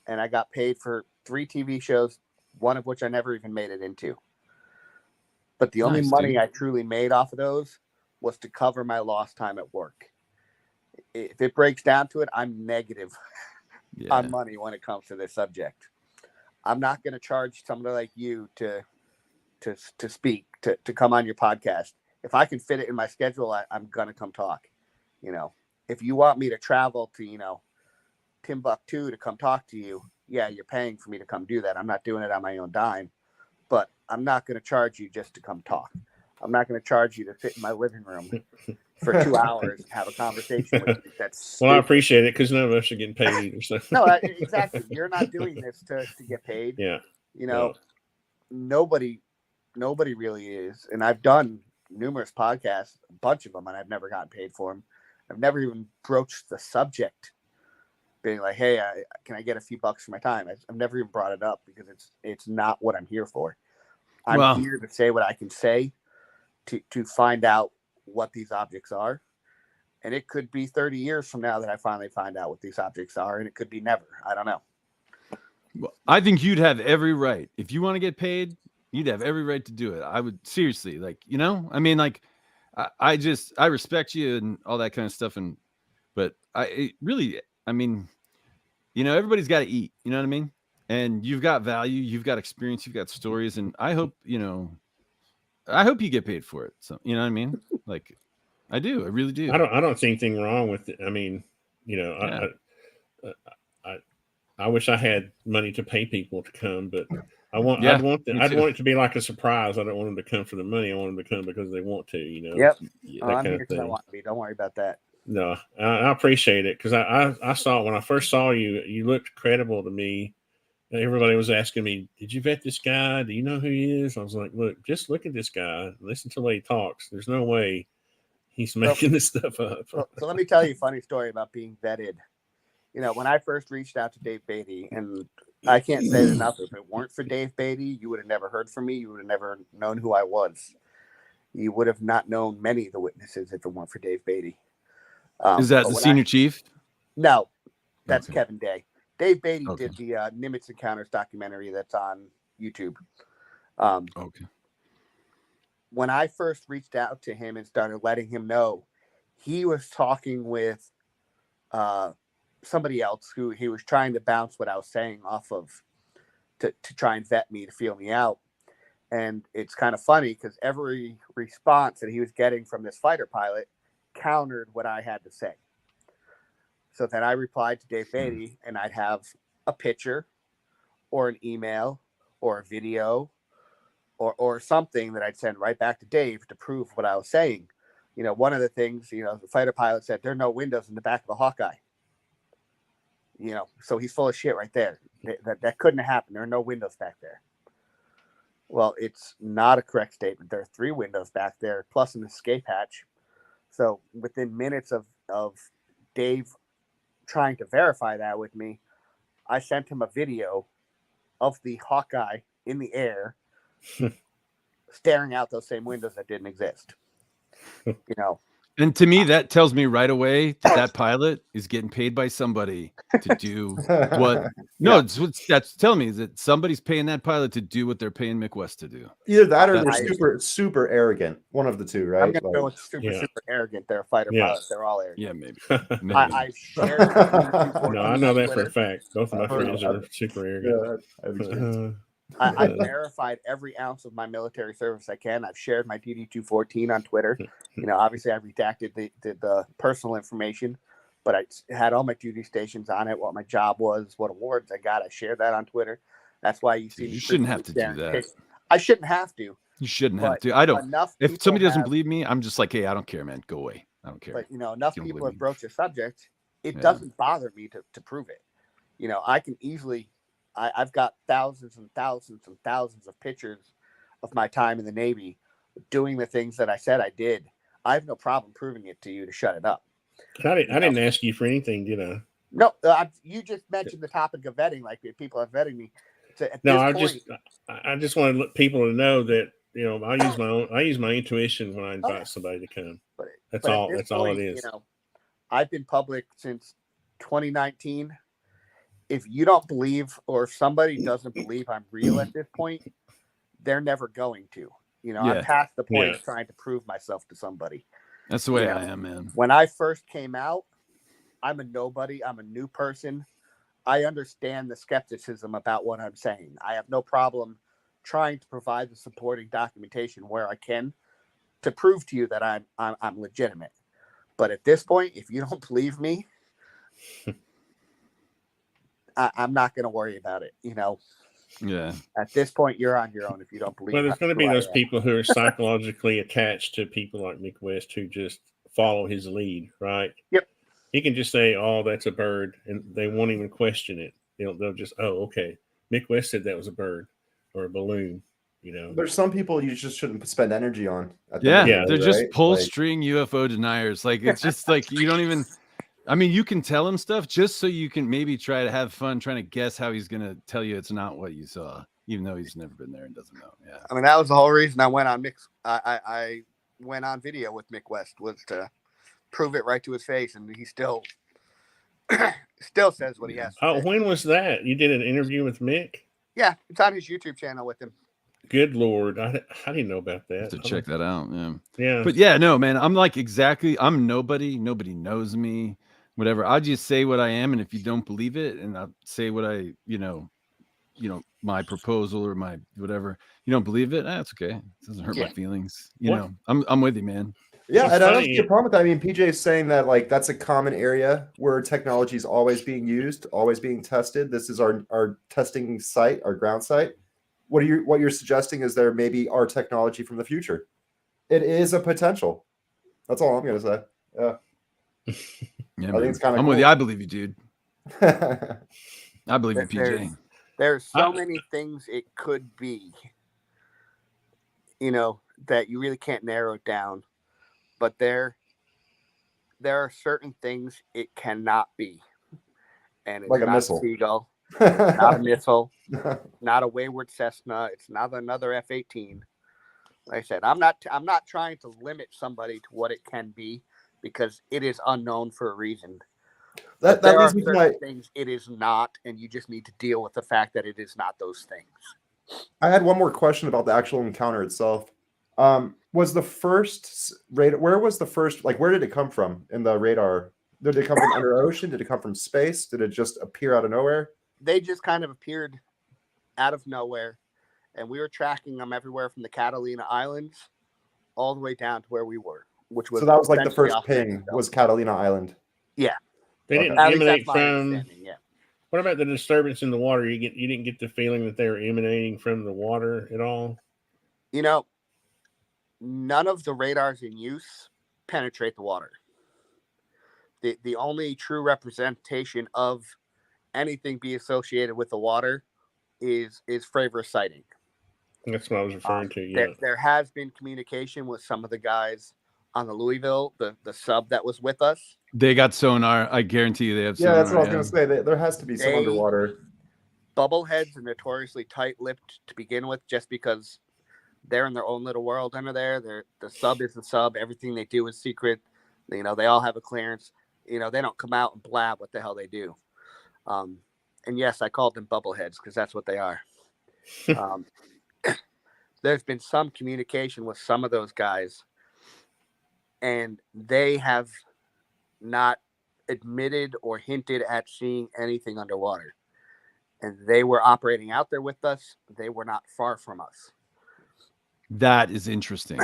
and I got paid for 3 TV shows, one of which I never even made it into. But the only money I truly made off of those was to cover my lost time at work. If it breaks down to it, I'm negative on money when it comes to this subject. I'm not going to charge somebody like you to speak, to come on your podcast. If I can fit it in my schedule, I'm going to come talk. You know, if you want me to travel to, you know, Timbuktu to come talk to you, yeah, you're paying for me to come do that. I'm not doing it on my own dime, but I'm not going to charge you just to come talk. I'm not going to charge you to sit in my living room for 2 hours and have a conversation with you. That's stupid. Well, I appreciate it because none of us are getting paid either. So. No, exactly. You're not doing this to get paid. Yeah. You know, nobody really is. And I've done numerous podcasts, a bunch of them, and I've never gotten paid for them. I've never even broached the subject, being like, "Hey, can I get a few bucks for my time?" I've never even brought it up because it's not what I'm here for. I'm here to say what I can say to find out what these objects are. And it could be 30 years from now that I finally find out what these objects are, and it could be never. I don't know. Well, I think you'd have every right. If you want to get paid, you'd have every right to do it. I would seriously, like, you know, I mean, like, I respect you and all that kind of stuff. But I mean, you know, everybody's got to eat, you know what I mean? And you've got value, you've got experience, you've got stories. And I hope you get paid for it. So, you know what I mean? Like, I do. I really do. I don't see anything wrong with it. I mean, you know, I wish I had money to pay people to come, but I'd want it to be like a surprise. I don't want them to come for the money. I want them to come because they want to, you know. Yep. I'm here because I want to be. Don't worry about that. No, I appreciate it because I saw when I first saw you, you looked credible to me. Everybody was asking me, "Did you vet this guy? Do you know who he is?" I was like, "Look, just look at this guy. Listen to the way he talks. There's no way He's making this stuff up. So let me tell you a funny story about being vetted. When I first reached out to Dave Beatty, and I can't say it enough, if it weren't for Dave Beatty, you would have never heard from me. You would have never known who I was. You would have not known many of the witnesses if it weren't for Dave Beatty. Is that the senior chief? No, that's Okay. Kevin Day. Dave Beatty Okay. did the Nimitz Encounters documentary that's on YouTube. Okay. When I first reached out to him and started letting him know, he was talking with somebody else who he was trying to bounce what I was saying off of to try and vet me, to feel me out. And it's kind of funny because every response that he was getting from this fighter pilot countered what I had to say. So then I replied to Dave Beatty, and I'd have a picture or an email or a video or something that I'd send right back to Dave to prove what I was saying. One of the things, the fighter pilot said, there are no windows in the back of the Hawkeye. So he's full of shit right there. That couldn't have happened. There are no windows back there. Well, it's not a correct statement. There are 3 windows back there, plus an escape hatch. So within minutes of Dave trying to verify that with me, I sent him a video of the Hawkeye in the air staring out those same windows that didn't exist. And to me, that tells me right away that pilot is getting paid by somebody to do what. No, it's what that's telling me is that somebody's paying that pilot to do what they're paying Mick West to do. Either that or they're That's- super arrogant. One of the two, right? I'm going to go with super arrogant. They're fighter pilots. They're all arrogant. Yeah, maybe. I've shared No, I know that for a fact. Both of my friends are super arrogant. I've verified every ounce of my military service I can. I've shared my DD-214 on Twitter. Obviously I redacted the personal information, but I had all my duty stations on it, what my job was, what awards I got. I shared that on Twitter. That's why you see. You shouldn't have to do that. I shouldn't have to. You shouldn't have to. I don't. If somebody doesn't have, believe me, I'm just like, hey, I don't care, man. Go away. I don't care. But enough You don't people believe have me. broached the subject. It doesn't bother me to prove it. I can easily. I've got thousands and thousands and thousands of pictures of my time in the Navy doing the things that I said I did. I have no problem proving it to you to shut it up. I didn't ask you for anything, did I? No, you just mentioned the topic of vetting, like if people are vetting me. I just want people to know that I use my intuition when I invite somebody to come. That's all it is. I've been public since 2019. If you don't believe, or if somebody doesn't believe I'm real at this point, they're never going to. I'm past the point of trying to prove myself to somebody. That's the way I am, man. When I first came out, I'm a nobody. I'm a new person. I understand the skepticism about what I'm saying. I have no problem trying to provide the supporting documentation where I can to prove to you that I'm legitimate. But at this point, if you don't believe me, I'm not going to worry about it. Yeah. At this point, you're on your own if you don't believe. Well, there's going to be those people who are psychologically attached to people like Mick West who just follow his lead, right? Yep. He can just say, "Oh, that's a bird," and they won't even question it. They'll just, "Oh, okay." Mick West said that was a bird or a balloon. There's some people you just shouldn't spend energy on. They're just right? pull string UFO deniers. Like it's just like you don't even. I mean, you can tell him stuff just so you can maybe try to have fun trying to guess how he's going to tell you it's not what you saw, even though he's never been there and doesn't know. Yeah. I mean, that was the whole reason I went on I went on video with Mick West, was to prove it right to his face, and he still says what he has to say. When was that? You did an interview with Mick? Yeah, it's on his YouTube channel with him. Good Lord. I didn't know about that. To check that out. Yeah. Yeah. But yeah, no, man, I'm like I'm nobody. Nobody knows me. Whatever. I'll just say what I am. And if you don't believe it, and I'll say what I, my proposal or my whatever, you don't believe it, that's okay. It doesn't hurt my feelings. I'm with you, man. Yeah, It's and I don't funny. see a problem with that. I mean, PJ is saying that like that's a common area where technology is always being used, always being tested. This is our testing site, our ground site. What you're suggesting is there maybe our technology from the future. It is a potential. That's all I'm gonna say. Yeah. Yeah, I think it's kind of I'm with you. I believe you, dude. cool. I believe in PJ. There's so many things it could be, that you really can't narrow it down. But there there are certain things it cannot be, and it's Like a not missile. seagull, not a missile, not a wayward Cessna. It's not another F-18. Like I said, I'm not trying to limit somebody to what it can be because it is unknown for a reason. that There leads are me to certain my. things it is not, and you just need to deal with the fact that it is not those things. I had one more question about the actual encounter itself. Was the first radar? Where was the first? Like, where did it come from in the radar? Did it come from under ocean? Did it come from space? Did it just appear out of nowhere? They just kind of appeared out of nowhere, and we were tracking them everywhere from the Catalina Islands all the way down to where we were, which was So that was like the essentially first off ping Mexico. was Catalina Island. Yeah, They Okay. didn't at least emanate that's my from. understanding. Yeah. What about the disturbance in the water? You didn't get the feeling that they were emanating from the water at all? You know, none of the radars in use penetrate the water. The only true representation of anything be associated with the water is Fravor sighting. That's what I was referring to. Yeah. There has been communication with some of the guys on the Louisville, the sub that was with us. They got sonar. I guarantee you they have Yeah, sonar. that's what I was going to say. There has to be some They- underwater. Bubbleheads are notoriously tight-lipped to begin with, just because they're in their own little world under there. The sub is the sub. Everything they do is secret. You know, they all have a clearance. You know, they don't come out and blab what the hell they do. And yes, I called them bubbleheads because that's what they are. There's been some communication with some of those guys, and they have not admitted or hinted at seeing anything underwater. And they were operating out there with us. They were not far from us. That is interesting.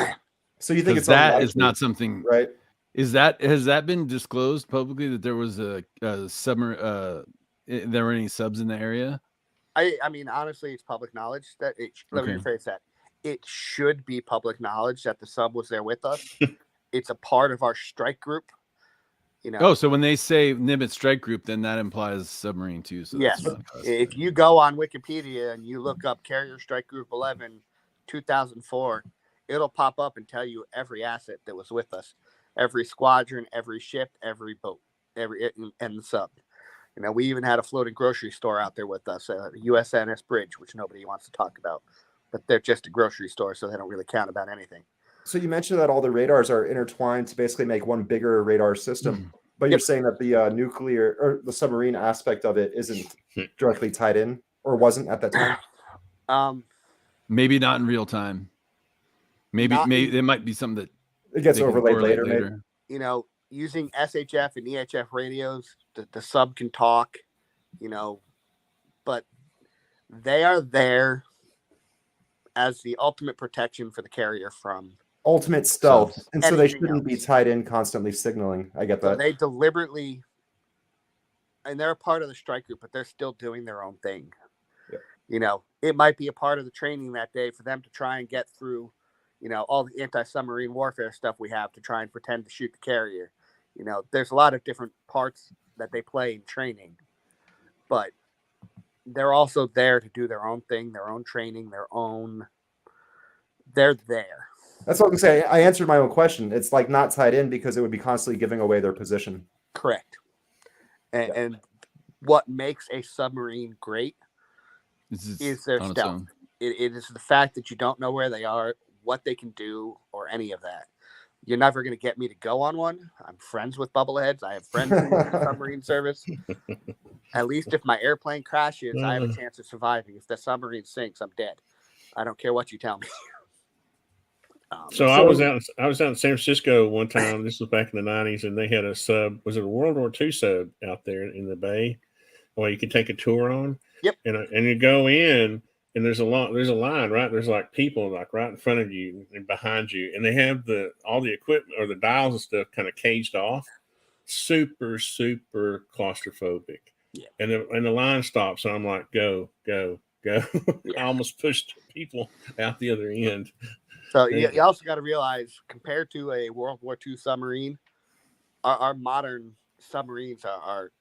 So you think 'Cause it's that unlikely, is not something, right? has that been disclosed publicly that there was a submarine? There were any subs in the area? I mean, honestly, it's public knowledge that let me Okay. rephrase that. It should be public knowledge that the sub was there with us. It's a part of our strike group. You know, Oh, so when they say Nimitz strike group, then that implies submarine too. So yes. that's not If you go on Wikipedia and you look up Carrier Strike Group 11, 2004, it'll pop up and tell you every asset that was with us, every squadron, every ship, every boat, and the sub. You know, we even had a floating grocery store out there with us, USNS Bridge, which nobody wants to talk about, but they're just a grocery store, so they don't really count about anything. So you mentioned that all the radars are intertwined to basically make one bigger radar system, but you're Yep. saying that the nuclear or the submarine aspect of it isn't directly tied in, or wasn't at that time. maybe not in real time. Maybe Not- it might be something that It gets they can overlaid correlate later, maybe. You know, using SHF and EHF radios, the sub can talk, you know, but they are there as the ultimate protection for the carrier from. Ultimate stealth, Subs. and so they Anything shouldn't be else. tied in constantly signaling. I get So that. they deliberately, and they're a part of the strike group, but they're still doing their own thing. Yeah. You know, it might be a part of the training that day for them to try and get through, you know, all the anti-submarine warfare stuff we have to try and pretend to shoot the carrier. You know, there's a lot of different parts that they play in training, but they're also there to do their own thing, their own training, they're there. That's what I'm saying. I answered my own question. It's like not tied in because it would be constantly giving away their position. Correct. And what makes a submarine great is their on its stealth. own. It is the fact that you don't know where they are, what they can do, or any of that. You're never going to get me to go on one. I'm friends with bubbleheads. I have friends in the submarine service. At least if my airplane crashes, I have a chance of surviving. If the submarine sinks, I'm dead. I don't care what you tell me. So I was out in San Francisco one time. This was back in the 90s, and they had a sub. Was it a World War II sub out there in the bay? Well, you could take a tour on. Yep. And you go in, and there's a line, right? There's like people like right in front of you and behind you, and they have all the equipment or the dials and stuff kind of caged off. Super, super claustrophobic. Yeah. And the line stops, and I'm like, go. Yeah. I almost pushed people out the other end. So you also got to realize, compared to a World War II submarine, our modern submarines are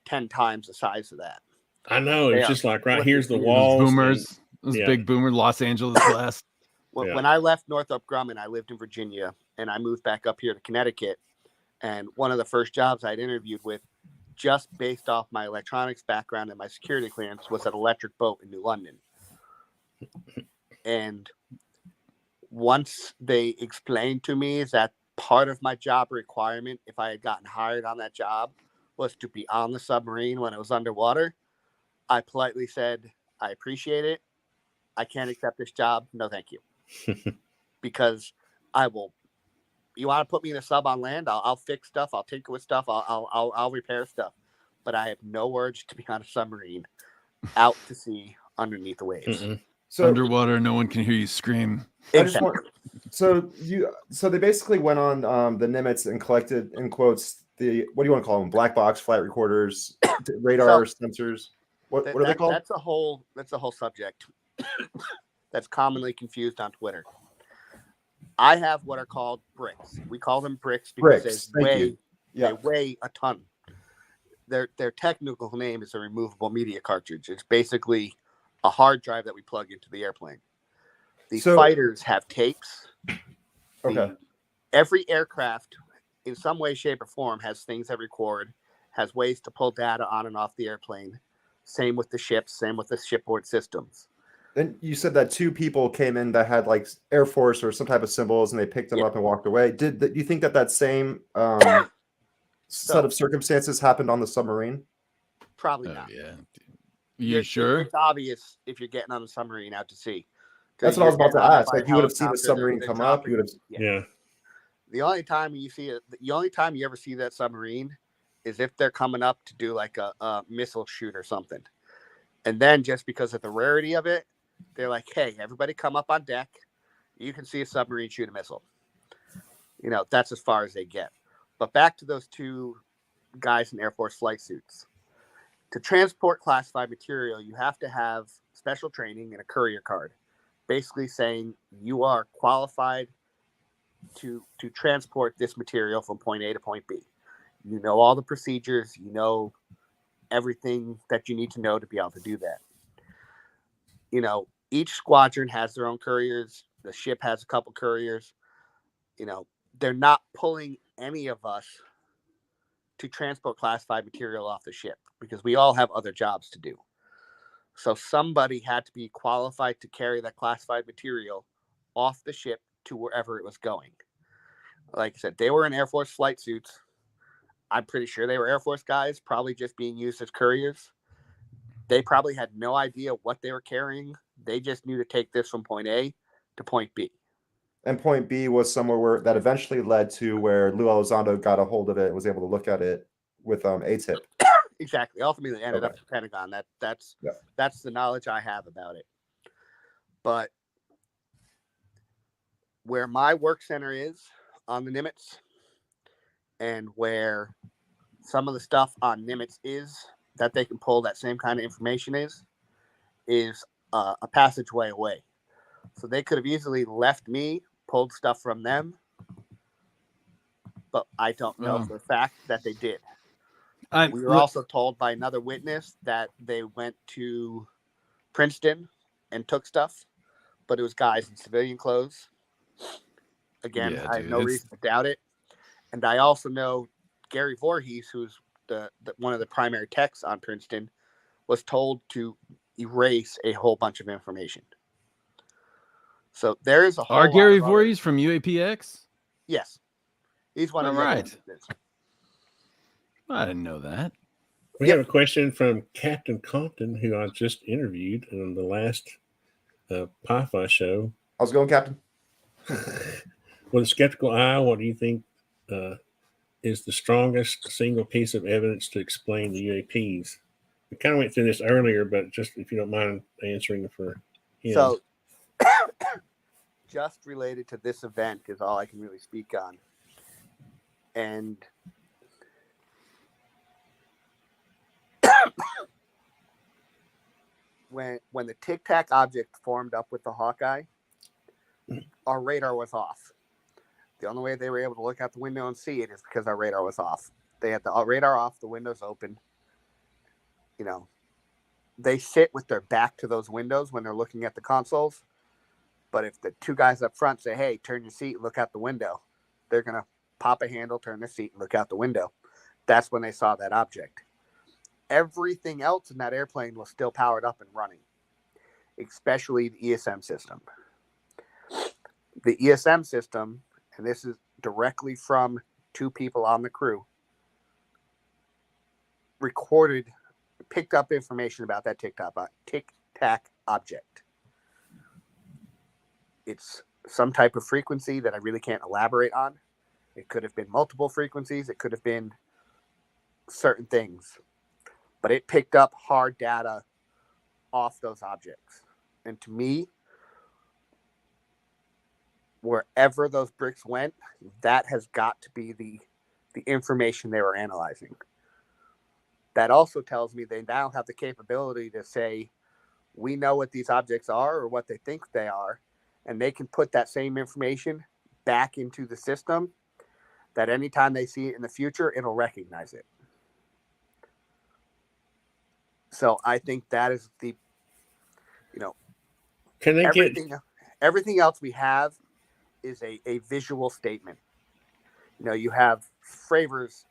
10 times the size of that. I know. It's just like right here's the Those walls. Boomers, those big boomer Los Angeles class. When I left Northrop Grumman, I lived in Virginia, and I moved back up here to Connecticut. And one of the first jobs I'd interviewed with, just based off my electronics background and my security clearance, was an electric boat in New London. And once they explained to me that part of my job requirement, if I had gotten hired on that job, was to be on the submarine when it was underwater, I politely said, I appreciate it. I can't accept this job. No, thank you. Because I will. You want to put me in a sub on land? I'll fix stuff. I'll tinker with stuff. I'll repair stuff. But I have no urge to be on a submarine out to sea underneath the waves. So Underwater, no one can hear you scream. I just want, so they basically went on the Nimitz and collected, in quotes, the, what do you want to call them? Black box, flight recorders, radar, sensors. What are they called? That's a whole subject that's commonly confused on Twitter. I have what are called bricks. We call them bricks because they weigh a ton. Their technical name is a removable media cartridge. It's basically a hard drive that we plug into the airplane. The fighters have tapes. Okay. Every aircraft, in some way, shape, or form, has things that record, has ways to pull data on and off the airplane. Same with the ships, same with the shipboard systems. Then you said that 2 people came in that had like Air Force or some type of symbols, and they picked them up and walked away. Do you think that same set of circumstances happened on the submarine? Probably not. Yeah. You sure? It's obvious if you're getting on a submarine out to sea. That's what I was about to ask. Like, you would have seen the submarine come up. You would have. Yeah. The only time you see it, the only time you ever see that submarine is if they're coming up to do like a missile shoot or something. And then just because of the rarity of it, they're like, hey, everybody come up on deck. You can see a submarine shoot a missile. You know, that's as far as they get. But back to those 2 guys in Air Force flight suits. To transport classified material, you have to have special training and a courier card, basically saying you are qualified to transport this material from point A to point B. You know all the procedures. You know everything that you need to know to be able to do that. You know, each squadron has their own couriers. The ship has a couple couriers. You know, they're not pulling any of us to transport classified material off the ship because we all have other jobs to do. So somebody had to be qualified to carry that classified material off the ship to wherever it was going. Like I said, they were in Air Force flight suits. I'm pretty sure they were Air Force guys, probably just being used as couriers. They probably had no idea what they were carrying. They just knew to take this from point A to point B. And point B was somewhere that eventually led to where Lou Elizondo got a hold of it and was able to look at it with ATIP. Exactly. Ultimately, ended up at the Pentagon. That's the knowledge I have about it. But where my work center is on the Nimitz, and where some of the stuff on Nimitz is that they can pull that same kind of information is a passageway away. So they could have easily left me, pulled stuff from them, but I don't know for a fact that they did. We were also told by another witness that they went to Princeton and took stuff, but it was guys in civilian clothes. Again, I have no reason to doubt it. And I also know Gary Voorhees, who's the one of the primary techs on Princeton, was told to erase a whole bunch of information. So there is a whole lot Gary of Voorhees from UAPX? Yes. He's one of the right. I didn't know that. We have a question from Captain Compton, who I just interviewed on the last PiFi show. How's it going, Captain? With a skeptical eye, what do you think is the strongest single piece of evidence to explain the UAPs? We kind of went through this earlier, but just if you don't mind answering for him. So, just related to this event is all I can really speak on. And when the Tic Tac object formed up with the Hawkeye, our radar was off. The only way they were able to look out the window and see it is because our radar was off. They had the radar off, the windows open. You know, they sit with their back to those windows when they're looking at the consoles. But if the 2 guys up front say, hey, turn your seat, look out the window, they're going to pop a handle, turn the seat, and look out the window. That's when they saw that object. Everything else in that airplane was still powered up and running, especially the ESM system. The ESM system, and this is directly from 2 people on the crew, picked up information about that Tic Tac object. It's some type of frequency that I really can't elaborate on. It could have been multiple frequencies. It could have been certain things. But it picked up hard data off those objects. And to me, wherever those bricks went, that has got to be the information they were analyzing. That also tells me they now have the capability to say, we know what these objects are or what they think they are, and they can put that same information back into the system that anytime they see it in the future, it'll recognize it. So I think that is the, Can they everything else we have is a visual statement. You have Fravor's,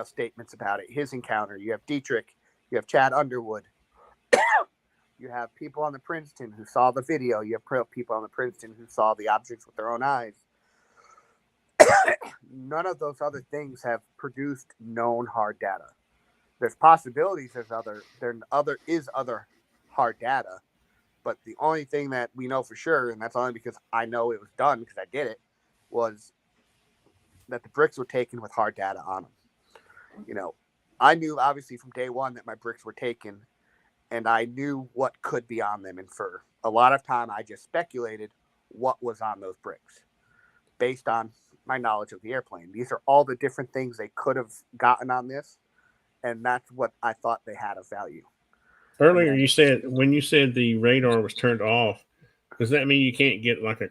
statements about it, his encounter. You have Dietrich, you have Chad Underwood. You have people on the Princeton who saw the video. You have people on the Princeton who saw the objects with their own eyes. None of those other things have produced known hard data. There's possibilities. There is other hard data, but the only thing that we know for sure, and that's only because I know it was done because I did it, was that the bricks were taken with hard data on them. I knew obviously from day one that my bricks were taken, and I knew what could be on them. And for a lot of time, I just speculated what was on those bricks based on my knowledge of the airplane. These are all the different things they could have gotten on this, and that's what I thought they had of value. Earlier, when you said the radar was turned off, does that mean you can't get like a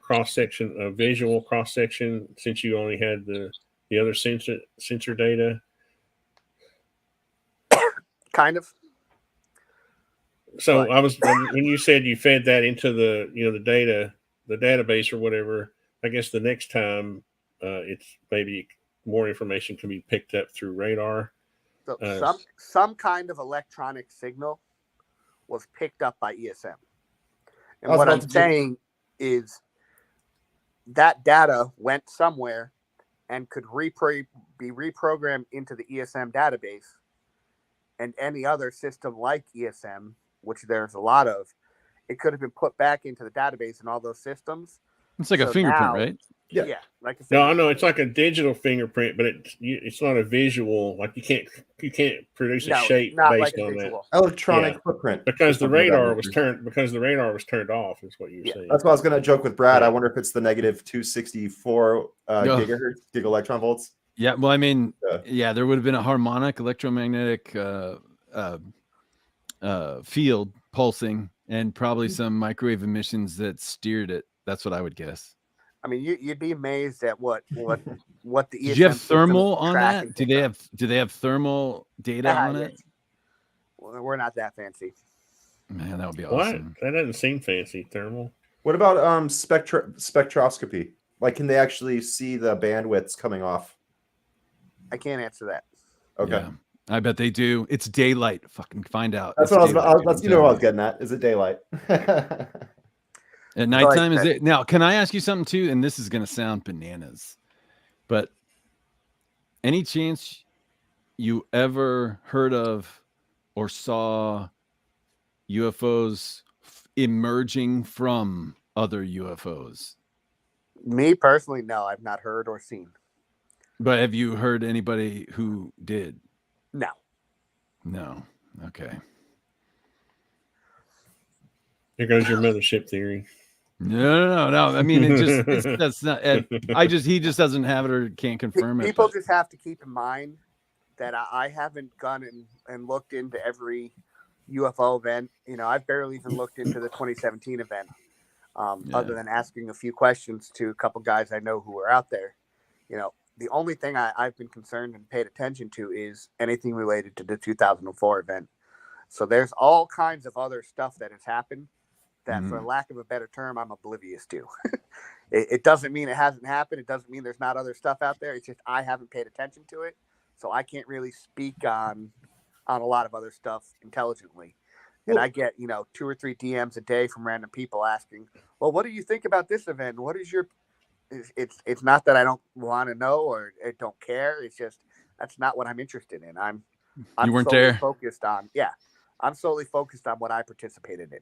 visual cross section, since you only had the other sensor data? Kind of. So when you said you fed that into the database or whatever, I guess the next time it's maybe more information can be picked up through radar. So some kind of electronic signal was picked up by ESM. And what I'm saying is that data went somewhere and could be reprogrammed into the ESM database, and any other system like ESM, which there's a lot of, it could have been put back into the database in all those systems. It's like a fingerprint, right? Yeah, like a fingerprint. No, I know it's like a digital fingerprint, but it's not a visual. Like you can't produce a shape based on that electronic footprint. Because the radar was turned off, is what you're saying. That's what I was going to joke with Brad. I wonder if it's the negative 264 gigahertz, gigaelectron volts. Yeah, well, I mean, there would have been a harmonic electromagnetic field pulsing, and probably some microwave emissions that steered it. That's what I would guess. I mean, you'd be amazed at what the ESM. Do you have thermal on that? Do they have thermal data on it? Well, we're not that fancy. Man, that would be awesome. That doesn't seem fancy. Thermal. What about spectroscopy? Like, can they actually see the bandwidths coming off? I can't answer that. Okay. Yeah, I bet they do. It's daylight. Fucking find out. That's what I was. That's what I was getting at. Is it daylight? At nighttime, is it? Now, can I ask you something too? And this is going to sound bananas, but any chance you ever heard of or saw UFOs emerging from other UFOs? Me personally, no, I've not heard or seen. But have you heard anybody who did? No. No. Okay. Here goes your mothership theory. No. I mean, that's not. He just doesn't have it or can't confirm it. People just have to keep in mind that I haven't gone and looked into every UFO event. I've barely even looked into the 2017 event, other than asking a few questions to a couple guys I know who are out there. The only thing I've been concerned and paid attention to is anything related to the 2004 event. So there's all kinds of other stuff that has happened that, for lack of a better term, I'm oblivious to. It doesn't mean it hasn't happened. It doesn't mean there's not other stuff out there. It's just I haven't paid attention to it, so I can't really speak on a lot of other stuff intelligently. And I get 2 or 3 DMs a day from random people asking, "Well, what do you think about this event? What is your?" It's not that I don't want to know or I don't care. It's just that's not what I'm interested in. I'm You weren't solely there. focused on I'm solely focused on what I participated in.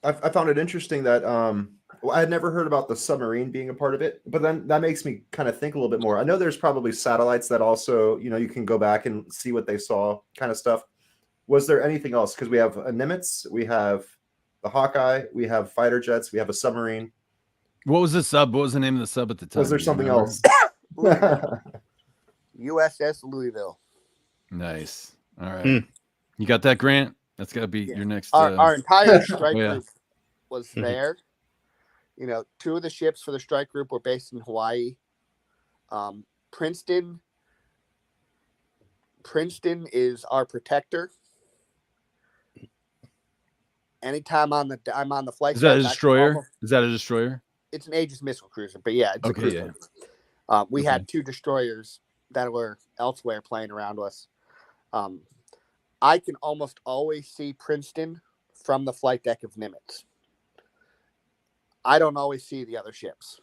I found it interesting that I had never heard about the submarine being a part of it, but then that makes me kind of think a little bit more. I know there's probably satellites that also, you can go back and see what they saw, kind of stuff. Was there anything else? Because we have a Nimitz, we have the Hawkeye, we have fighter jets, we have a submarine. What was the sub? What was the name of the sub at the time? Was there Do you something remember? else? USS Louisville. Nice. All right. You got that, Grant? That's got to be your next. Our entire strike yeah. group was there. 2 of the ships for the strike group were based in Hawaii. Princeton is our protector. Anytime I'm on the flight. Is that a deck, destroyer? Is that a destroyer? It's an Aegis missile cruiser, but yeah, it's a cruiser. We had 2 destroyers that were elsewhere playing around us. I can almost always see Princeton from the flight deck of Nimitz. I don't always see the other ships.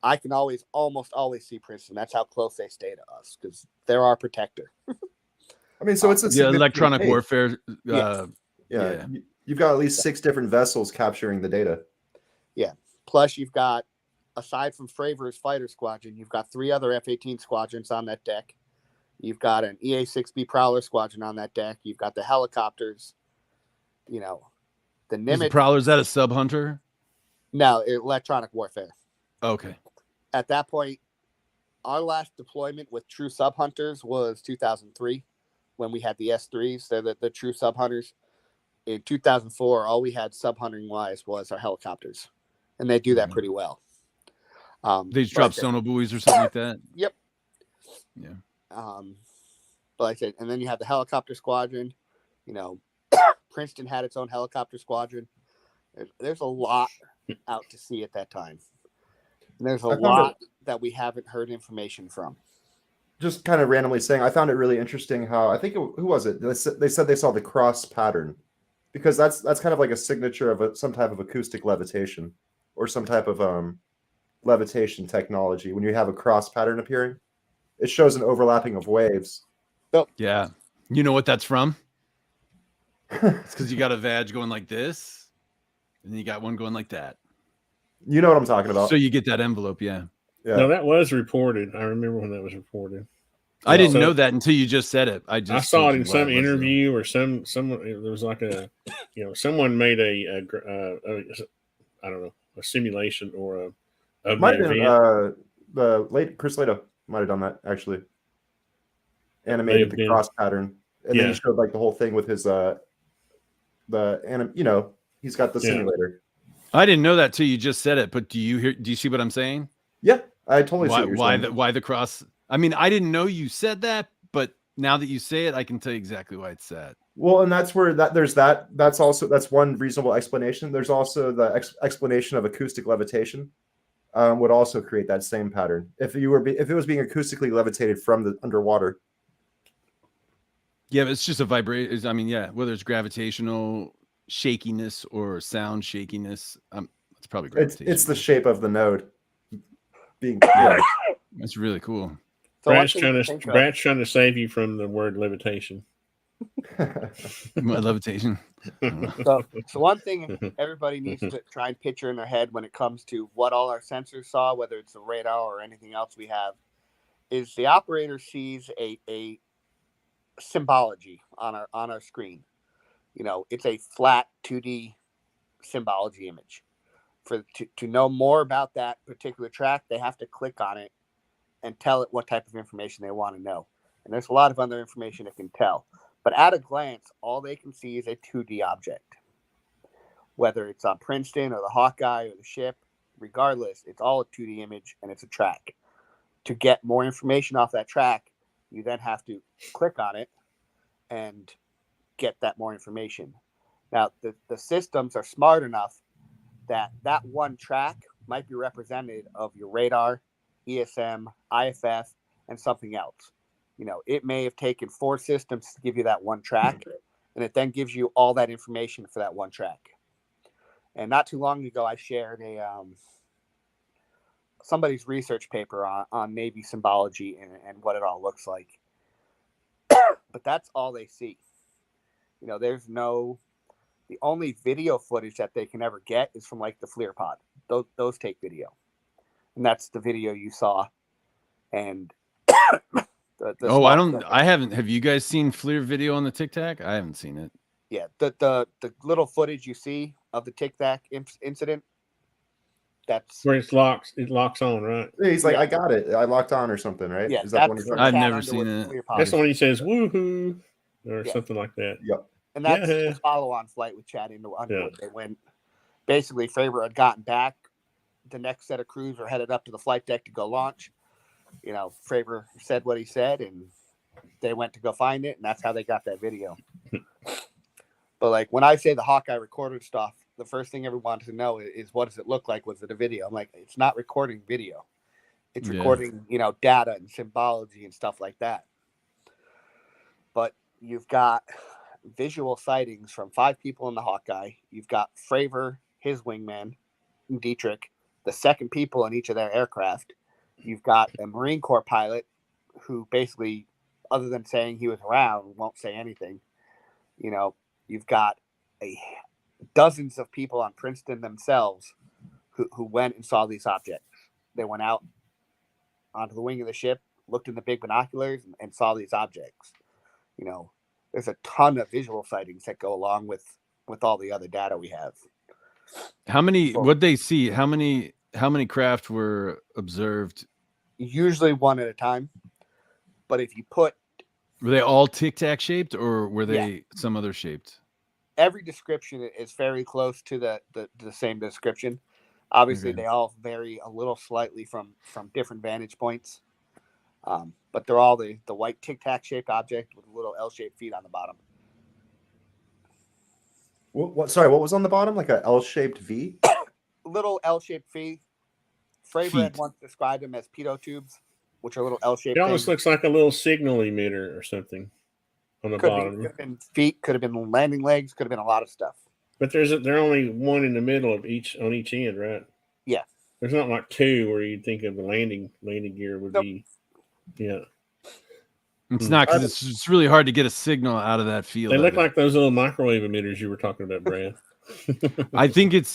I can almost always see Princeton. That's how close they stay to us because they're our protector. I mean, so it's a electronic base. warfare. Yeah. You've got at least 6 different vessels capturing the data. Yeah. Plus, you've got, aside from Fravors Fighter Squadron, you've got 3 other F-18 squadrons on that deck. You've got an EA-6B Prowler squadron on that deck. You've got the helicopters. The Nimitz. Is the Prowler, is that a sub hunter? No, electronic warfare. Okay. At that point, our last deployment with true sub hunters was 2003 when we had the S3s. They're the true sub hunters. In 2004, all we had sub hunting wise was our helicopters, and they do that pretty well. They just drop sonar buoys or something like that. Yep. Yeah. But like I said, and then you have the helicopter squadron. Princeton had its own helicopter squadron. There's a lot out to see at that time. And there's a lot that we haven't heard information from. Just kind of randomly saying, I found it really interesting how, I think, who was it? They said they saw the cross pattern because that's kind of like a signature of some type of acoustic levitation or some type of levitation technology. When you have a cross pattern appearing, it shows an overlapping of waves. Yeah. You know what that's from? It's because you got a vag going like this, and then you got one going like that. You know what I'm talking about. So you get that envelope, yeah. No, that was reported. I remember when that was reported. I didn't know that until you just said it. I saw it in some interview or someone. There was like someone made a I don't know, a simulation or a might have been the late Chris Lato might have done that actually. Animated the cross pattern, and then he showed like the whole thing with his he's got the simulator. I didn't know that till you just said it, but do you see what I'm saying? Yeah, I totally see why the cross. I mean, I didn't know you said that, but now that you say it, I can tell you exactly why it's sad. Well, and that's where that's one reasonable explanation. There's also the explanation of acoustic levitation would also create that same pattern if it was being acoustically levitated from the underwater. Yeah, but it's just a vibration. I mean, yeah, whether it's gravitational shakiness or sound shakiness, it's probably gravitation. It's the shape of the node being. That's really cool. So Brad's trying to save you from the word levitation. Levitation. So one thing everybody needs to try and picture in their head when it comes to what all our sensors saw, whether it's the radar or anything else we have, is the operator sees a symbology on our screen. It's a flat 2D symbology image. To know more about that particular track, they have to click on it and tell it what type of information they want to know. And there's a lot of other information it can tell. But at a glance, all they can see is a 2D object. Whether it's on Princeton or the Hawkeye or the ship, regardless, it's all a 2D image and it's a track. To get more information off that track, you then have to click on it and get that more information. Now, the systems are smart enough that one track might be representative of your radar, ESM, IFF, and something else. It may have taken 4 systems to give you that one track, and it then gives you all that information for that one track. And not too long ago, I shared somebody's research paper on Navy symbology and what it all looks like. But that's all they see. The only video footage that they can ever get is from like the FLIR pod. Those take video. And that's the video you saw. And I haven't. Have you guys seen FLIR video on the Tic Tac? I haven't seen it. Yeah, the little footage you see of the Tic Tac incident, that's where it locks on, right? He's like, I got it. I locked on or something, right? Yeah, Is that one? I've never seen it. That's the one he says woohoo or something like that. Yep. And that's the follow-on flight with Chad Underwood. They went, basically, Fravor had gotten back. The next set of crews were headed up to the flight deck to go launch. Fravor said what he said, and they went to go find it, and that's how they got that video. But like when I say the Hawkeye recorded stuff, the first thing everyone wanted to know is what does it look like? Was it a video? I'm like, it's not recording video. It's recording, data and symbology and stuff like that. But you've got visual sightings from 5 people in the Hawkeye. You've got Fravor, his wingman, Dietrich, the second people in each of their aircraft. You've got a Marine Corps pilot who basically, other than saying he was around, won't say anything. You've got dozens of people on Princeton themselves who went and saw these objects. They went out onto the wing of the ship, looked in the big binoculars, and saw these objects. There's a ton of visual sightings that go along with all the other data we have. How many? What they see? How many craft were observed? Usually one at a time. But if you put, were they all Tic Tac shaped, or were they some other shaped? Every description is very close to the same description. Obviously, they all vary a little slightly from different vantage points. But they're all the white Tic Tac shaped object with little L-shaped feet on the bottom. Sorry, what was on the bottom? Like a L-shaped V? Little L-shaped feet. Fravor had once described them as pitot tubes, which are little L-shaped. It almost looks like a little signal emitter or something on the bottom. Could have been feet, could have been landing legs, could have been a lot of stuff. But there's only one in the middle of each end, right? Yeah. There's not like 2 where you'd think of the landing gear would be. Yeah. It's not, because it's really hard to get a signal out of that field. They look like those little microwave emitters you were talking about, Brad. I think it's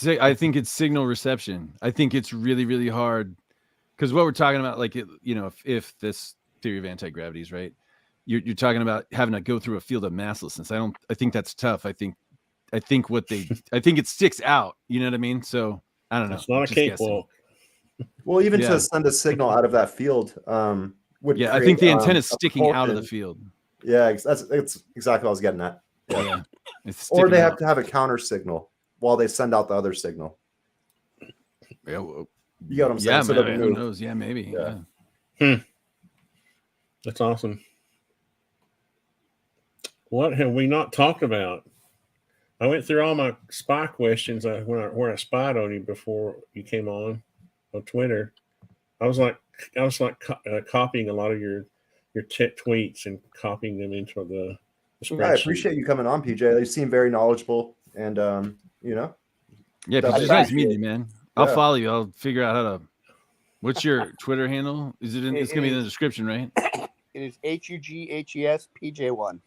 signal reception. I think it's really, really hard, because what we're talking about, like, if this theory of anti-gravity is right, you're talking about having to go through a field of masslessness. I think that's tough. I think it sticks out. You know what I mean? So I don't know. It's not a cakewalk. Well, even to send a signal out of that field, I think the antenna is sticking out of the field. Yeah, that's exactly what I was getting at. Yeah. Or they have to have a counter signal while they send out the other signal. Yeah, well, you got what I'm saying? Yeah, so who knows? Yeah, maybe. Yeah. That's awesome. What have we not talked about? I went through all my spy questions where I spied on you before you came on Twitter. I was like copying a lot of your tweets and copying them into the spreadsheet. I appreciate you coming on, PJ. They seem very knowledgeable, and Yeah, PJ, nice meeting you, man. I'll follow you. I'll figure out how to. What's your Twitter handle? Is it? It's gonna be in the description, right? It is HUGHES PJ1.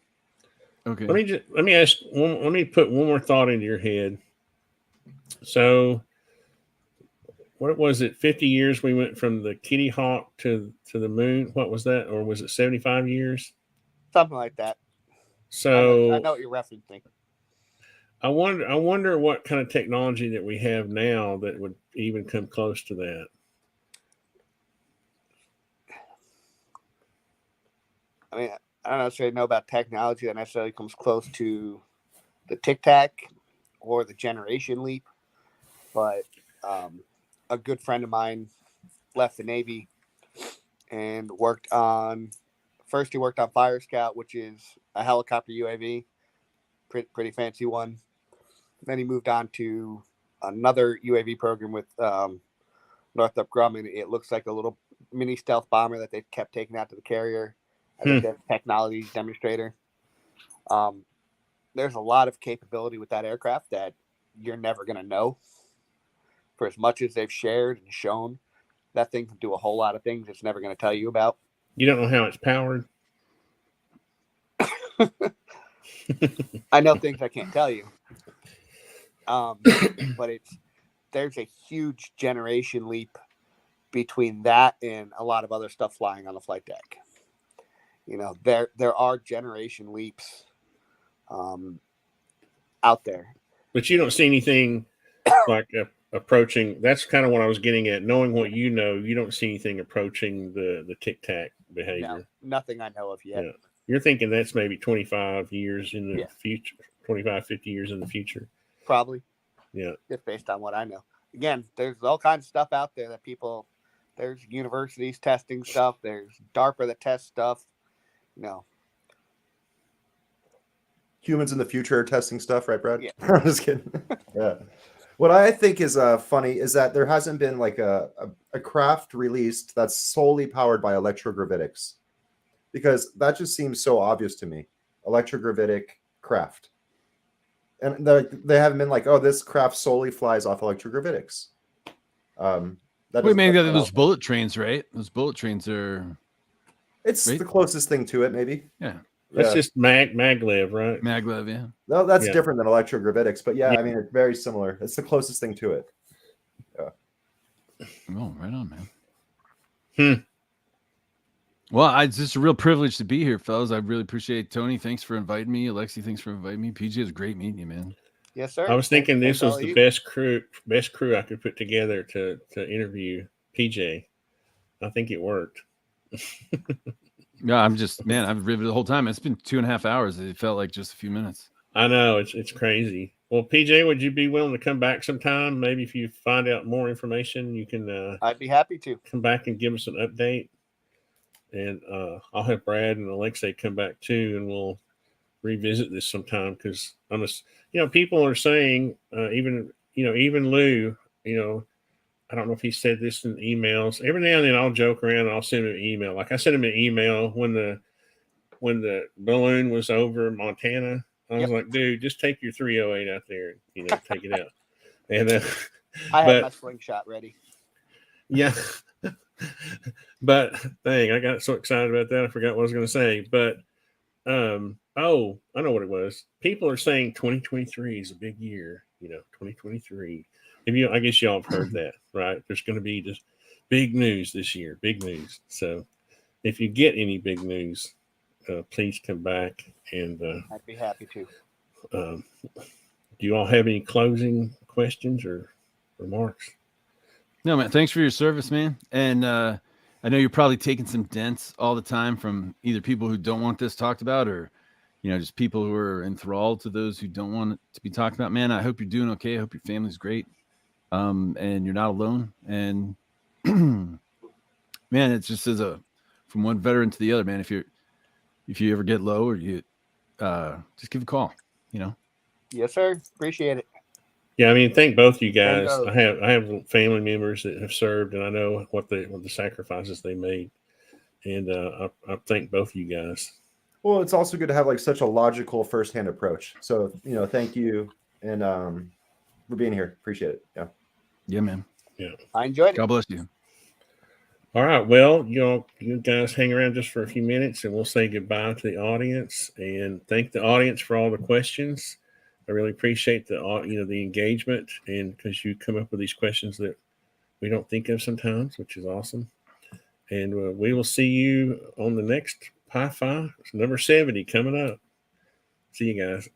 Okay. Let me put one more thought into your head. So, what was it? 50 years we went from the Kitty Hawk to the moon. What was that? Or was it 75 years? Something like that. So I know what you're referencing. I wonder what kind of technology that we have now that would even come close to that. I mean, I don't necessarily know about technology that necessarily comes close to the Tic Tac or the generation leap, but a good friend of mine left the Navy and worked on Fire Scout, which is a helicopter UAV, pretty fancy one. Then he moved on to another UAV program with Northrop Grumman. It looks like a little mini stealth bomber that they've kept taking out to the carrier as a technology demonstrator. There's a lot of capability with that aircraft that you're never going to know. For as much as they've shared and shown, that thing can do a whole lot of things it's never going to tell you about. You don't know how it's powered? I know things I can't tell you. But there's a huge generation leap between that and a lot of other stuff flying on the flight deck. You know, there are generation leaps out there. But you don't see anything like approaching. That's kind of what I was getting at. Knowing what you know, you don't see anything approaching the Tic Tac behavior. No, nothing I know of yet. Yeah. You're thinking that's maybe 25 years in the Yeah. future, 25, 50 years in the future. Probably. Yeah. Just based on what I know. Again, there's all kinds of stuff out there that there's universities testing stuff. There's DARPA that tests stuff. You know. Humans in the future are testing stuff, right, Brad? Yeah. I'm just kidding. Yeah. What I think is funny is that there hasn't been like a craft released that's solely powered by electrogravitics, because that just seems so obvious to me. Electrogravitic craft. And they haven't been like, oh, this craft solely flies off electrogravitics. Wait, maybe those bullet trains, right? Those bullet trains are. It's right? the closest thing to it, maybe. Yeah. That's just maglev, right? Maglev, yeah. No, that's Yeah. different than electrogravitics, but yeah, I mean, it's very similar. It's the closest thing to it. Yeah. Oh, right on, man. Well, it's just a real privilege to be here, fellas. I really appreciate it. Tony, thanks for inviting me. Alexei, thanks for inviting me. PJ, it was great meeting you, man. Yes, sir. I was thinking this was all the you. best crew I could put together to interview PJ. I think it worked. Yeah, I'm just, man, I've riveted the whole time. It's been 2.5 hours. It felt like just a few minutes. I know, it's crazy. Well, PJ, would you be willing to come back sometime? Maybe if you find out more information, you can I'd be happy to. come back and give us an update. And I'll have Brad and Alexei come back too, and we'll revisit this sometime, because people are saying, even Lou, I don't know if he said this in emails. Every now and then I'll joke around and I'll send him an email. Like I sent him an email when the balloon was over Montana. I was like, dude, just take your 308 out there and, take it out. And I had my slingshot ready. Yeah. But dang, I got so excited about that I forgot what I was going to say. But I know what it was. People are saying 2023 is a big year. 2023. I guess y'all have heard that, right? There's going to be just big news this year. Big news. So if you get any big news, please come back, and I'd be happy to. Do you all have any closing questions or remarks? No, man. Thanks for your service, man. And I know you're probably taking some dents all the time from either people who don't want this talked about, or just people who are enthralled to those who don't want it to be talked about. Man, I hope you're doing okay. I hope your family's great. And you're not alone. And man, it's just from one veteran to the other, man. If you ever get low, or you just give a call, Yes, sir. Appreciate it. Yeah, I mean, thank both you guys. And, I have family members that have served, and I know what the sacrifices they made, and I thank both you guys. Well, it's also good to have like such a logical firsthand approach. So thank you, and for being here. Appreciate it. Yeah. Yeah, man. Yeah. I enjoyed it. God bless you. All right. Well, you guys hang around just for a few minutes, and we'll say goodbye to the audience, and thank the audience for all the questions. I really appreciate the engagement, and because you come up with these questions that we don't think of sometimes, which is awesome. And we will see you on the next PiFi number 70 coming up. See you guys.